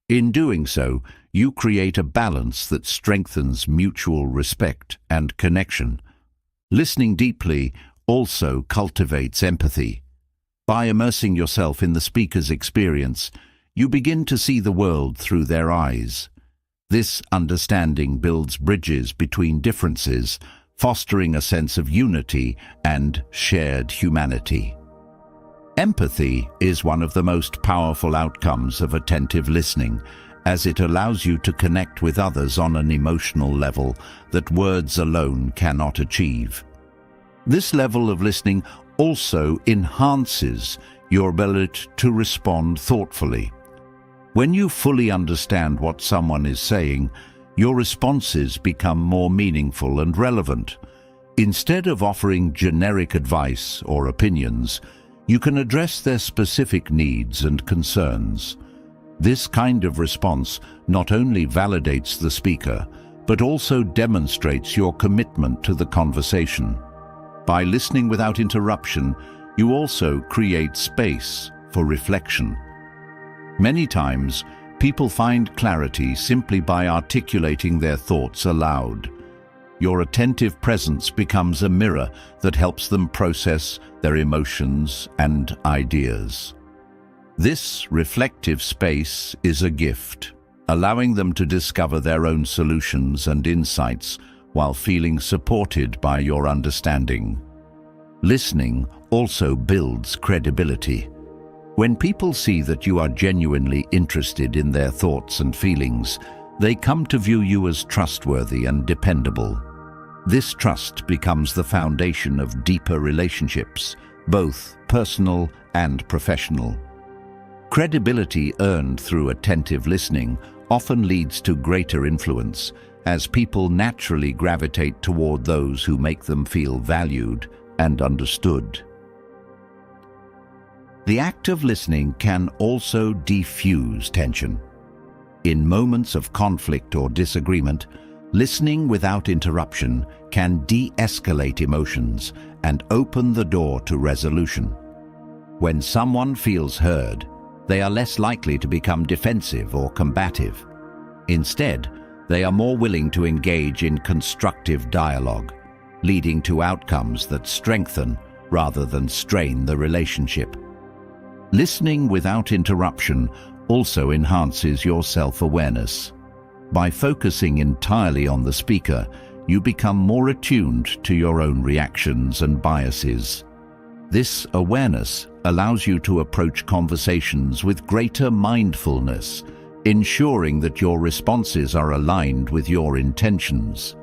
In doing so, you create a balance that strengthens mutual respect and connection. Listening deeply also cultivates empathy. By immersing yourself in the speaker's experience, you begin to see the world through their eyes. This understanding builds bridges between differences, fostering a sense of unity and shared humanity. Empathy is one of the most powerful outcomes of attentive listening, as it allows you to connect with others on an emotional level that words alone cannot achieve. This level of listening also enhances your ability to respond thoughtfully. When you fully understand what someone is saying, your responses become more meaningful and relevant. Instead of offering generic advice or opinions, you can address their specific needs and concerns. This kind of response not only validates the speaker, but also demonstrates your commitment to the conversation. By listening without interruption, you also create space for reflection. Many times, people find clarity simply by articulating their thoughts aloud. Your attentive presence becomes a mirror that helps them process their emotions and ideas. This reflective space is a gift, allowing them to discover their own solutions and insights while feeling supported by your understanding. Listening also builds credibility. When people see that you are genuinely interested in their thoughts and feelings, they come to view you as trustworthy and dependable. This trust becomes the foundation of deeper relationships, both personal and professional. Credibility earned through attentive listening often leads to greater influence, as people naturally gravitate toward those who make them feel valued and understood. The act of listening can also defuse tension. In moments of conflict or disagreement, listening without interruption can de-escalate emotions and open the door to resolution. When someone feels heard, they are less likely to become defensive or combative. Instead, they are more willing to engage in constructive dialogue, leading to outcomes that strengthen rather than strain the relationship. Listening without interruption also enhances your self-awareness. By focusing entirely on the speaker, you become more attuned to your own reactions and biases. This awareness allows you to approach conversations with greater mindfulness, ensuring that your responses are aligned with your intentions.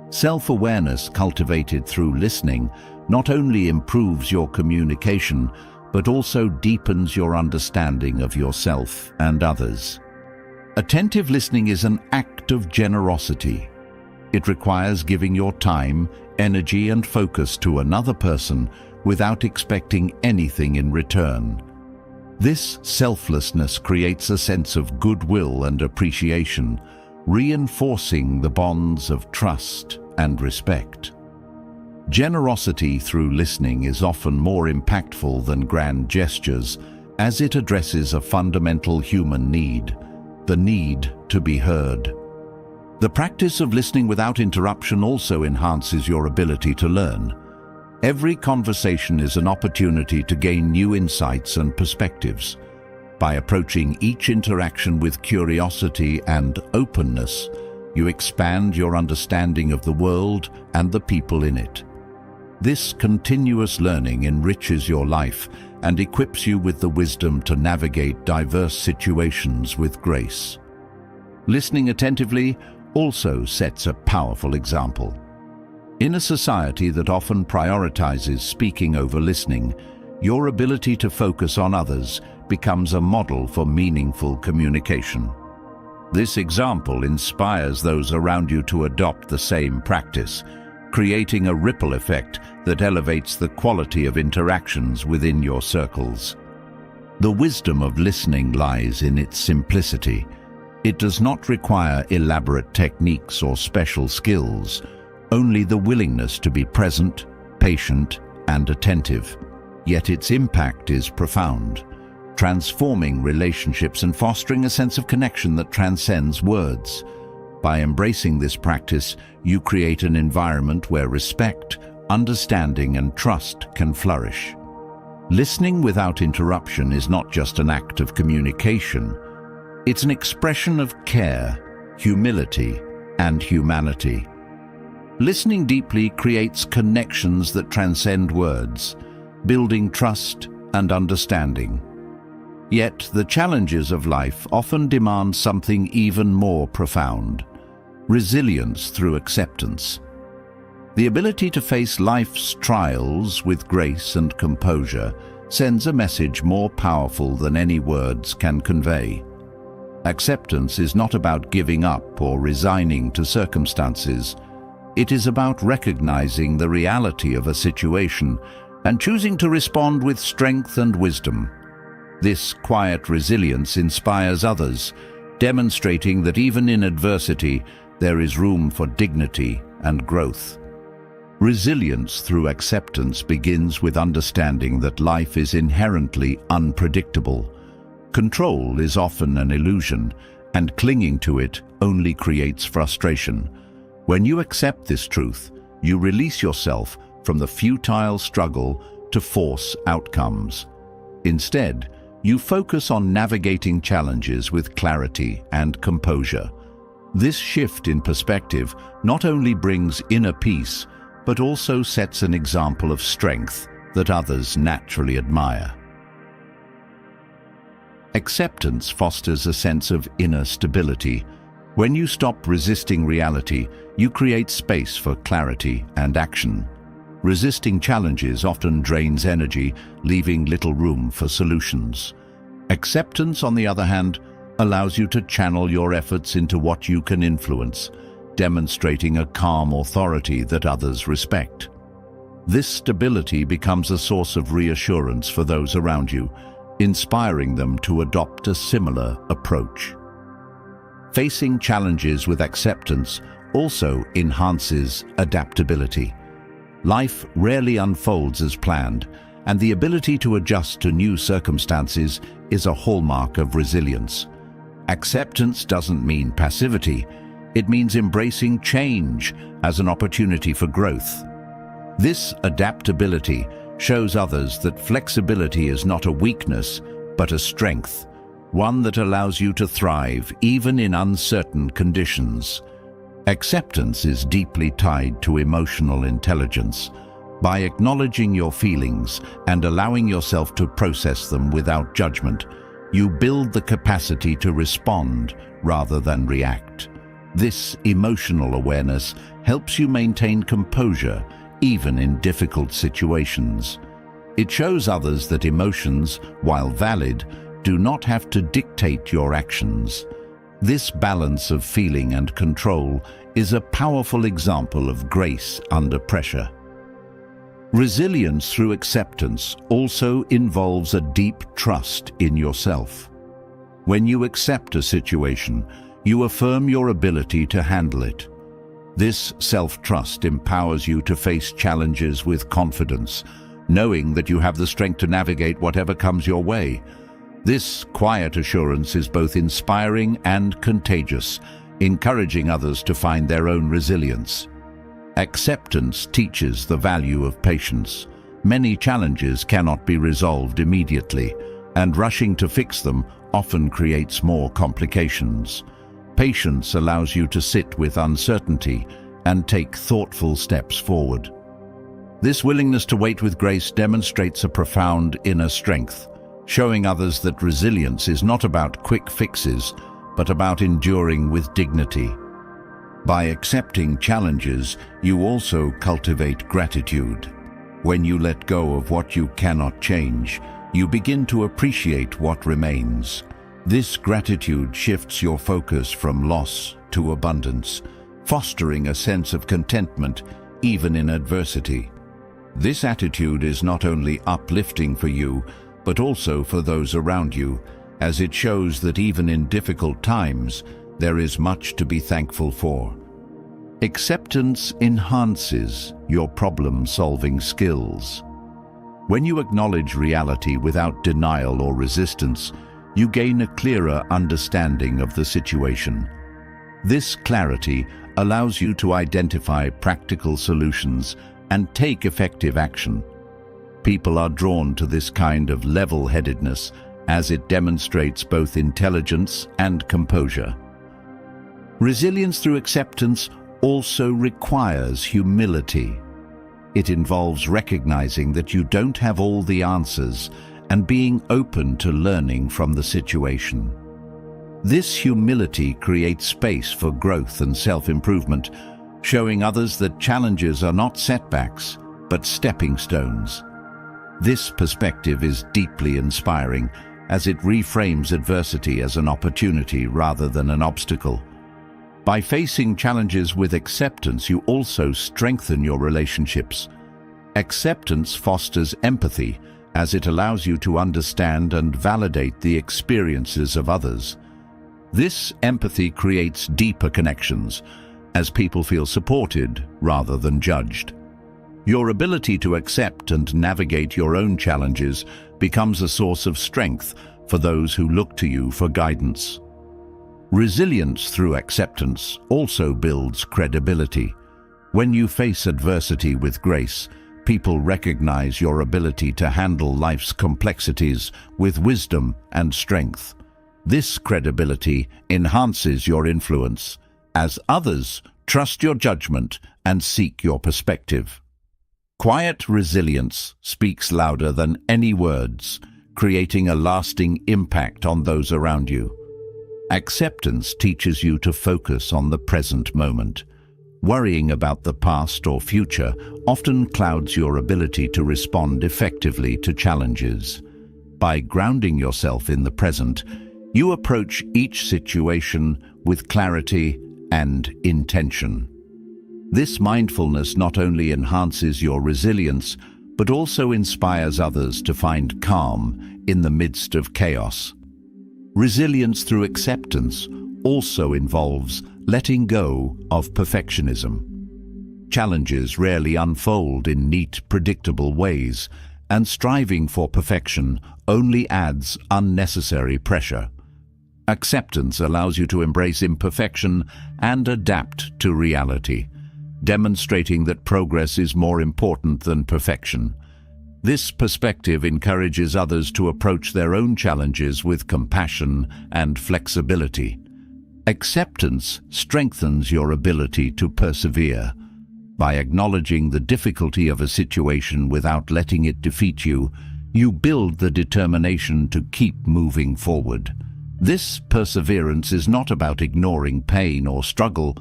Self-awareness cultivated through listening not only improves your communication, but also deepens your understanding of yourself and others. Attentive listening is an act of generosity. It requires giving your time, energy, and focus to another person without expecting anything in return. This selflessness creates a sense of goodwill and appreciation, reinforcing the bonds of trust and respect. Generosity through listening is often more impactful than grand gestures, as it addresses a fundamental human need, the need to be heard. The practice of listening without interruption also enhances your ability to learn. Every conversation is an opportunity to gain new insights and perspectives. By approaching each interaction with curiosity and openness, you expand your understanding of the world and the people in it. This continuous learning enriches your life and equips you with the wisdom to navigate diverse situations with grace. Listening attentively also sets a powerful example. In a society that often prioritizes speaking over listening, your ability to focus on others becomes a model for meaningful communication. This example inspires those around you to adopt the same practice, creating a ripple effect that elevates the quality of interactions within your circles. The wisdom of listening lies in its simplicity. It does not require elaborate techniques or special skills, only the willingness to be present, patient, and attentive. Yet its impact is profound, transforming relationships and fostering a sense of connection that transcends words. By embracing this practice, you create an environment where respect, understanding, and trust can flourish. Listening without interruption is not just an act of communication. It's an expression of care, humility, and humanity. Listening deeply creates connections that transcend words, building trust and understanding. Yet the challenges of life often demand something even more profound: resilience through acceptance. The ability to face life's trials with grace and composure sends a message more powerful than any words can convey. Acceptance is not about giving up or resigning to circumstances. It is about recognizing the reality of a situation and choosing to respond with strength and wisdom. This quiet resilience inspires others, demonstrating that even in adversity, there is room for dignity and growth. Resilience through acceptance begins with understanding that life is inherently unpredictable. Control is often an illusion, and clinging to it only creates frustration. When you accept this truth, you release yourself from the futile struggle to force outcomes. Instead, you focus on navigating challenges with clarity and composure. This shift in perspective not only brings inner peace, but also sets an example of strength that others naturally admire. Acceptance fosters a sense of inner stability. When you stop resisting reality, you create space for clarity and action. Resisting challenges often drains energy, leaving little room for solutions. Acceptance, on the other hand, allows you to channel your efforts into what you can influence, demonstrating a calm authority that others respect. This stability becomes a source of reassurance for those around you, inspiring them to adopt a similar approach. Facing challenges with acceptance also enhances adaptability. Life rarely unfolds as planned, and the ability to adjust to new circumstances is a hallmark of resilience. Acceptance doesn't mean passivity. It means embracing change as an opportunity for growth. This adaptability shows others that flexibility is not a weakness, but a strength, one that allows you to thrive even in uncertain conditions. Acceptance is deeply tied to emotional intelligence. By acknowledging your feelings and allowing yourself to process them without judgment, you build the capacity to respond rather than react. This emotional awareness helps you maintain composure even in difficult situations. It shows others that emotions, while valid, do not have to dictate your actions. This balance of feeling and control is a powerful example of grace under pressure. Resilience through acceptance also involves a deep trust in yourself. When you accept a situation, you affirm your ability to handle it. This self-trust empowers you to face challenges with confidence, knowing that you have the strength to navigate whatever comes your way. This quiet assurance is both inspiring and contagious, encouraging others to find their own resilience. Acceptance teaches the value of patience. Many challenges cannot be resolved immediately, and rushing to fix them often creates more complications. Patience allows you to sit with uncertainty and take thoughtful steps forward. This willingness to wait with grace demonstrates a profound inner strength, showing others that resilience is not about quick fixes, but about enduring with dignity. By accepting challenges, you also cultivate gratitude. When you let go of what you cannot change, you begin to appreciate what remains. This gratitude shifts your focus from loss to abundance, fostering a sense of contentment even in adversity. This attitude is not only uplifting for you, but also for those around you, as it shows that even in difficult times, there is much to be thankful for. Acceptance enhances your problem-solving skills. When you acknowledge reality without denial or resistance, you gain a clearer understanding of the situation. This clarity allows you to identify practical solutions and take effective action. People are drawn to this kind of level-headedness as it demonstrates both intelligence and composure. Resilience through acceptance also requires humility. It involves recognizing that you don't have all the answers and being open to learning from the situation. This humility creates space for growth and self-improvement, showing others that challenges are not setbacks, but stepping stones. This perspective is deeply inspiring, as it reframes adversity as an opportunity rather than an obstacle. By facing challenges with acceptance, you also strengthen your relationships. Acceptance fosters empathy, as it allows you to understand and validate the experiences of others. This empathy creates deeper connections, as people feel supported rather than judged. Your ability to accept and navigate your own challenges becomes a source of strength for those who look to you for guidance. Resilience through acceptance also builds credibility. When you face adversity with grace, people recognize your ability to handle life's complexities with wisdom and strength. This credibility enhances your influence as others trust your judgment and seek your perspective. Quiet resilience speaks louder than any words, creating a lasting impact on those around you. Acceptance teaches you to focus on the present moment. Worrying about the past or future often clouds your ability to respond effectively to challenges. By grounding yourself in the present, you approach each situation with clarity and intention. This mindfulness not only enhances your resilience, but also inspires others to find calm in the midst of chaos. Resilience through acceptance also involves letting go of perfectionism. Challenges rarely unfold in neat, predictable ways, and striving for perfection only adds unnecessary pressure. Acceptance allows you to embrace imperfection and adapt to reality, demonstrating that progress is more important than perfection. This perspective encourages others to approach their own challenges with compassion and flexibility. Acceptance strengthens your ability to persevere. By acknowledging the difficulty of a situation without letting it defeat you, you build the determination to keep moving forward. This perseverance is not about ignoring pain or struggle,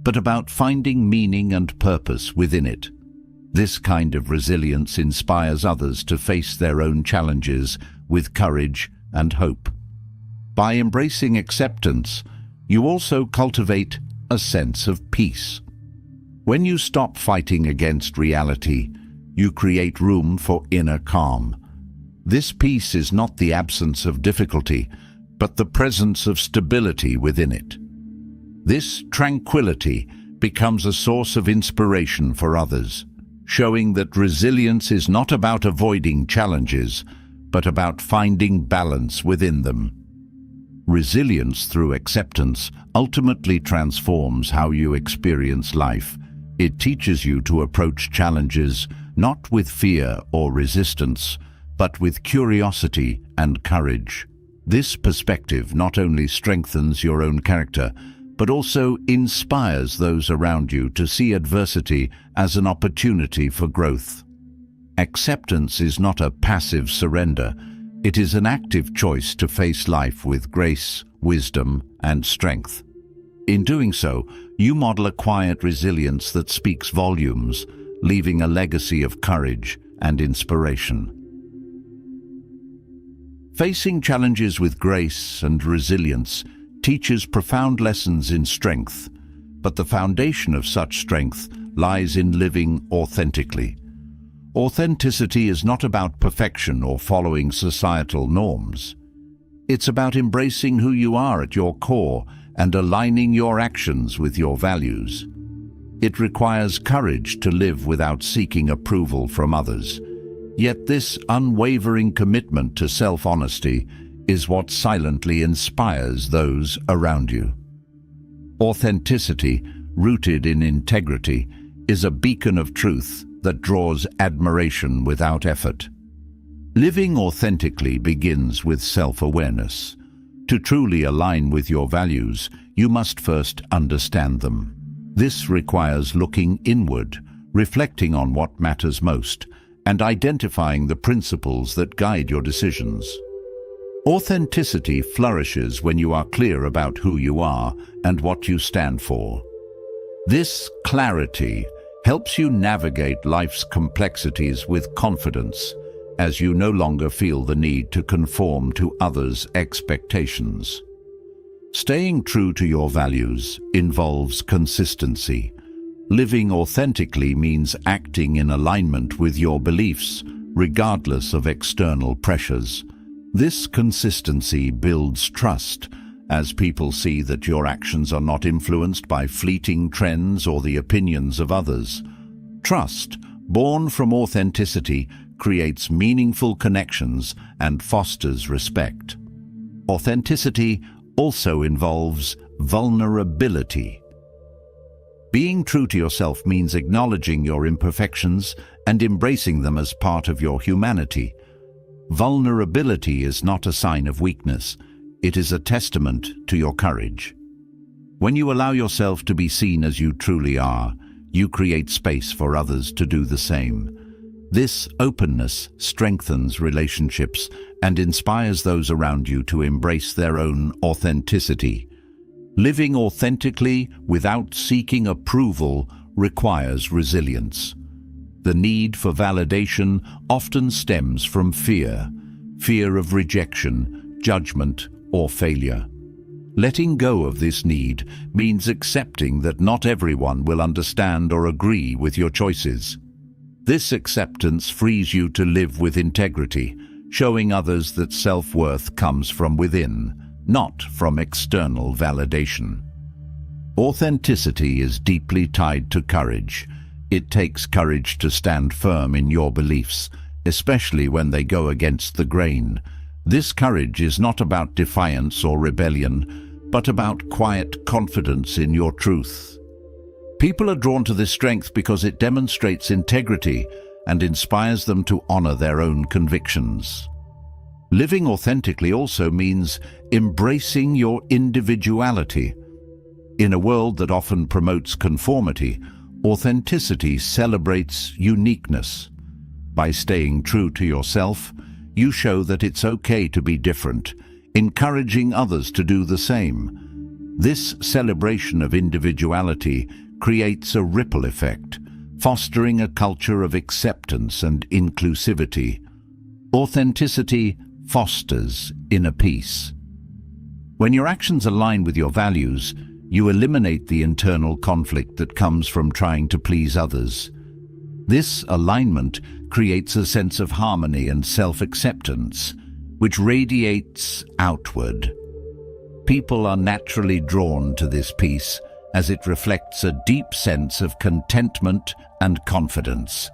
but about finding meaning and purpose within it. This kind of resilience inspires others to face their own challenges with courage and hope. By embracing acceptance, you also cultivate a sense of peace. When you stop fighting against reality, you create room for inner calm. This peace is not the absence of difficulty, but the presence of stability within it. This tranquility becomes a source of inspiration for others, showing that resilience is not about avoiding challenges, but about finding balance within them. Resilience through acceptance ultimately transforms how you experience life. It teaches you to approach challenges not with fear or resistance, but with curiosity and courage. This perspective not only strengthens your own character, but also inspires those around you to see adversity as an opportunity for growth. Acceptance is not a passive surrender. It is an active choice to face life with grace, wisdom, and strength. In doing so, you model a quiet resilience that speaks volumes, leaving a legacy of courage and inspiration. Facing challenges with grace and resilience teaches profound lessons in strength, but the foundation of such strength lies in living authentically. Authenticity is not about perfection or following societal norms. It's about embracing who you are at your core and aligning your actions with your values. It requires courage to live without seeking approval from others. Yet this unwavering commitment to self-honesty is what silently inspires those around you. Authenticity, rooted in integrity, is a beacon of truth that draws admiration without effort. Living authentically begins with self-awareness. To truly align with your values, you must first understand them. This requires looking inward, reflecting on what matters most, and identifying the principles that guide your decisions. Authenticity flourishes when you are clear about who you are and what you stand for. This clarity helps you navigate life's complexities with confidence, as you no longer feel the need to conform to others' expectations. Staying true to your values involves consistency. Living authentically means acting in alignment with your beliefs, regardless of external pressures. This consistency builds trust, as people see that your actions are not influenced by fleeting trends or the opinions of others. Trust, born from authenticity, creates meaningful connections and fosters respect. Authenticity also involves vulnerability. Being true to yourself means acknowledging your imperfections and embracing them as part of your humanity. Vulnerability is not a sign of weakness. It is a testament to your courage. When you allow yourself to be seen as you truly are, you create space for others to do the same. This openness strengthens relationships and inspires those around you to embrace their own authenticity. Living authentically without seeking approval requires resilience. The need for validation often stems from fear of rejection, judgment, or failure. Letting go of this need means accepting that not everyone will understand or agree with your choices. This acceptance frees you to live with integrity, showing others that self-worth comes from within, not from external validation. Authenticity is deeply tied to courage. It takes courage to stand firm in your beliefs, especially when they go against the grain. This courage is not about defiance or rebellion, but about quiet confidence in your truth. People are drawn to this strength because it demonstrates integrity and inspires them to honor their own convictions. Living authentically also means embracing your individuality. In a world that often promotes conformity, authenticity celebrates uniqueness. By staying true to yourself, you show that it's okay to be different, encouraging others to do the same. This celebration of individuality creates a ripple effect, fostering a culture of acceptance and inclusivity. Authenticity fosters inner peace. When your actions align with your values, you eliminate the internal conflict that comes from trying to please others. This alignment creates a sense of harmony and self-acceptance, which radiates outward. People are naturally drawn to this peace as it reflects a deep sense of contentment and confidence.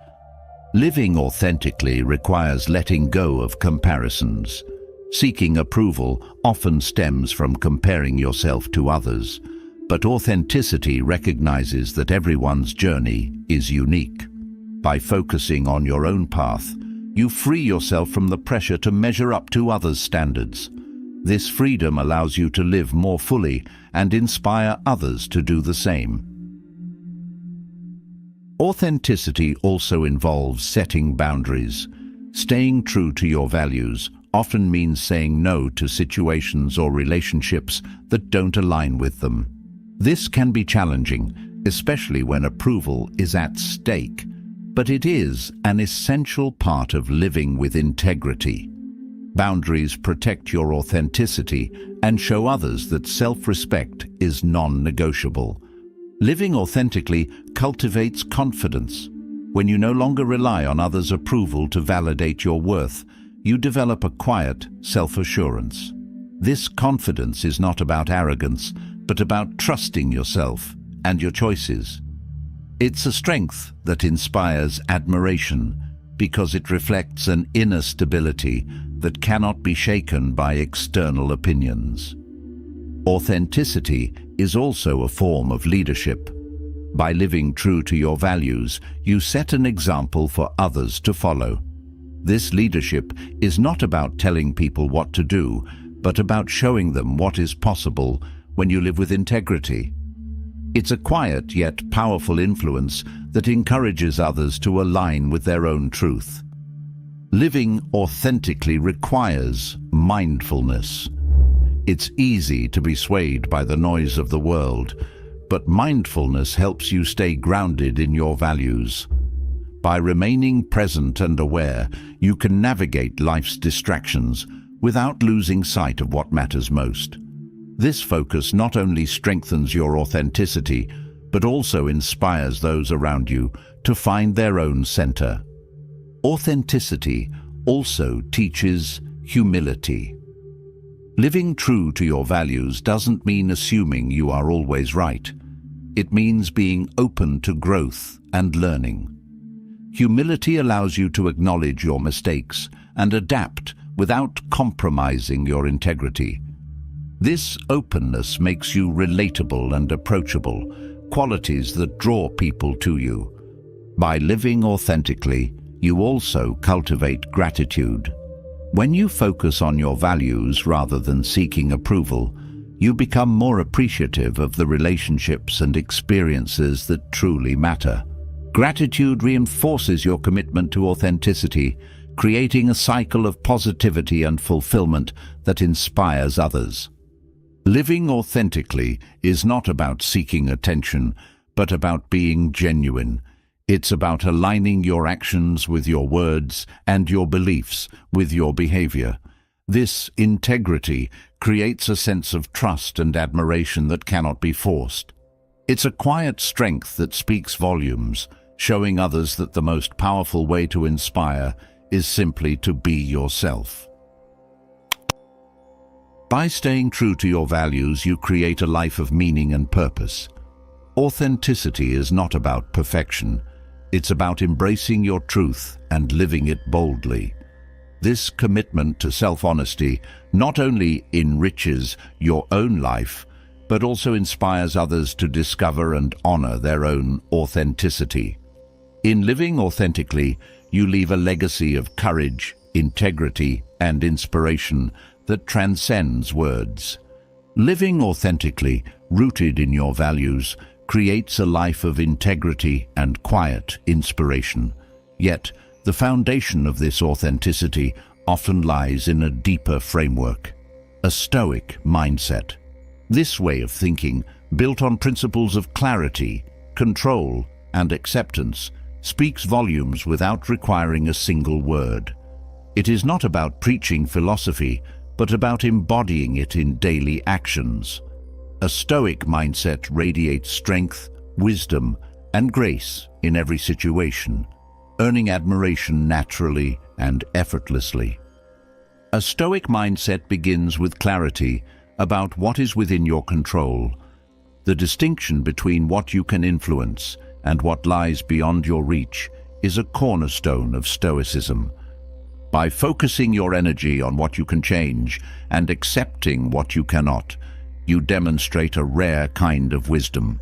Living authentically requires letting go of comparisons. Seeking approval often stems from comparing yourself to others, but authenticity recognizes that everyone's journey is unique. By focusing on your own path, you free yourself from the pressure to measure up to others' standards. This freedom allows you to live more fully and inspire others to do the same. Authenticity also involves setting boundaries. Staying true to your values often means saying no to situations or relationships that don't align with them. This can be challenging, especially when approval is at stake, but it is an essential part of living with integrity. Boundaries protect your authenticity and show others that self-respect is non-negotiable. Living authentically cultivates confidence. When you no longer rely on others' approval to validate your worth, you develop a quiet self-assurance. This confidence is not about arrogance, but about trusting yourself and your choices. It's a strength that inspires admiration because it reflects an inner stability that cannot be shaken by external opinions. Authenticity is also a form of leadership. By living true to your values, you set an example for others to follow. This leadership is not about telling people what to do, but about showing them what is possible when you live with integrity. It's a quiet yet powerful influence that encourages others to align with their own truth. Living authentically requires mindfulness. It's easy to be swayed by the noise of the world, but mindfulness helps you stay grounded in your values. By remaining present and aware, you can navigate life's distractions without losing sight of what matters most. This focus not only strengthens your authenticity, but also inspires those around you to find their own center. Authenticity also teaches humility. Living true to your values doesn't mean assuming you are always right. It means being open to growth and learning. Humility allows you to acknowledge your mistakes and adapt without compromising your integrity. This openness makes you relatable and approachable, qualities that draw people to you. By living authentically, you also cultivate gratitude. When you focus on your values rather than seeking approval, you become more appreciative of the relationships and experiences that truly matter. Gratitude reinforces your commitment to authenticity, creating a cycle of positivity and fulfillment that inspires others. Living authentically is not about seeking attention, but about being genuine. It's about aligning your actions with your words and your beliefs with your behavior. This integrity creates a sense of trust and admiration that cannot be forced. It's a quiet strength that speaks volumes, showing others that the most powerful way to inspire is simply to be yourself. By staying true to your values, you create a life of meaning and purpose. Authenticity is not about perfection. It's about embracing your truth and living it boldly. This commitment to self-honesty not only enriches your own life, but also inspires others to discover and honor their own authenticity. In living authentically, you leave a legacy of courage, integrity, and inspiration that transcends words. Living authentically, rooted in your values, creates a life of integrity and quiet inspiration. Yet, the foundation of this authenticity often lies in a deeper framework, a Stoic mindset. This way of thinking, built on principles of clarity, control, and acceptance, speaks volumes without requiring a single word. It is not about preaching philosophy, but about embodying it in daily actions. A Stoic mindset radiates strength, wisdom, and grace in every situation, earning admiration naturally and effortlessly. A Stoic mindset begins with clarity about what is within your control. The distinction between what you can influence and what lies beyond your reach is a cornerstone of Stoicism. By focusing your energy on what you can change and accepting what you cannot, you demonstrate a rare kind of wisdom.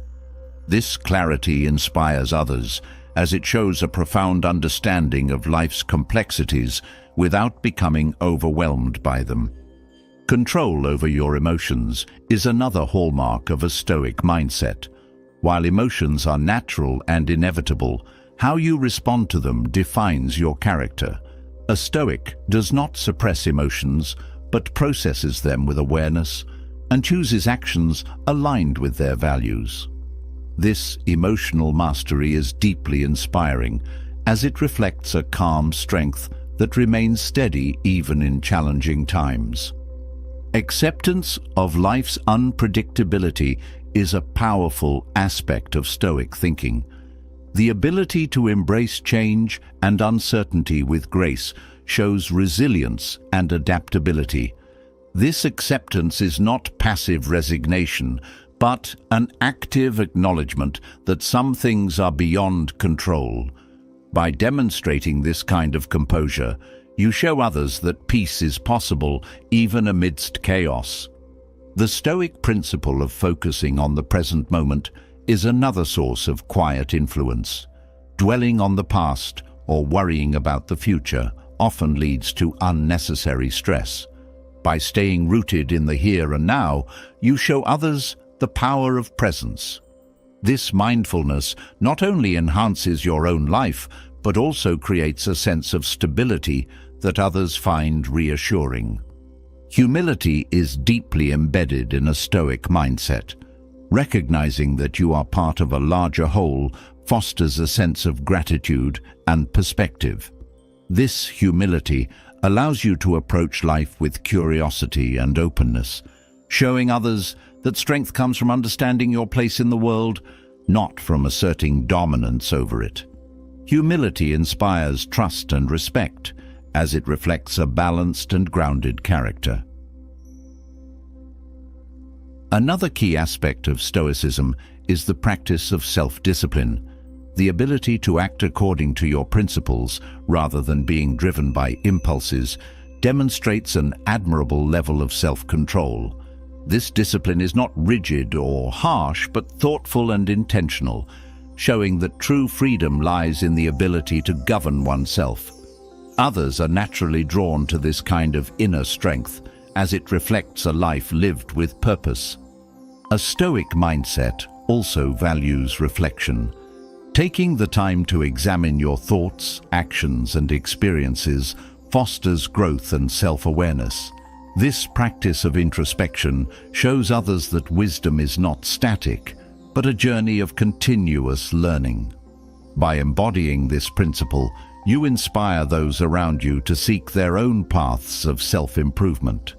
This clarity inspires others, as it shows a profound understanding of life's complexities without becoming overwhelmed by them. Control over your emotions is another hallmark of a Stoic mindset. While emotions are natural and inevitable, how you respond to them defines your character. A Stoic does not suppress emotions, but processes them with awareness and chooses actions aligned with their values. This emotional mastery is deeply inspiring, as it reflects a calm strength that remains steady even in challenging times. Acceptance of life's unpredictability is a powerful aspect of Stoic thinking. The ability to embrace change and uncertainty with grace shows resilience and adaptability. This acceptance is not passive resignation, but an active acknowledgement that some things are beyond control. By demonstrating this kind of composure, you show others that peace is possible even amidst chaos. The Stoic principle of focusing on the present moment is another source of quiet influence. Dwelling on the past or worrying about the future often leads to unnecessary stress. By staying rooted in the here and now, you show others the power of presence. This mindfulness not only enhances your own life, but also creates a sense of stability that others find reassuring. Humility is deeply embedded in a Stoic mindset. Recognizing that you are part of a larger whole fosters a sense of gratitude and perspective. This humility allows you to approach life with curiosity and openness, showing others that strength comes from understanding your place in the world, not from asserting dominance over it. Humility inspires trust and respect, as it reflects a balanced and grounded character. Another key aspect of Stoicism is the practice of self-discipline. The ability to act according to your principles rather than being driven by impulses demonstrates an admirable level of self-control. This discipline is not rigid or harsh, but thoughtful and intentional, showing that true freedom lies in the ability to govern oneself. Others are naturally drawn to this kind of inner strength, as it reflects a life lived with purpose. A Stoic mindset also values reflection. Taking the time to examine your thoughts, actions, and experiences fosters growth and self-awareness. This practice of introspection shows others that wisdom is not static, but a journey of continuous learning. By embodying this principle, you inspire those around you to seek their own paths of self-improvement.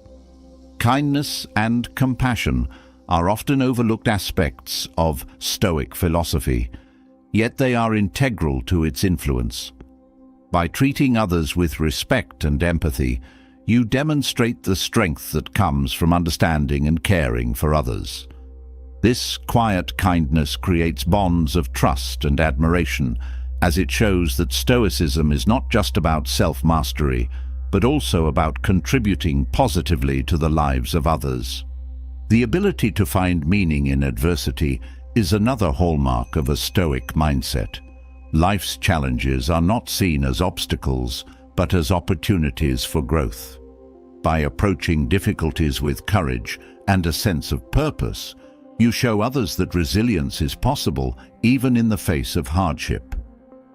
Kindness and compassion are often overlooked aspects of Stoic philosophy, yet they are integral to its influence. By treating others with respect and empathy, you demonstrate the strength that comes from understanding and caring for others. This quiet kindness creates bonds of trust and admiration, as it shows that Stoicism is not just about self-mastery, but also about contributing positively to the lives of others. The ability to find meaning in adversity is another hallmark of a Stoic mindset. Life's challenges are not seen as obstacles, but as opportunities for growth. By approaching difficulties with courage and a sense of purpose, you show others that resilience is possible even in the face of hardship.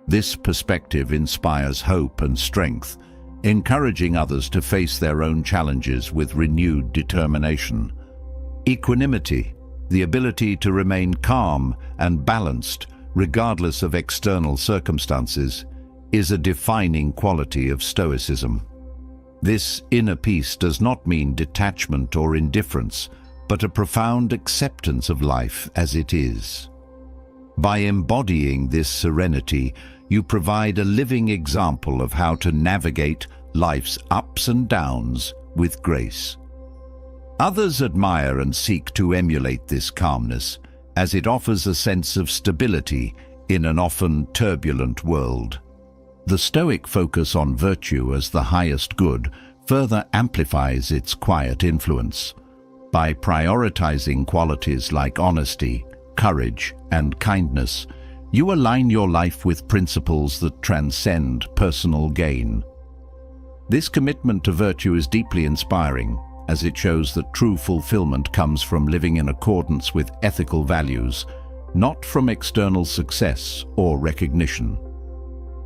This perspective inspires hope and strength, encouraging others to face their own challenges with renewed determination. Equanimity, the ability to remain calm and balanced regardless of external circumstances, is a defining quality of Stoicism. This inner peace does not mean detachment or indifference, but a profound acceptance of life as it is. By embodying this serenity, you provide a living example of how to navigate life's ups and downs with grace. Others admire and seek to emulate this calmness, as it offers a sense of stability in an often turbulent world. The Stoic focus on virtue as the highest good further amplifies its quiet influence. By prioritizing qualities like honesty, courage, and kindness, you align your life with principles that transcend personal gain. This commitment to virtue is deeply inspiring, as it shows that true fulfillment comes from living in accordance with ethical values, not from external success or recognition.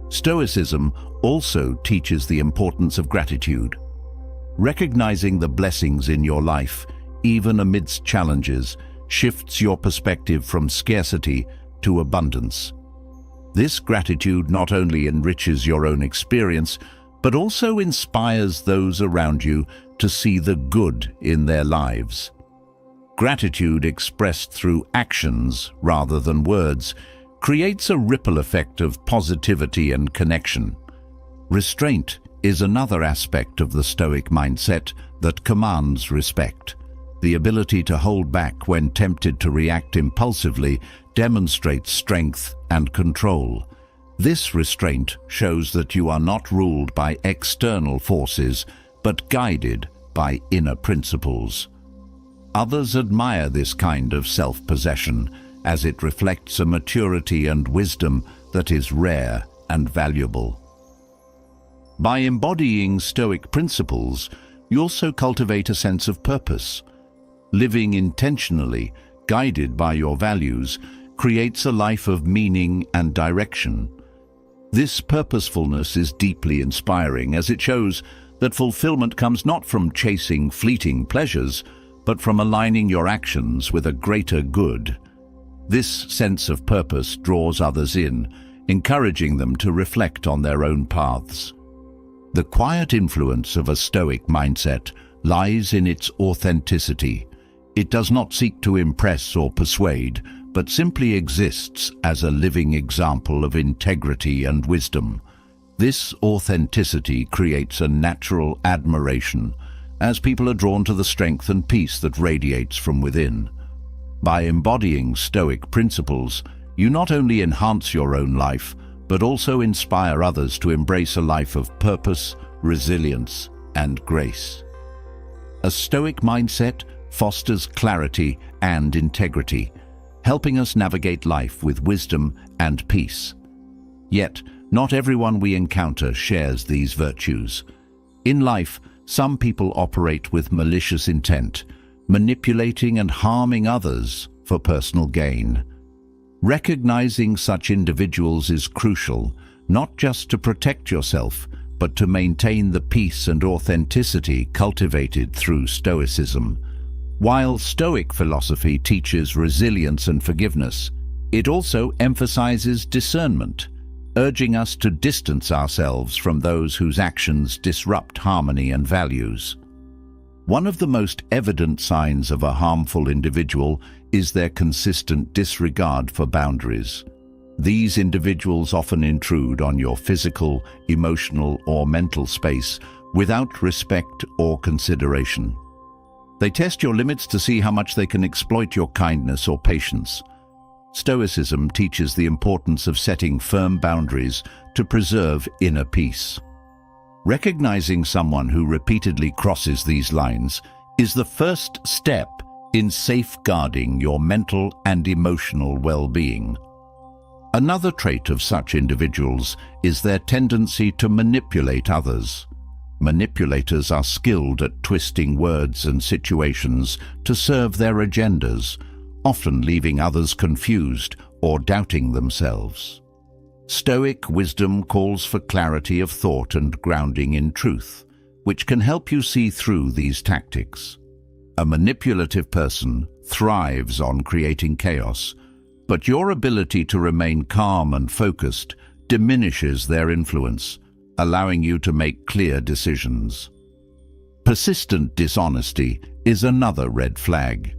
Stoicism also teaches the importance of gratitude. Recognizing the blessings in your life, even amidst challenges, shifts your perspective from scarcity to abundance. This gratitude not only enriches your own experience, but also inspires those around you to see the good in their lives. Gratitude expressed through actions rather than words creates a ripple effect of positivity and connection. Restraint is another aspect of the Stoic mindset that commands respect. The ability to hold back when tempted to react impulsively demonstrates strength and control. This restraint shows that you are not ruled by external forces, but guided by inner principles. Others admire this kind of self-possession, as it reflects a maturity and wisdom that is rare and valuable. By embodying Stoic principles, you also cultivate a sense of purpose. Living intentionally, guided by your values, creates a life of meaning and direction. This purposefulness is deeply inspiring, as it shows that fulfillment comes not from chasing fleeting pleasures, but from aligning your actions with a greater good. This sense of purpose draws others in, encouraging them to reflect on their own paths. The quiet influence of a Stoic mindset lies in its authenticity. It does not seek to impress or persuade, but simply exists as a living example of integrity and wisdom. This authenticity creates a natural admiration, as people are drawn to the strength and peace that radiates from within. By embodying Stoic principles, you not only enhance your own life, but also inspire others to embrace a life of purpose, resilience, and grace. A Stoic mindset fosters clarity and integrity, helping us navigate life with wisdom and peace. Yet, not everyone we encounter shares these virtues. In life, some people operate with malicious intent, manipulating and harming others for personal gain. Recognizing such individuals is crucial, not just to protect yourself, but to maintain the peace and authenticity cultivated through Stoicism. While Stoic philosophy teaches resilience and forgiveness, it also emphasizes discernment, urging us to distance ourselves from those whose actions disrupt harmony and values. One of the most evident signs of a harmful individual is their consistent disregard for boundaries. These individuals often intrude on your physical, emotional, or mental space without respect or consideration. They test your limits to see how much they can exploit your kindness or patience. Stoicism teaches the importance of setting firm boundaries to preserve inner peace. Recognizing someone who repeatedly crosses these lines is the first step in safeguarding your mental and emotional well-being. Another trait of such individuals is their tendency to manipulate others. Manipulators are skilled at twisting words and situations to serve their agendas, often leaving others confused or doubting themselves. Stoic wisdom calls for clarity of thought and grounding in truth, which can help you see through these tactics. A manipulative person thrives on creating chaos, but your ability to remain calm and focused diminishes their influence, allowing you to make clear decisions. Persistent dishonesty is another red flag.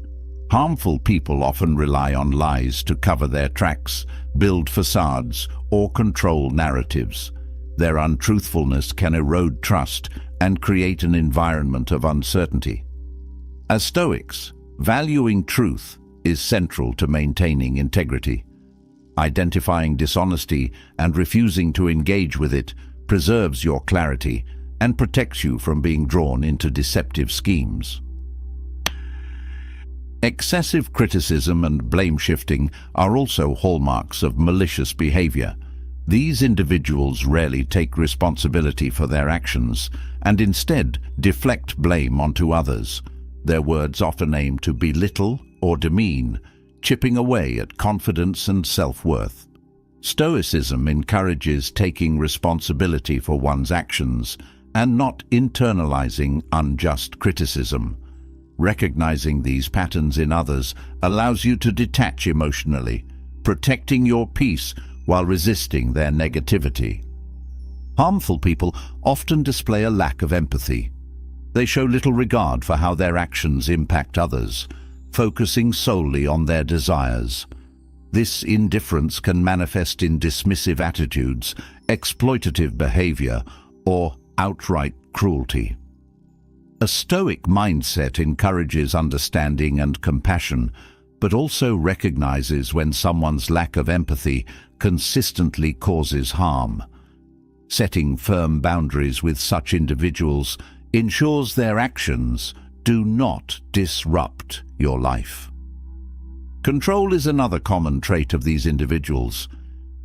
Harmful people often rely on lies to cover their tracks, build facades, or control narratives. Their untruthfulness can erode trust and create an environment of uncertainty. As Stoics, valuing truth is central to maintaining integrity. Identifying dishonesty and refusing to engage with it preserves your clarity and protects you from being drawn into deceptive schemes. Excessive criticism and blame-shifting are also hallmarks of malicious behavior. These individuals rarely take responsibility for their actions and instead deflect blame onto others. Their words often aim to belittle or demean, chipping away at confidence and self-worth. Stoicism encourages taking responsibility for one's actions and not internalizing unjust criticism. Recognizing these patterns in others allows you to detach emotionally, protecting your peace while resisting their negativity. Harmful people often display a lack of empathy. They show little regard for how their actions impact others, focusing solely on their desires. This indifference can manifest in dismissive attitudes, exploitative behavior, or outright cruelty. A Stoic mindset encourages understanding and compassion, but also recognizes when someone's lack of empathy consistently causes harm. Setting firm boundaries with such individuals ensures their actions do not disrupt your life. Control is another common trait of these individuals.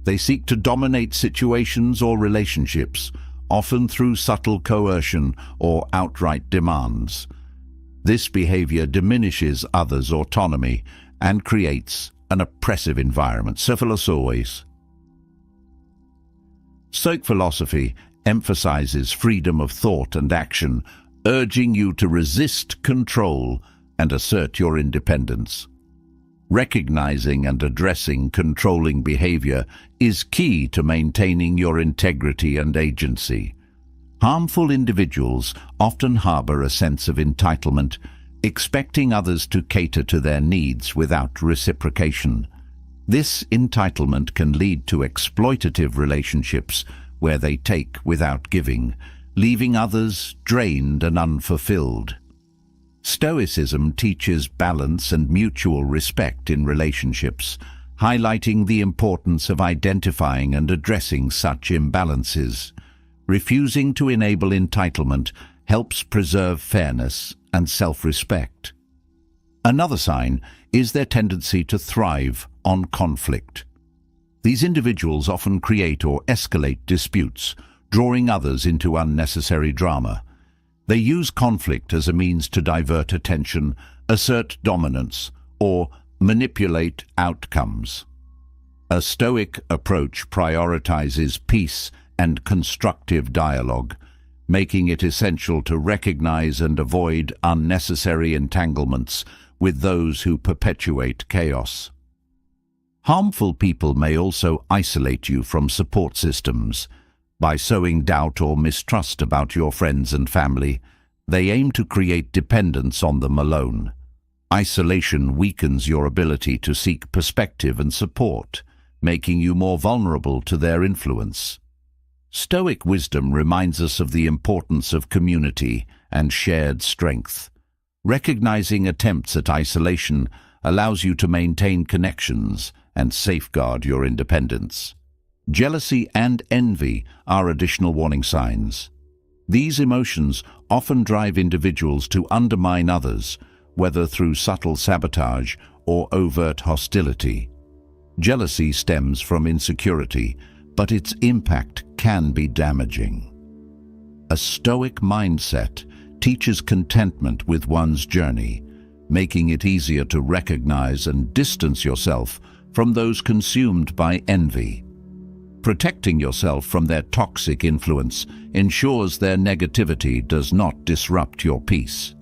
They seek to dominate situations or relationships, often through subtle coercion or outright demands. This behavior diminishes others' autonomy and creates an oppressive environment. Stoic philosophy emphasizes freedom of thought and action, urging you to resist control and assert your independence. Recognizing and addressing controlling behavior is key to maintaining your integrity and agency. Harmful individuals often harbor a sense of entitlement, expecting others to cater to their needs without reciprocation. This entitlement can lead to exploitative relationships where they take without giving, leaving others drained and unfulfilled. Stoicism teaches balance and mutual respect in relationships, highlighting the importance of identifying and addressing such imbalances. Refusing to enable entitlement helps preserve fairness and self-respect. Another sign is their tendency to thrive on conflict. These individuals often create or escalate disputes, drawing others into unnecessary drama. They use conflict as a means to divert attention, assert dominance, or manipulate outcomes. A Stoic approach prioritizes peace and constructive dialogue, making it essential to recognize and avoid unnecessary entanglements with those who perpetuate chaos. Harmful people may also isolate you from support systems. By sowing doubt or mistrust about your friends and family, they aim to create dependence on them alone. Isolation weakens your ability to seek perspective and support, making you more vulnerable to their influence. Stoic wisdom reminds us of the importance of community and shared strength. Recognizing attempts at isolation allows you to maintain connections and safeguard your independence. Jealousy and envy are additional warning signs. These emotions often drive individuals to undermine others, whether through subtle sabotage or overt hostility. Jealousy stems from insecurity, but its impact can be damaging. A Stoic mindset teaches contentment with one's journey, making it easier to recognize and distance yourself from those consumed by envy. Protecting yourself from their toxic influence ensures their negativity does not disrupt your peace.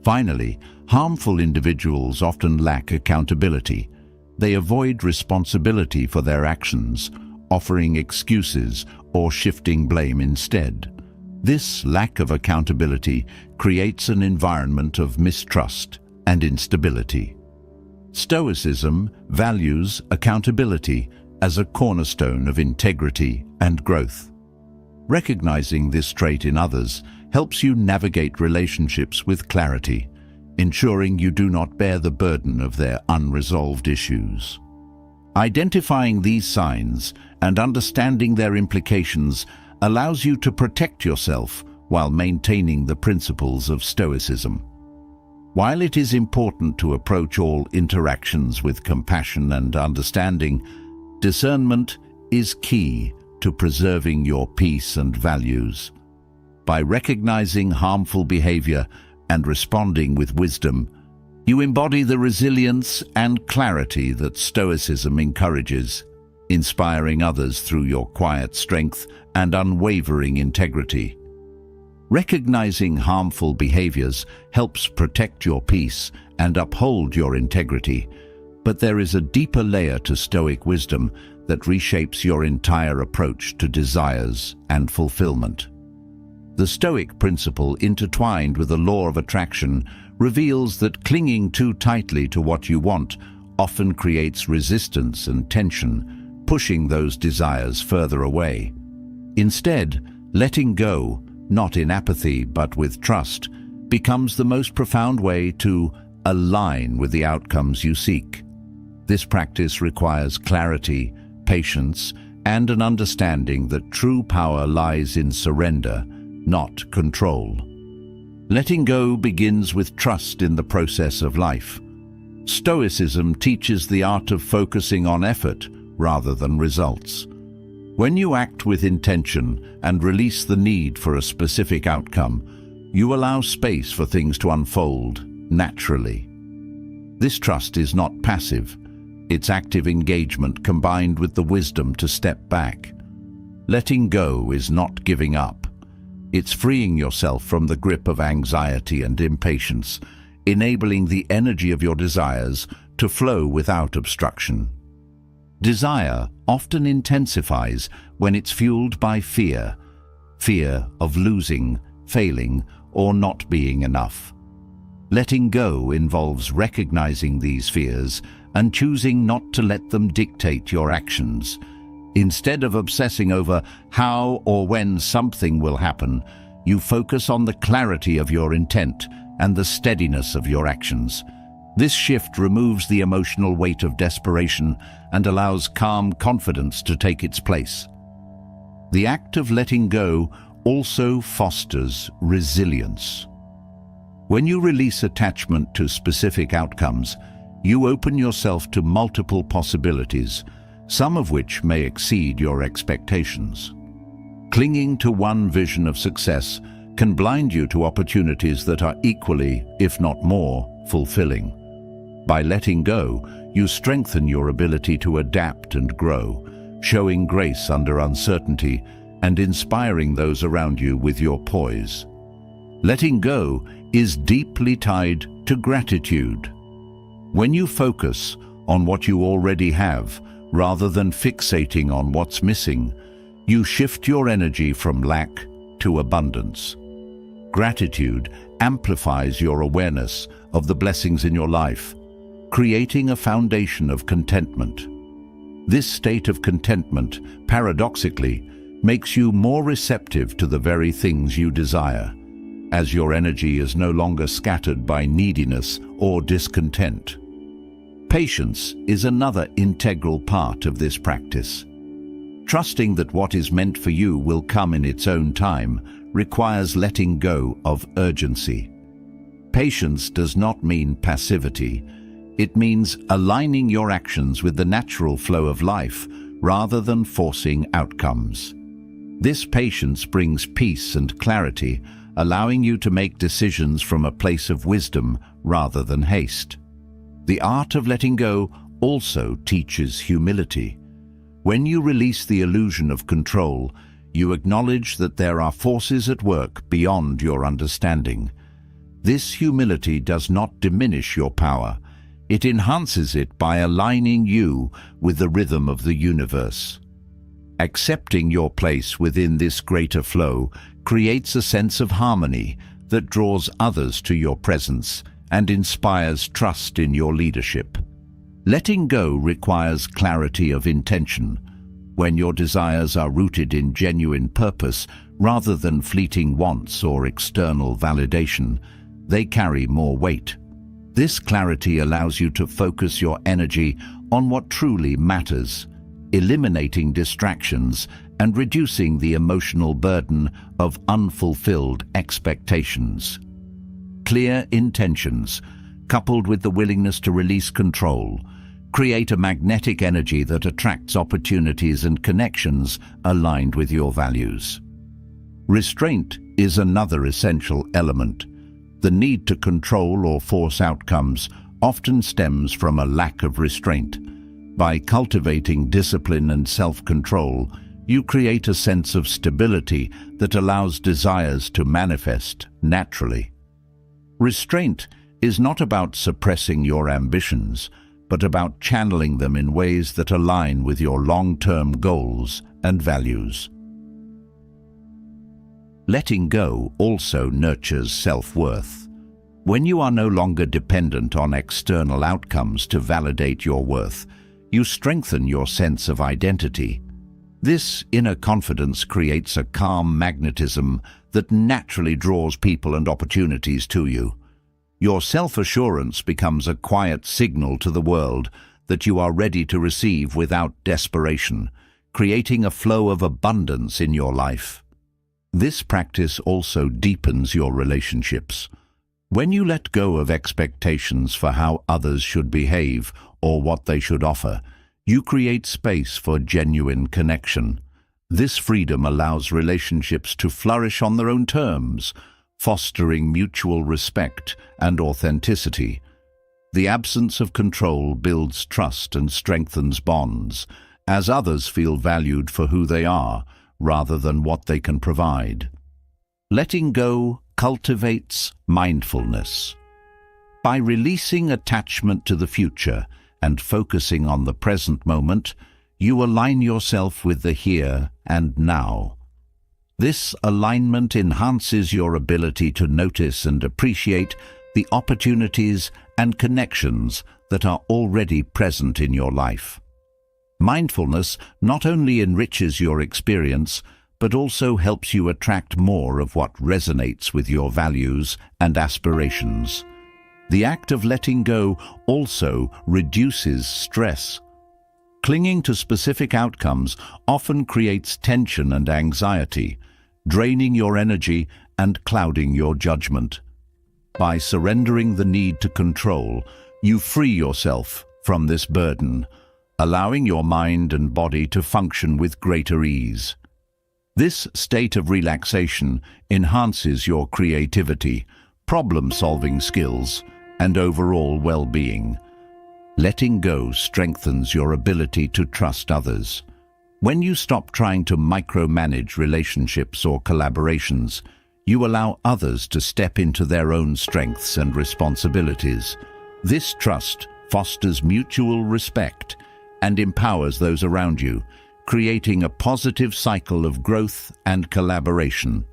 Finally, harmful individuals often lack accountability. They avoid responsibility for their actions, offering excuses or shifting blame instead. This lack of accountability creates an environment of mistrust and instability. Stoicism values accountability as a cornerstone of integrity and growth. Recognizing this trait in others helps you navigate relationships with clarity, ensuring you do not bear the burden of their unresolved issues. Identifying these signs and understanding their implications allows you to protect yourself while maintaining the principles of Stoicism. While it is important to approach all interactions with compassion and understanding, discernment is key to preserving your peace and values. By recognizing harmful behavior and responding with wisdom, you embody the resilience and clarity that Stoicism encourages, inspiring others through your quiet strength and unwavering integrity. Recognizing harmful behaviors helps protect your peace and uphold your integrity, but there is a deeper layer to Stoic wisdom that reshapes your entire approach to desires and fulfillment. The Stoic principle, intertwined with the law of attraction, reveals that clinging too tightly to what you want often creates resistance and tension, pushing those desires further away. Instead, letting go, not in apathy but with trust, becomes the most profound way to align with the outcomes you seek. This practice requires clarity, patience, and an understanding that true power lies in surrender, not control. Letting go begins with trust in the process of life. Stoicism teaches the art of focusing on effort rather than results. When you act with intention and release the need for a specific outcome, you allow space for things to unfold naturally. This trust is not passive. It's active engagement combined with the wisdom to step back. Letting go is not giving up. It's freeing yourself from the grip of anxiety and impatience, enabling the energy of your desires to flow without obstruction. Desire often intensifies when it's fueled by fear of losing, failing, or not being enough. Letting go involves recognizing these fears and choosing not to let them dictate your actions. Instead of obsessing over how or when something will happen, you focus on the clarity of your intent and the steadiness of your actions. This shift removes the emotional weight of desperation and allows calm confidence to take its place. The act of letting go also fosters resilience. When you release attachment to specific outcomes, you open yourself to multiple possibilities, some of which may exceed your expectations. Clinging to one vision of success can blind you to opportunities that are equally, if not more, fulfilling. By letting go, you strengthen your ability to adapt and grow, showing grace under uncertainty and inspiring those around you with your poise. Letting go is deeply tied to gratitude. When you focus on what you already have, rather than fixating on what's missing, you shift your energy from lack to abundance. Gratitude amplifies your awareness of the blessings in your life, creating a foundation of contentment. This state of contentment, paradoxically, makes you more receptive to the very things you desire, as your energy is no longer scattered by neediness or discontent. Patience is another integral part of this practice. Trusting that what is meant for you will come in its own time requires letting go of urgency. Patience does not mean passivity. It means aligning your actions with the natural flow of life rather than forcing outcomes. This patience brings peace and clarity, allowing you to make decisions from a place of wisdom rather than haste. The art of letting go also teaches humility. When you release the illusion of control, you acknowledge that there are forces at work beyond your understanding. This humility does not diminish your power. It enhances it by aligning you with the rhythm of the universe. Accepting your place within this greater flow creates a sense of harmony that draws others to your presence and inspires trust in your leadership. Letting go requires clarity of intention. When your desires are rooted in genuine purpose rather than fleeting wants or external validation, they carry more weight. This clarity allows you to focus your energy on what truly matters, eliminating distractions and reducing the emotional burden of unfulfilled expectations. Clear intentions, coupled with the willingness to release control, create a magnetic energy that attracts opportunities and connections aligned with your values. Restraint is another essential element. The need to control or force outcomes often stems from a lack of restraint. By cultivating discipline and self-control, you create a sense of stability that allows desires to manifest naturally. Restraint is not about suppressing your ambitions, but about channeling them in ways that align with your long-term goals and values. Letting go also nurtures self-worth. When you are no longer dependent on external outcomes to validate your worth, you strengthen your sense of identity. This inner confidence creates a calm magnetism that naturally draws people and opportunities to you. Your self-assurance becomes a quiet signal to the world that you are ready to receive without desperation, creating a flow of abundance in your life. This practice also deepens your relationships. When you let go of expectations for how others should behave or what they should offer, you create space for genuine connection. This freedom allows relationships to flourish on their own terms, fostering mutual respect and authenticity. The absence of control builds trust and strengthens bonds, as others feel valued for who they are, rather than what they can provide. Letting go cultivates mindfulness. By releasing attachment to the future and focusing on the present moment, you align yourself with the here and now. This alignment enhances your ability to notice and appreciate the opportunities and connections that are already present in your life. Mindfulness not only enriches your experience, but also helps you attract more of what resonates with your values and aspirations. The act of letting go also reduces stress. Clinging to specific outcomes often creates tension and anxiety, draining your energy and clouding your judgment. By surrendering the need to control, you free yourself from this burden, allowing your mind and body to function with greater ease. This state of relaxation enhances your creativity, problem-solving skills, and overall well-being. Letting go strengthens your ability to trust others. When you stop trying to micromanage relationships or collaborations, you allow others to step into their own strengths and responsibilities. This trust fosters mutual respect and empowers those around you, creating a positive cycle of growth and collaboration.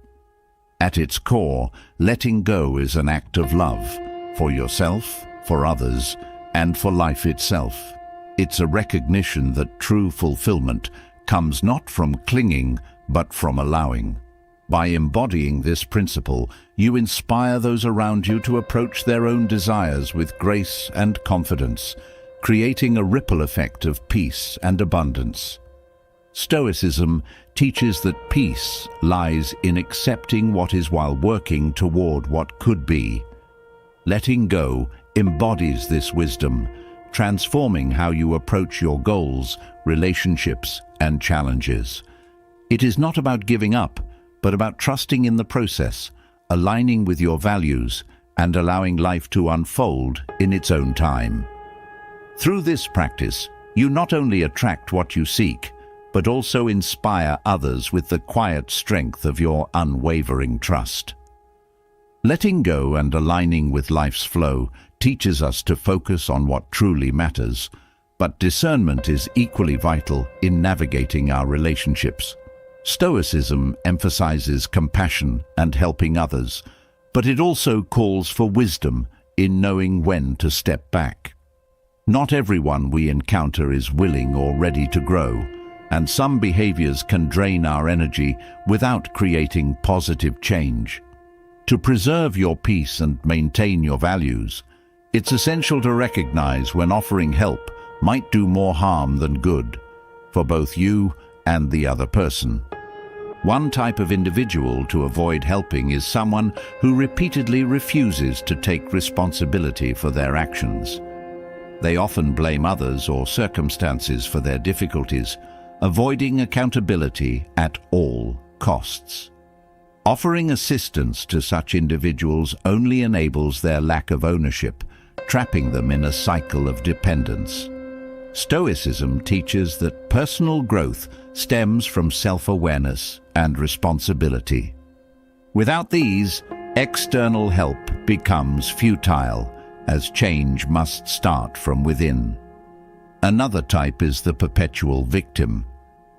At its core, letting go is an act of love for yourself, for others, and for life itself. It's a recognition that true fulfillment comes not from clinging, but from allowing. By embodying this principle, you inspire those around you to approach their own desires with grace and confidence, creating a ripple effect of peace and abundance. Stoicism teaches that peace lies in accepting what is while working toward what could be. Letting go embodies this wisdom, transforming how you approach your goals, relationships, and challenges. It is not about giving up, but about trusting in the process, aligning with your values, and allowing life to unfold in its own time. Through this practice, you not only attract what you seek, but also inspire others with the quiet strength of your unwavering trust. Letting go and aligning with life's flow teaches us to focus on what truly matters, but discernment is equally vital in navigating our relationships. Stoicism emphasizes compassion and helping others, but it also calls for wisdom in knowing when to step back. Not everyone we encounter is willing or ready to grow, and some behaviors can drain our energy without creating positive change. To preserve your peace and maintain your values, it's essential to recognize when offering help might do more harm than good, for both you and the other person. One type of individual to avoid helping is someone who repeatedly refuses to take responsibility for their actions. They often blame others or circumstances for their difficulties, avoiding accountability at all costs. Offering assistance to such individuals only enables their lack of ownership, trapping them in a cycle of dependence. Stoicism teaches that personal growth stems from self-awareness and responsibility. Without these, external help becomes futile, as change must start from within. Another type is the perpetual victim.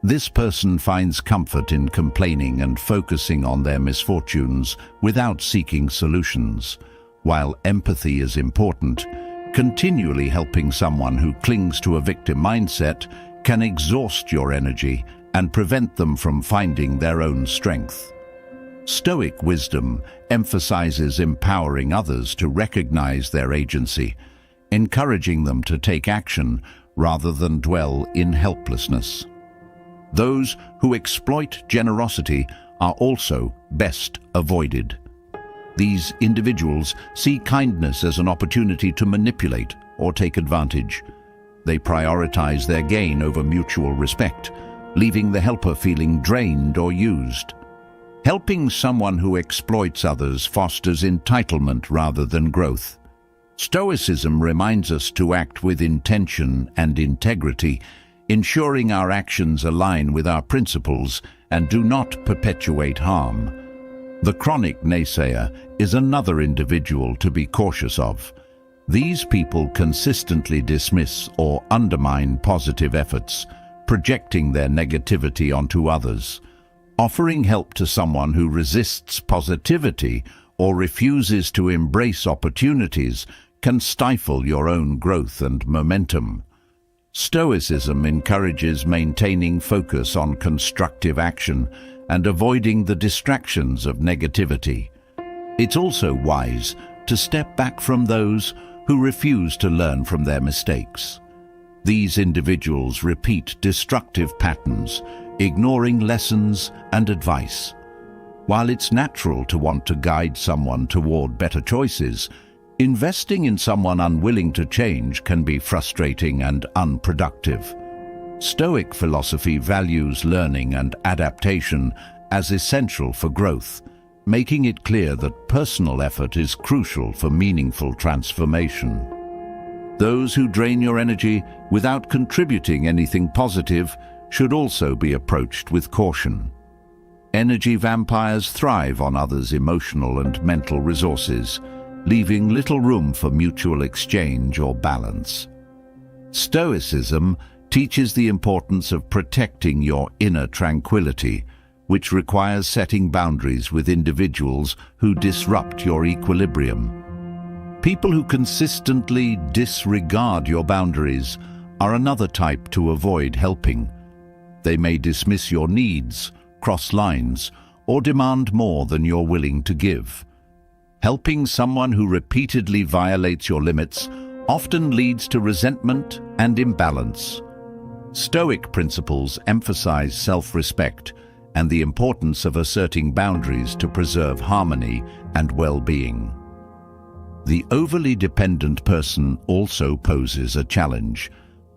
This person finds comfort in complaining and focusing on their misfortunes without seeking solutions. While empathy is important, continually helping someone who clings to a victim mindset can exhaust your energy and prevent them from finding their own strength. Stoic wisdom emphasizes empowering others to recognize their agency, encouraging them to take action rather than dwell in helplessness. Those who exploit generosity are also best avoided. These individuals see kindness as an opportunity to manipulate or take advantage. They prioritize their gain over mutual respect, leaving the helper feeling drained or used. Helping someone who exploits others fosters entitlement rather than growth. Stoicism reminds us to act with intention and integrity, ensuring our actions align with our principles and do not perpetuate harm. The chronic naysayer is another individual to be cautious of. These people consistently dismiss or undermine positive efforts, projecting their negativity onto others. Offering help to someone who resists positivity or refuses to embrace opportunities can stifle your own growth and momentum. Stoicism encourages maintaining focus on constructive action and avoiding the distractions of negativity. It's also wise to step back from those who refuse to learn from their mistakes. These individuals repeat destructive patterns, ignoring lessons and advice. While it's natural to want to guide someone toward better choices, investing in someone unwilling to change can be frustrating and unproductive. Stoic philosophy values learning and adaptation as essential for growth, making it clear that personal effort is crucial for meaningful transformation. Those who drain your energy without contributing anything positive should also be approached with caution. Energy vampires thrive on others' emotional and mental resources, leaving little room for mutual exchange or balance. Stoicism teaches the importance of protecting your inner tranquility, which requires setting boundaries with individuals who disrupt your equilibrium. People who consistently disregard your boundaries are another type to avoid helping. They may dismiss your needs, cross lines, or demand more than you're willing to give. Helping someone who repeatedly violates your limits often leads to resentment and imbalance. Stoic principles emphasize self-respect and the importance of asserting boundaries to preserve harmony and well-being. The overly dependent person also poses a challenge.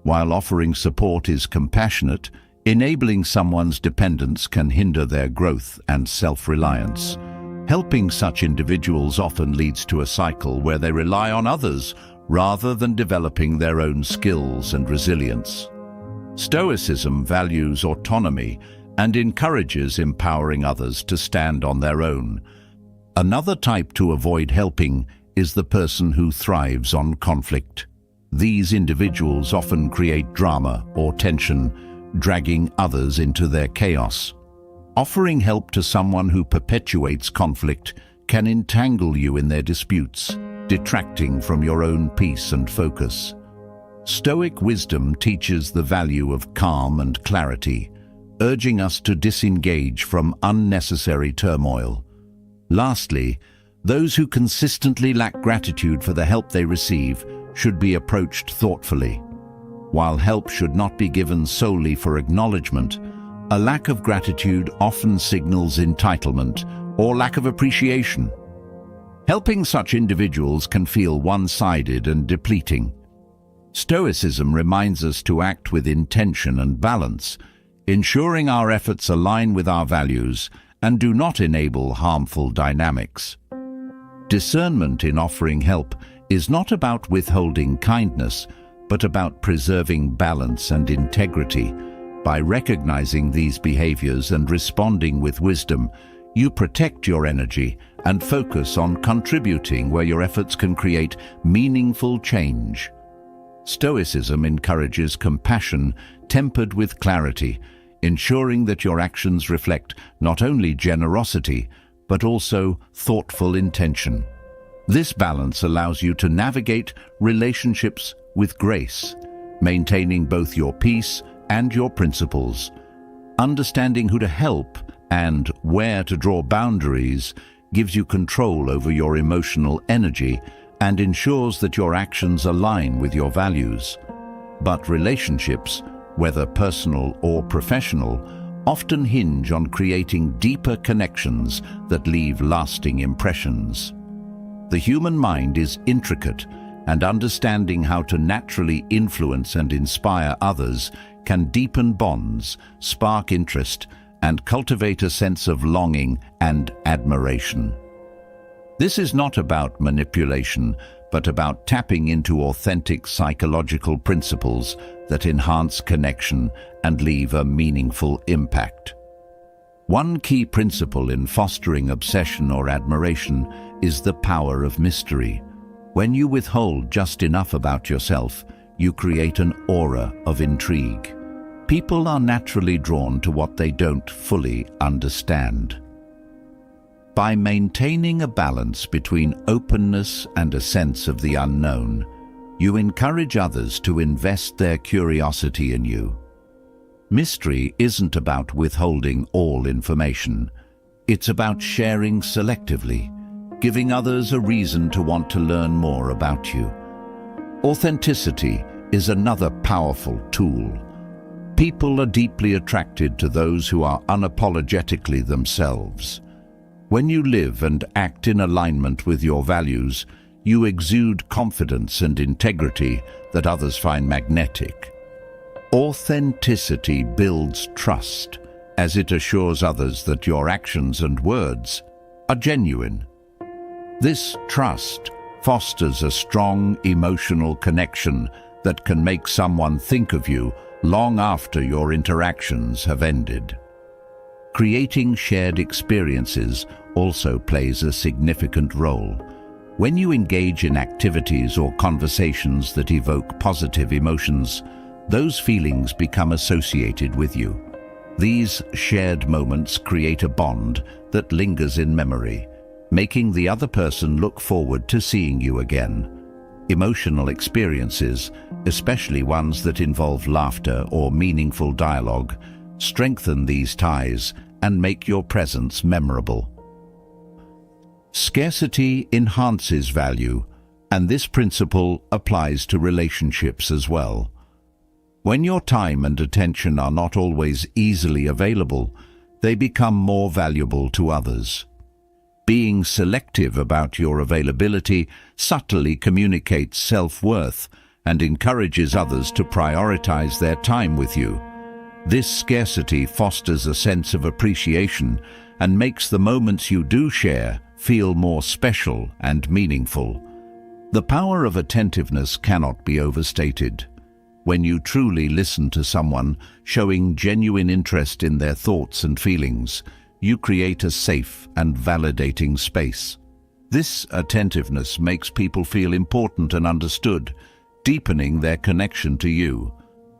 While offering support is compassionate, enabling someone's dependence can hinder their growth and self-reliance. Helping such individuals often leads to a cycle where they rely on others rather than developing their own skills and resilience. Stoicism values autonomy and encourages empowering others to stand on their own. Another type to avoid helping is the person who thrives on conflict. These individuals often create drama or tension, dragging others into their chaos. Offering help to someone who perpetuates conflict can entangle you in their disputes, detracting from your own peace and focus. Stoic wisdom teaches the value of calm and clarity, urging us to disengage from unnecessary turmoil. Lastly, those who consistently lack gratitude for the help they receive should be approached thoughtfully. While help should not be given solely for acknowledgement, a lack of gratitude often signals entitlement or lack of appreciation. Helping such individuals can feel one-sided and depleting. Stoicism reminds us to act with intention and balance, ensuring our efforts align with our values and do not enable harmful dynamics. Discernment in offering help is not about withholding kindness, but about preserving balance and integrity. By recognizing these behaviors and responding with wisdom, you protect your energy and focus on contributing where your efforts can create meaningful change. Stoicism encourages compassion tempered with clarity, ensuring that your actions reflect not only generosity, but also thoughtful intention. This balance allows you to navigate relationships with grace, maintaining both your peace and your principles. Understanding who to help and where to draw boundaries gives you control over your emotional energy and ensures that your actions align with your values. But relationships, whether personal or professional, often hinge on creating deeper connections that leave lasting impressions. The human mind is intricate, and understanding how to naturally influence and inspire others can deepen bonds, spark interest, and cultivate a sense of longing and admiration. This is not about manipulation, but about tapping into authentic psychological principles that enhance connection and leave a meaningful impact. One key principle in fostering obsession or admiration is the power of mystery. When you withhold just enough about yourself, you create an aura of intrigue. People are naturally drawn to what they don't fully understand. By maintaining a balance between openness and a sense of the unknown, you encourage others to invest their curiosity in you. Mystery isn't about withholding all information. It's about sharing selectively, giving others a reason to want to learn more about you. Authenticity is another powerful tool. People are deeply attracted to those who are unapologetically themselves. When you live and act in alignment with your values, you exude confidence and integrity that others find magnetic. Authenticity builds trust, as it assures others that your actions and words are genuine. This trust fosters a strong emotional connection that can make someone think of you long after your interactions have ended. Creating shared experiences also plays a significant role. When you engage in activities or conversations that evoke positive emotions, those feelings become associated with you. These shared moments create a bond that lingers in memory, making the other person look forward to seeing you again. Emotional experiences, especially ones that involve laughter or meaningful dialogue, strengthen these ties and make your presence memorable. Scarcity enhances value, and this principle applies to relationships as well. When your time and attention are not always easily available, they become more valuable to others. Being selective about your availability subtly communicates self-worth and encourages others to prioritize their time with you. This scarcity fosters a sense of appreciation and makes the moments you do share feel more special and meaningful. The power of attentiveness cannot be overstated. When you truly listen to someone, showing genuine interest in their thoughts and feelings, you create a safe and validating space. This attentiveness makes people feel important and understood, deepening their connection to you.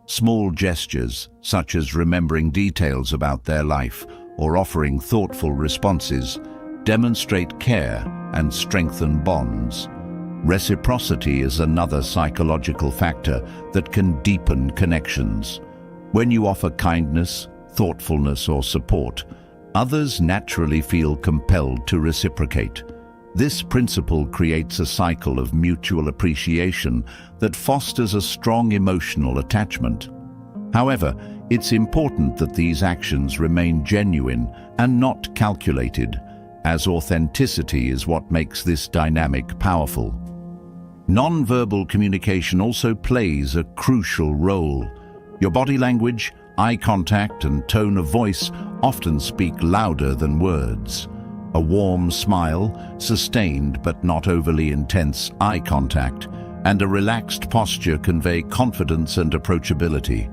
Small gestures, such as remembering details about their life or offering thoughtful responses, demonstrate care and strengthen bonds. Reciprocity is another psychological factor that can deepen connections. When you offer kindness, thoughtfulness, or support, others naturally feel compelled to reciprocate. This principle creates a cycle of mutual appreciation that fosters a strong emotional attachment. However, it's important that these actions remain genuine and not calculated, as authenticity is what makes this dynamic powerful. Non-verbal communication also plays a crucial role. Your body language, eye contact, and tone of voice often speak louder than words. A warm smile, sustained but not overly intense eye contact, and a relaxed posture convey confidence and approachability.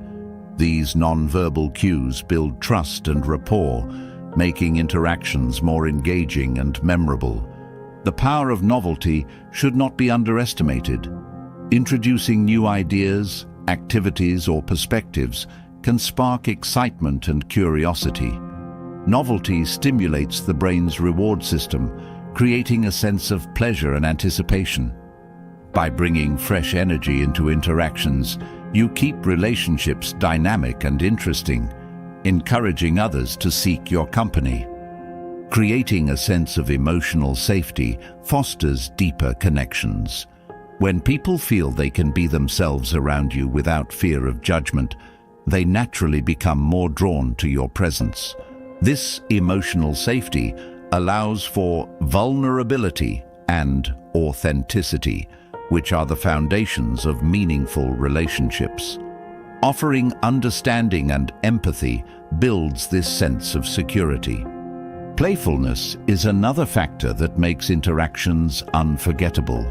These non-verbal cues build trust and rapport, making interactions more engaging and memorable. The power of novelty should not be underestimated. Introducing new ideas, activities, or perspectives can spark excitement and curiosity. Novelty stimulates the brain's reward system, creating a sense of pleasure and anticipation. By bringing fresh energy into interactions, you keep relationships dynamic and interesting, encouraging others to seek your company. Creating a sense of emotional safety fosters deeper connections. When people feel they can be themselves around you without fear of judgment, they naturally become more drawn to your presence. This emotional safety allows for vulnerability and authenticity, which are the foundations of meaningful relationships. Offering understanding and empathy builds this sense of security. Playfulness is another factor that makes interactions unforgettable.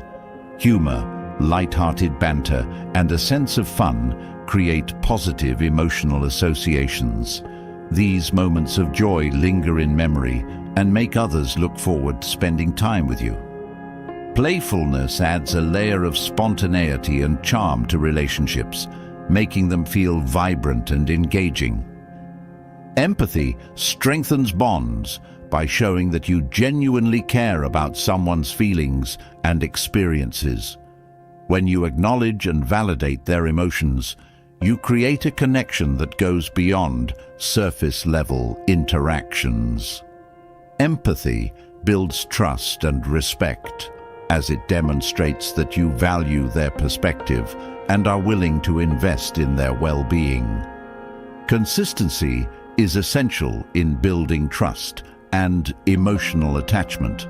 Humor, light-hearted banter, and a sense of fun create positive emotional associations. These moments of joy linger in memory and make others look forward to spending time with you. Playfulness adds a layer of spontaneity and charm to relationships, making them feel vibrant and engaging. Empathy strengthens bonds by showing that you genuinely care about someone's feelings and experiences. When you acknowledge and validate their emotions, you create a connection that goes beyond surface-level interactions. Empathy builds trust and respect, as it demonstrates that you value their perspective and are willing to invest in their well-being. Consistency is essential in building trust, and emotional attachment.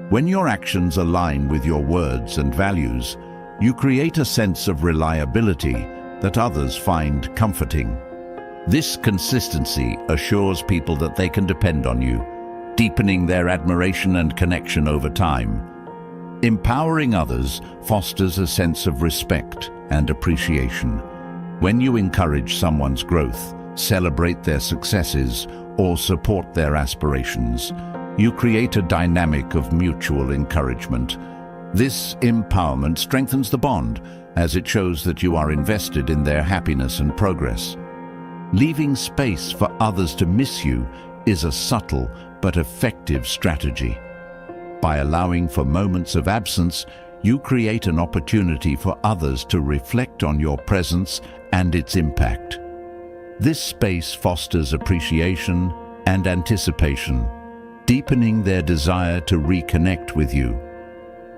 When your actions align with your words and values, you create a sense of reliability that others find comforting. This consistency assures people that they can depend on you, deepening their admiration and connection over time. Empowering others fosters a sense of respect and appreciation. When you encourage someone's growth, celebrate their successes, or support their aspirations, you create a dynamic of mutual encouragement. This empowerment strengthens the bond, as it shows that you are invested in their happiness and progress. Leaving space for others to miss you is a subtle but effective strategy. By allowing for moments of absence, you create an opportunity for others to reflect on your presence and its impact. This space fosters appreciation and anticipation, deepening their desire to reconnect with you.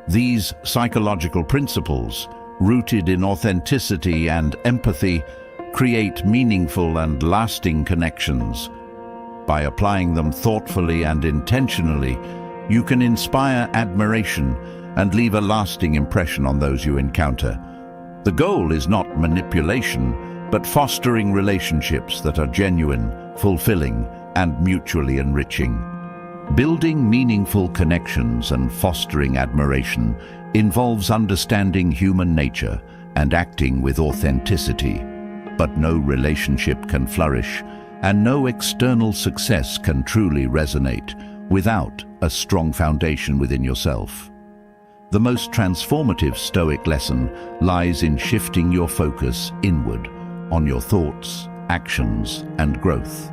These psychological principles, rooted in authenticity and empathy, create meaningful and lasting connections. By applying them thoughtfully and intentionally, you can inspire admiration and leave a lasting impression on those you encounter. The goal is not manipulation, but fostering relationships that are genuine, fulfilling, and mutually enriching. Building meaningful connections and fostering admiration involves understanding human nature and acting with authenticity. But no relationship can flourish, and no external success can truly resonate without a strong foundation within yourself. The most transformative Stoic lesson lies in shifting your focus inward, on your thoughts, actions, and growth.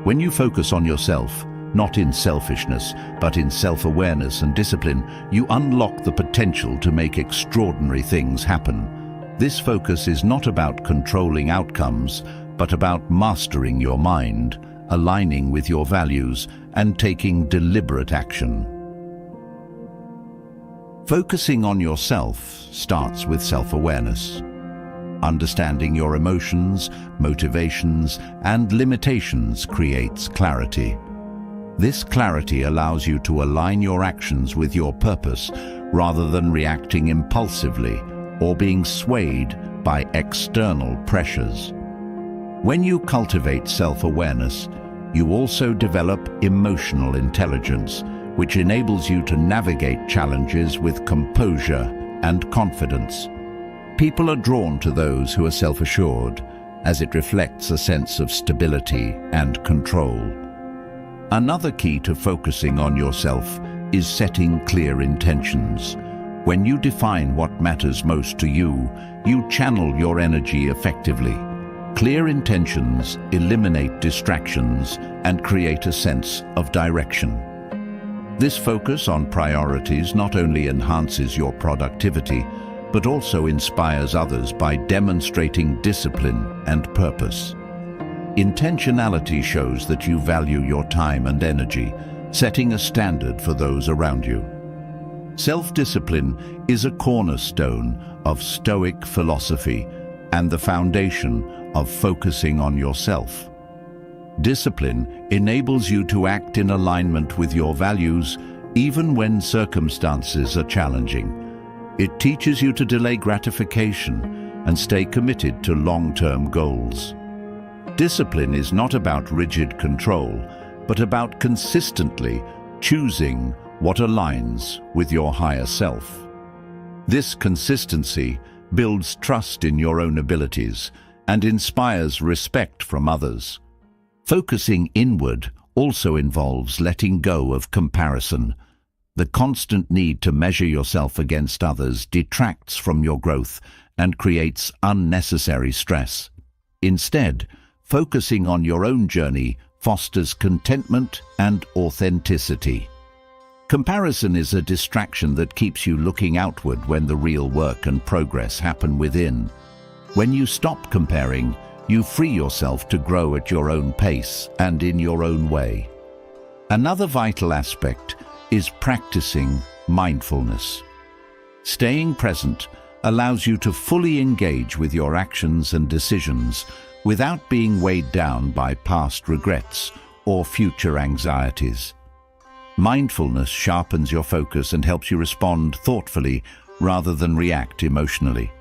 When you focus on yourself, not in selfishness, but in self-awareness and discipline, you unlock the potential to make extraordinary things happen. This focus is not about controlling outcomes, but about mastering your mind, aligning with your values, and taking deliberate action. Focusing on yourself starts with self-awareness. Understanding your emotions, motivations, and limitations creates clarity. This clarity allows you to align your actions with your purpose rather than reacting impulsively or being swayed by external pressures. When you cultivate self-awareness, you also develop emotional intelligence, which enables you to navigate challenges with composure and confidence. People are drawn to those who are self-assured, as it reflects a sense of stability and control. Another key to focusing on yourself is setting clear intentions. When you define what matters most to you, you channel your energy effectively. Clear intentions eliminate distractions and create a sense of direction. This focus on priorities not only enhances your productivity, but also inspires others by demonstrating discipline and purpose. Intentionality shows that you value your time and energy, setting a standard for those around you. Self-discipline is a cornerstone of Stoic philosophy and the foundation of focusing on yourself. Discipline enables you to act in alignment with your values even when circumstances are challenging. It teaches you to delay gratification and stay committed to long-term goals. Discipline is not about rigid control, but about consistently choosing what aligns with your higher self. This consistency builds trust in your own abilities and inspires respect from others. Focusing inward also involves letting go of comparison. The constant need to measure yourself against others detracts from your growth and creates unnecessary stress. Instead, focusing on your own journey fosters contentment and authenticity. Comparison is a distraction that keeps you looking outward when the real work and progress happen within. When you stop comparing, you free yourself to grow at your own pace and in your own way. Another vital aspect is practicing mindfulness. Staying present allows you to fully engage with your actions and decisions without being weighed down by past regrets or future anxieties. Mindfulness sharpens your focus and helps you respond thoughtfully rather than react emotionally.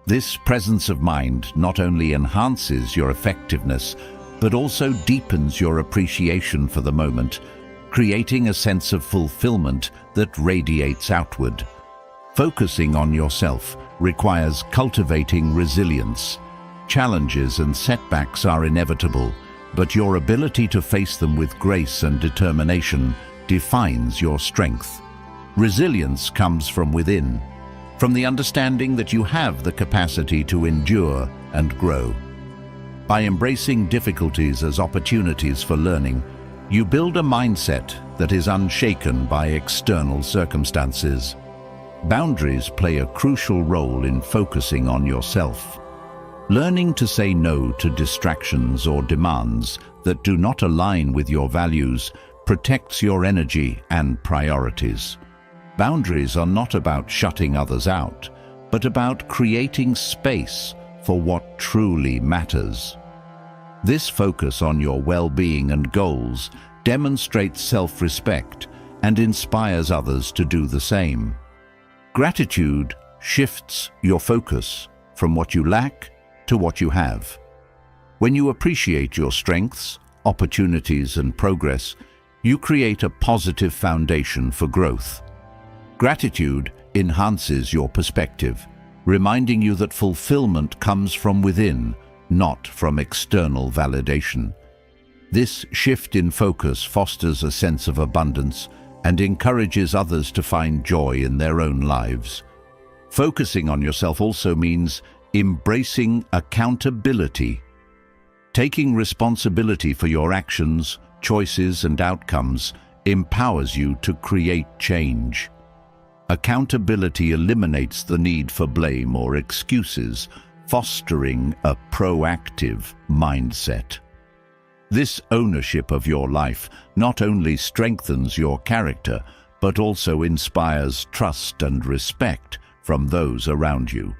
This presence of mind not only enhances your effectiveness, but also deepens your appreciation for the moment, creating a sense of fulfillment that radiates outward. Focusing on yourself requires cultivating resilience. Challenges and setbacks are inevitable, but your ability to face them with grace and determination defines your strength. Resilience comes from within, from the understanding that you have the capacity to endure and grow. By embracing difficulties as opportunities for learning, you build a mindset that is unshaken by external circumstances. Boundaries play a crucial role in focusing on yourself. Learning to say no to distractions or demands that do not align with your values protects your energy and priorities. Boundaries are not about shutting others out, but about creating space for what truly matters. This focus on your well-being and goals demonstrates self-respect and inspires others to do the same. Gratitude shifts your focus from what you lack to what you have. When you appreciate your strengths, opportunities, and progress, you create a positive foundation for growth. Gratitude enhances your perspective, reminding you that fulfillment comes from within, not from external validation. This shift in focus fosters a sense of abundance and encourages others to find joy in their own lives. Focusing on yourself also means embracing accountability. Taking responsibility for your actions, choices, and outcomes empowers you to create change. Accountability eliminates the need for blame or excuses, fostering a proactive mindset. This ownership of your life not only strengthens your character, but also inspires trust and respect from those around you.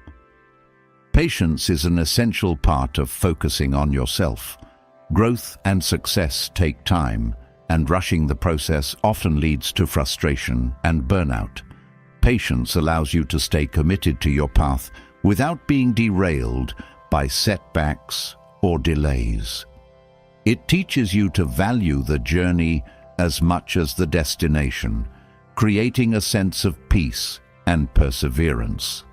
Patience is an essential part of focusing on yourself. Growth and success take time, and rushing the process often leads to frustration and burnout. Patience allows you to stay committed to your path without being derailed by setbacks or delays. It teaches you to value the journey as much as the destination, creating a sense of peace and perseverance.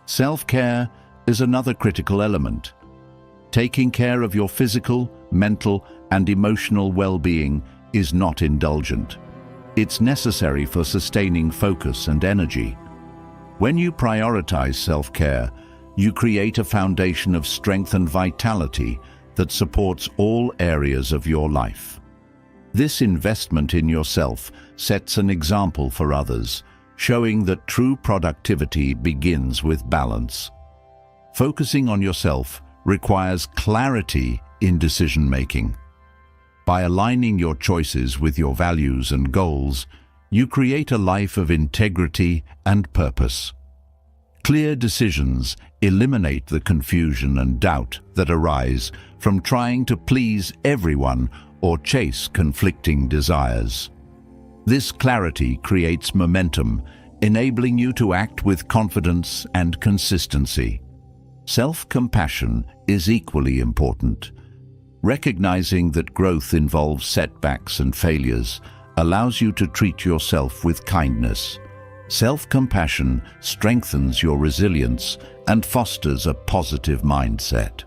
Self-care is another critical element. Taking care of your physical, mental, and emotional well-being is not indulgent. It's necessary for sustaining focus and energy. When you prioritize self-care, you create a foundation of strength and vitality that supports all areas of your life. This investment in yourself sets an example for others, showing that true productivity begins with balance. Focusing on yourself requires clarity in decision-making. By aligning your choices with your values and goals, you create a life of integrity and purpose. Clear decisions eliminate the confusion and doubt that arise from trying to please everyone or chase conflicting desires. This clarity creates momentum, enabling you to act with confidence and consistency. Self-compassion is equally important. Recognizing that growth involves setbacks and failures allows you to treat yourself with kindness. Self-compassion strengthens your resilience and fosters a positive mindset.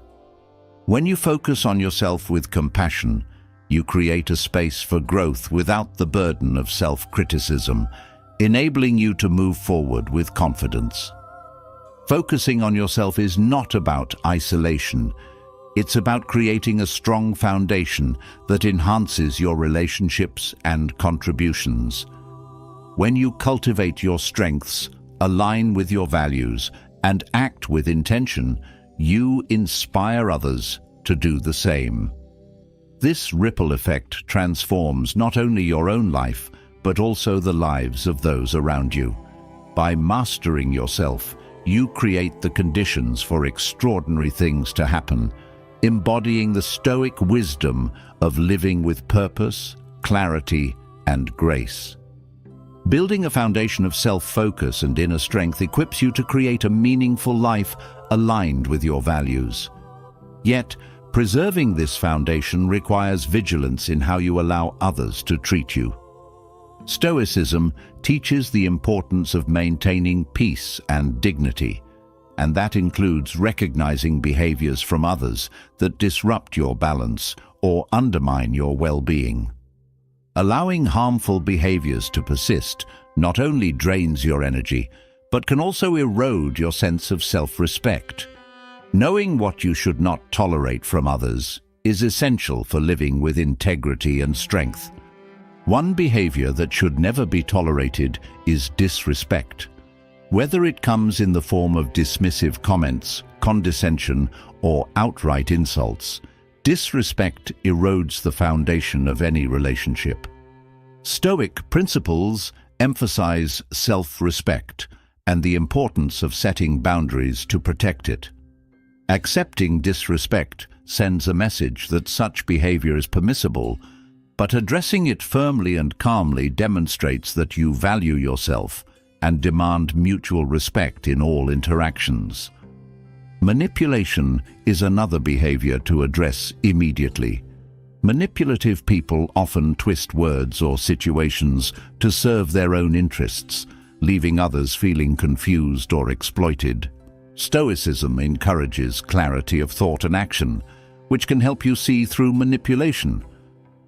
When you focus on yourself with compassion, you create a space for growth without the burden of self-criticism, enabling you to move forward with confidence. Focusing on yourself is not about isolation. It's about creating a strong foundation that enhances your relationships and contributions. When you cultivate your strengths, align with your values, and act with intention, you inspire others to do the same. This ripple effect transforms not only your own life, but also the lives of those around you. By mastering yourself, you create the conditions for extraordinary things to happen, embodying the Stoic wisdom of living with purpose, clarity, and grace. Building a foundation of self-focus and inner strength equips you to create a meaningful life aligned with your values. Yet, preserving this foundation requires vigilance in how you allow others to treat you. Stoicism teaches the importance of maintaining peace and dignity, and that includes recognizing behaviors from others that disrupt your balance or undermine your well-being. Allowing harmful behaviors to persist not only drains your energy, but can also erode your sense of self-respect. Knowing what you should not tolerate from others is essential for living with integrity and strength. One behavior that should never be tolerated is disrespect. Whether it comes in the form of dismissive comments, condescension, or outright insults, disrespect erodes the foundation of any relationship. Stoic principles emphasize self-respect and the importance of setting boundaries to protect it. Accepting disrespect sends a message that such behavior is permissible, but addressing it firmly and calmly demonstrates that you value yourself and demand mutual respect in all interactions. Manipulation is another behavior to address immediately. Manipulative people often twist words or situations to serve their own interests, leaving others feeling confused or exploited. Stoicism encourages clarity of thought and action, which can help you see through manipulation.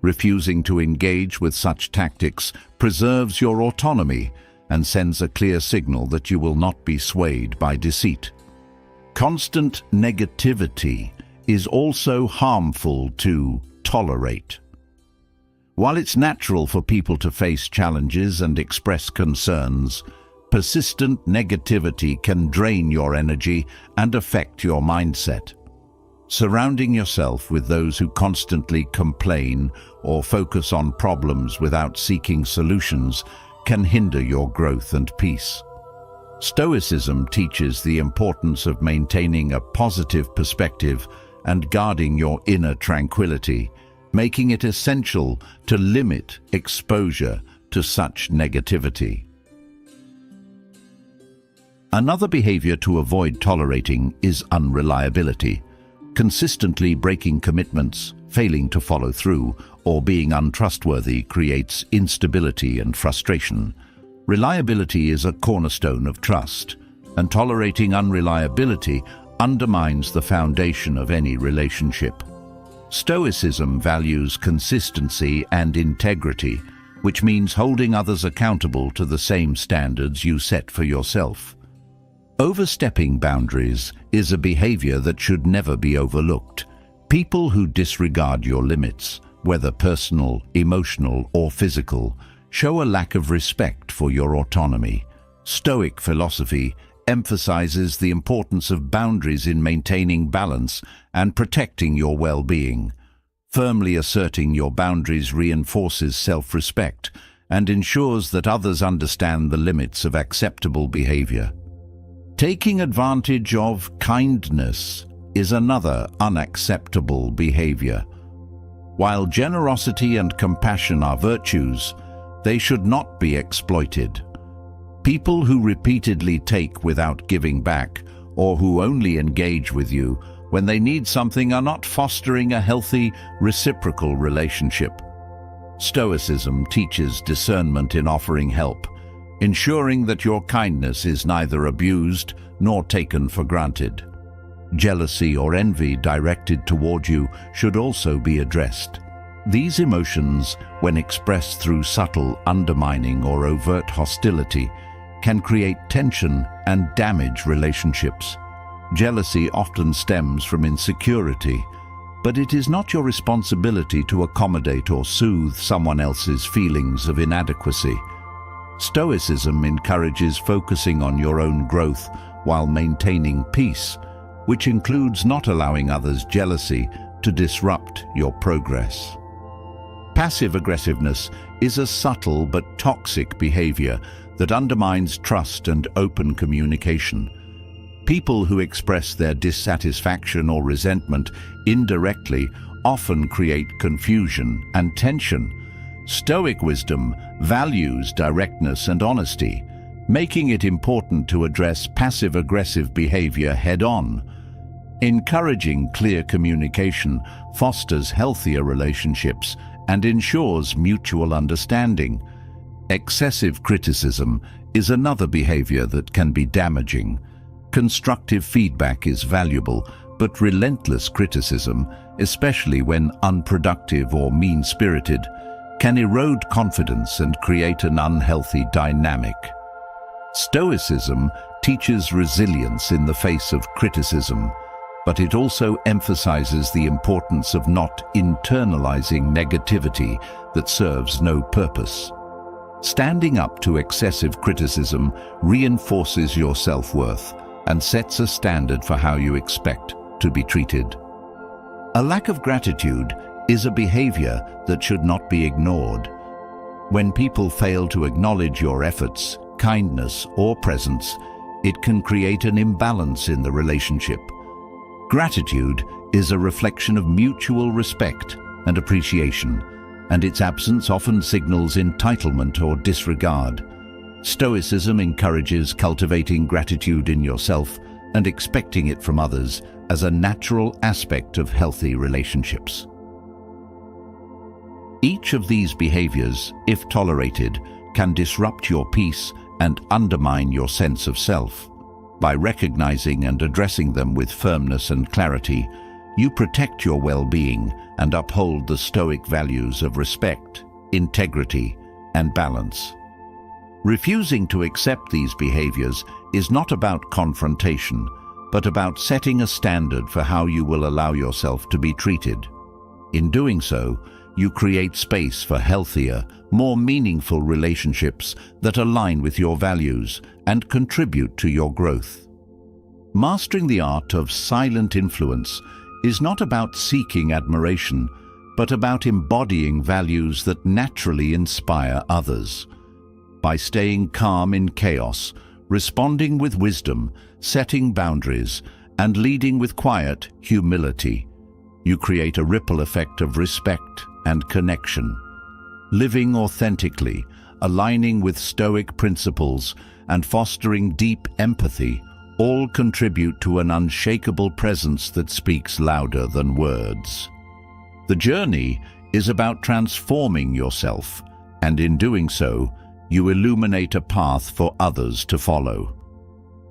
Refusing to engage with such tactics preserves your autonomy and sends a clear signal that you will not be swayed by deceit. Constant negativity is also harmful to tolerate. While it's natural for people to face challenges and express concerns, persistent negativity can drain your energy and affect your mindset. Surrounding yourself with those who constantly complain or focus on problems without seeking solutions can hinder your growth and peace. Stoicism teaches the importance of maintaining a positive perspective and guarding your inner tranquility, making it essential to limit exposure to such negativity. Another behavior to avoid tolerating is unreliability. Consistently breaking commitments, failing to follow through, or being untrustworthy creates instability and frustration. Reliability is a cornerstone of trust, and tolerating unreliability undermines the foundation of any relationship. Stoicism values consistency and integrity, which means holding others accountable to the same standards you set for yourself. Overstepping boundaries is a behavior that should never be overlooked. People who disregard your limits, whether personal, emotional, or physical, show a lack of respect for your autonomy. Stoic philosophy emphasizes the importance of boundaries in maintaining balance and protecting your well-being. Firmly asserting your boundaries reinforces self-respect and ensures that others understand the limits of acceptable behavior. Taking advantage of kindness is another unacceptable behavior. While generosity and compassion are virtues, they should not be exploited. People who repeatedly take without giving back, or who only engage with you when they need something, are not fostering a healthy, reciprocal relationship. Stoicism teaches discernment in offering help, ensuring that your kindness is neither abused nor taken for granted. Jealousy or envy directed toward you should also be addressed. These emotions, when expressed through subtle undermining or overt hostility, can create tension and damage relationships. Jealousy often stems from insecurity, but it is not your responsibility to accommodate or soothe someone else's feelings of inadequacy. Stoicism encourages focusing on your own growth while maintaining peace, which includes not allowing others' jealousy to disrupt your progress. Passive aggressiveness is a subtle but toxic behavior that undermines trust and open communication. People who express their dissatisfaction or resentment indirectly often create confusion and tension. Stoic wisdom values directness and honesty, making it important to address passive-aggressive behavior head-on. Encouraging clear communication fosters healthier relationships and ensures mutual understanding. Excessive criticism is another behavior that can be damaging. Constructive feedback is valuable, but relentless criticism, especially when unproductive or mean-spirited, can erode confidence and create an unhealthy dynamic. Stoicism teaches resilience in the face of criticism, but it also emphasizes the importance of not internalizing negativity that serves no purpose. Standing up to excessive criticism reinforces your self-worth and sets a standard for how you expect to be treated. A lack of gratitude is a behavior that should not be ignored. When people fail to acknowledge your efforts, kindness, or presence, it can create an imbalance in the relationship. Gratitude is a reflection of mutual respect and appreciation, and its absence often signals entitlement or disregard. Stoicism encourages cultivating gratitude in yourself and expecting it from others as a natural aspect of healthy relationships. Each of these behaviors, if tolerated, can disrupt your peace and undermine your sense of self. By recognizing and addressing them with firmness and clarity, you protect your well-being and uphold the Stoic values of respect, integrity, and balance. Refusing to accept these behaviors is not about confrontation, but about setting a standard for how you will allow yourself to be treated. In doing so, you create space for healthier, more meaningful relationships that align with your values and contribute to your growth. Mastering the art of silent influence is not about seeking admiration, but about embodying values that naturally inspire others. By staying calm in chaos, responding with wisdom, setting boundaries, and leading with quiet humility, you create a ripple effect of respect and connection. Living authentically, aligning with Stoic principles, and fostering deep empathy all contribute to an unshakable presence that speaks louder than words. The journey is about transforming yourself, and in doing so, you illuminate a path for others to follow.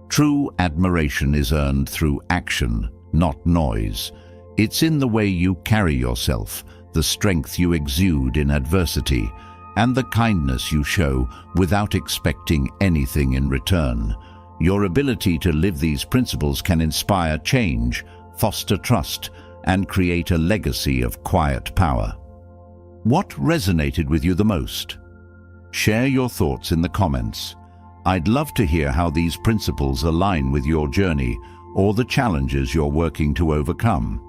True admiration is earned through action, not noise. It's in the way you carry yourself, the strength you exude in adversity, and the kindness you show without expecting anything in return. Your ability to live these principles can inspire change, foster trust, and create a legacy of quiet power. What resonated with you the most? Share your thoughts in the comments. I'd love to hear how these principles align with your journey or the challenges you're working to overcome.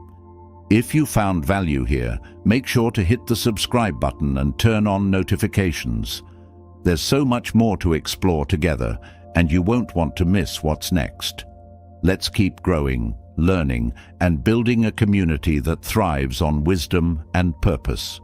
If you found value here, make sure to hit the subscribe button and turn on notifications. There's so much more to explore together, and you won't want to miss what's next. Let's keep growing, learning, and building a community that thrives on wisdom and purpose.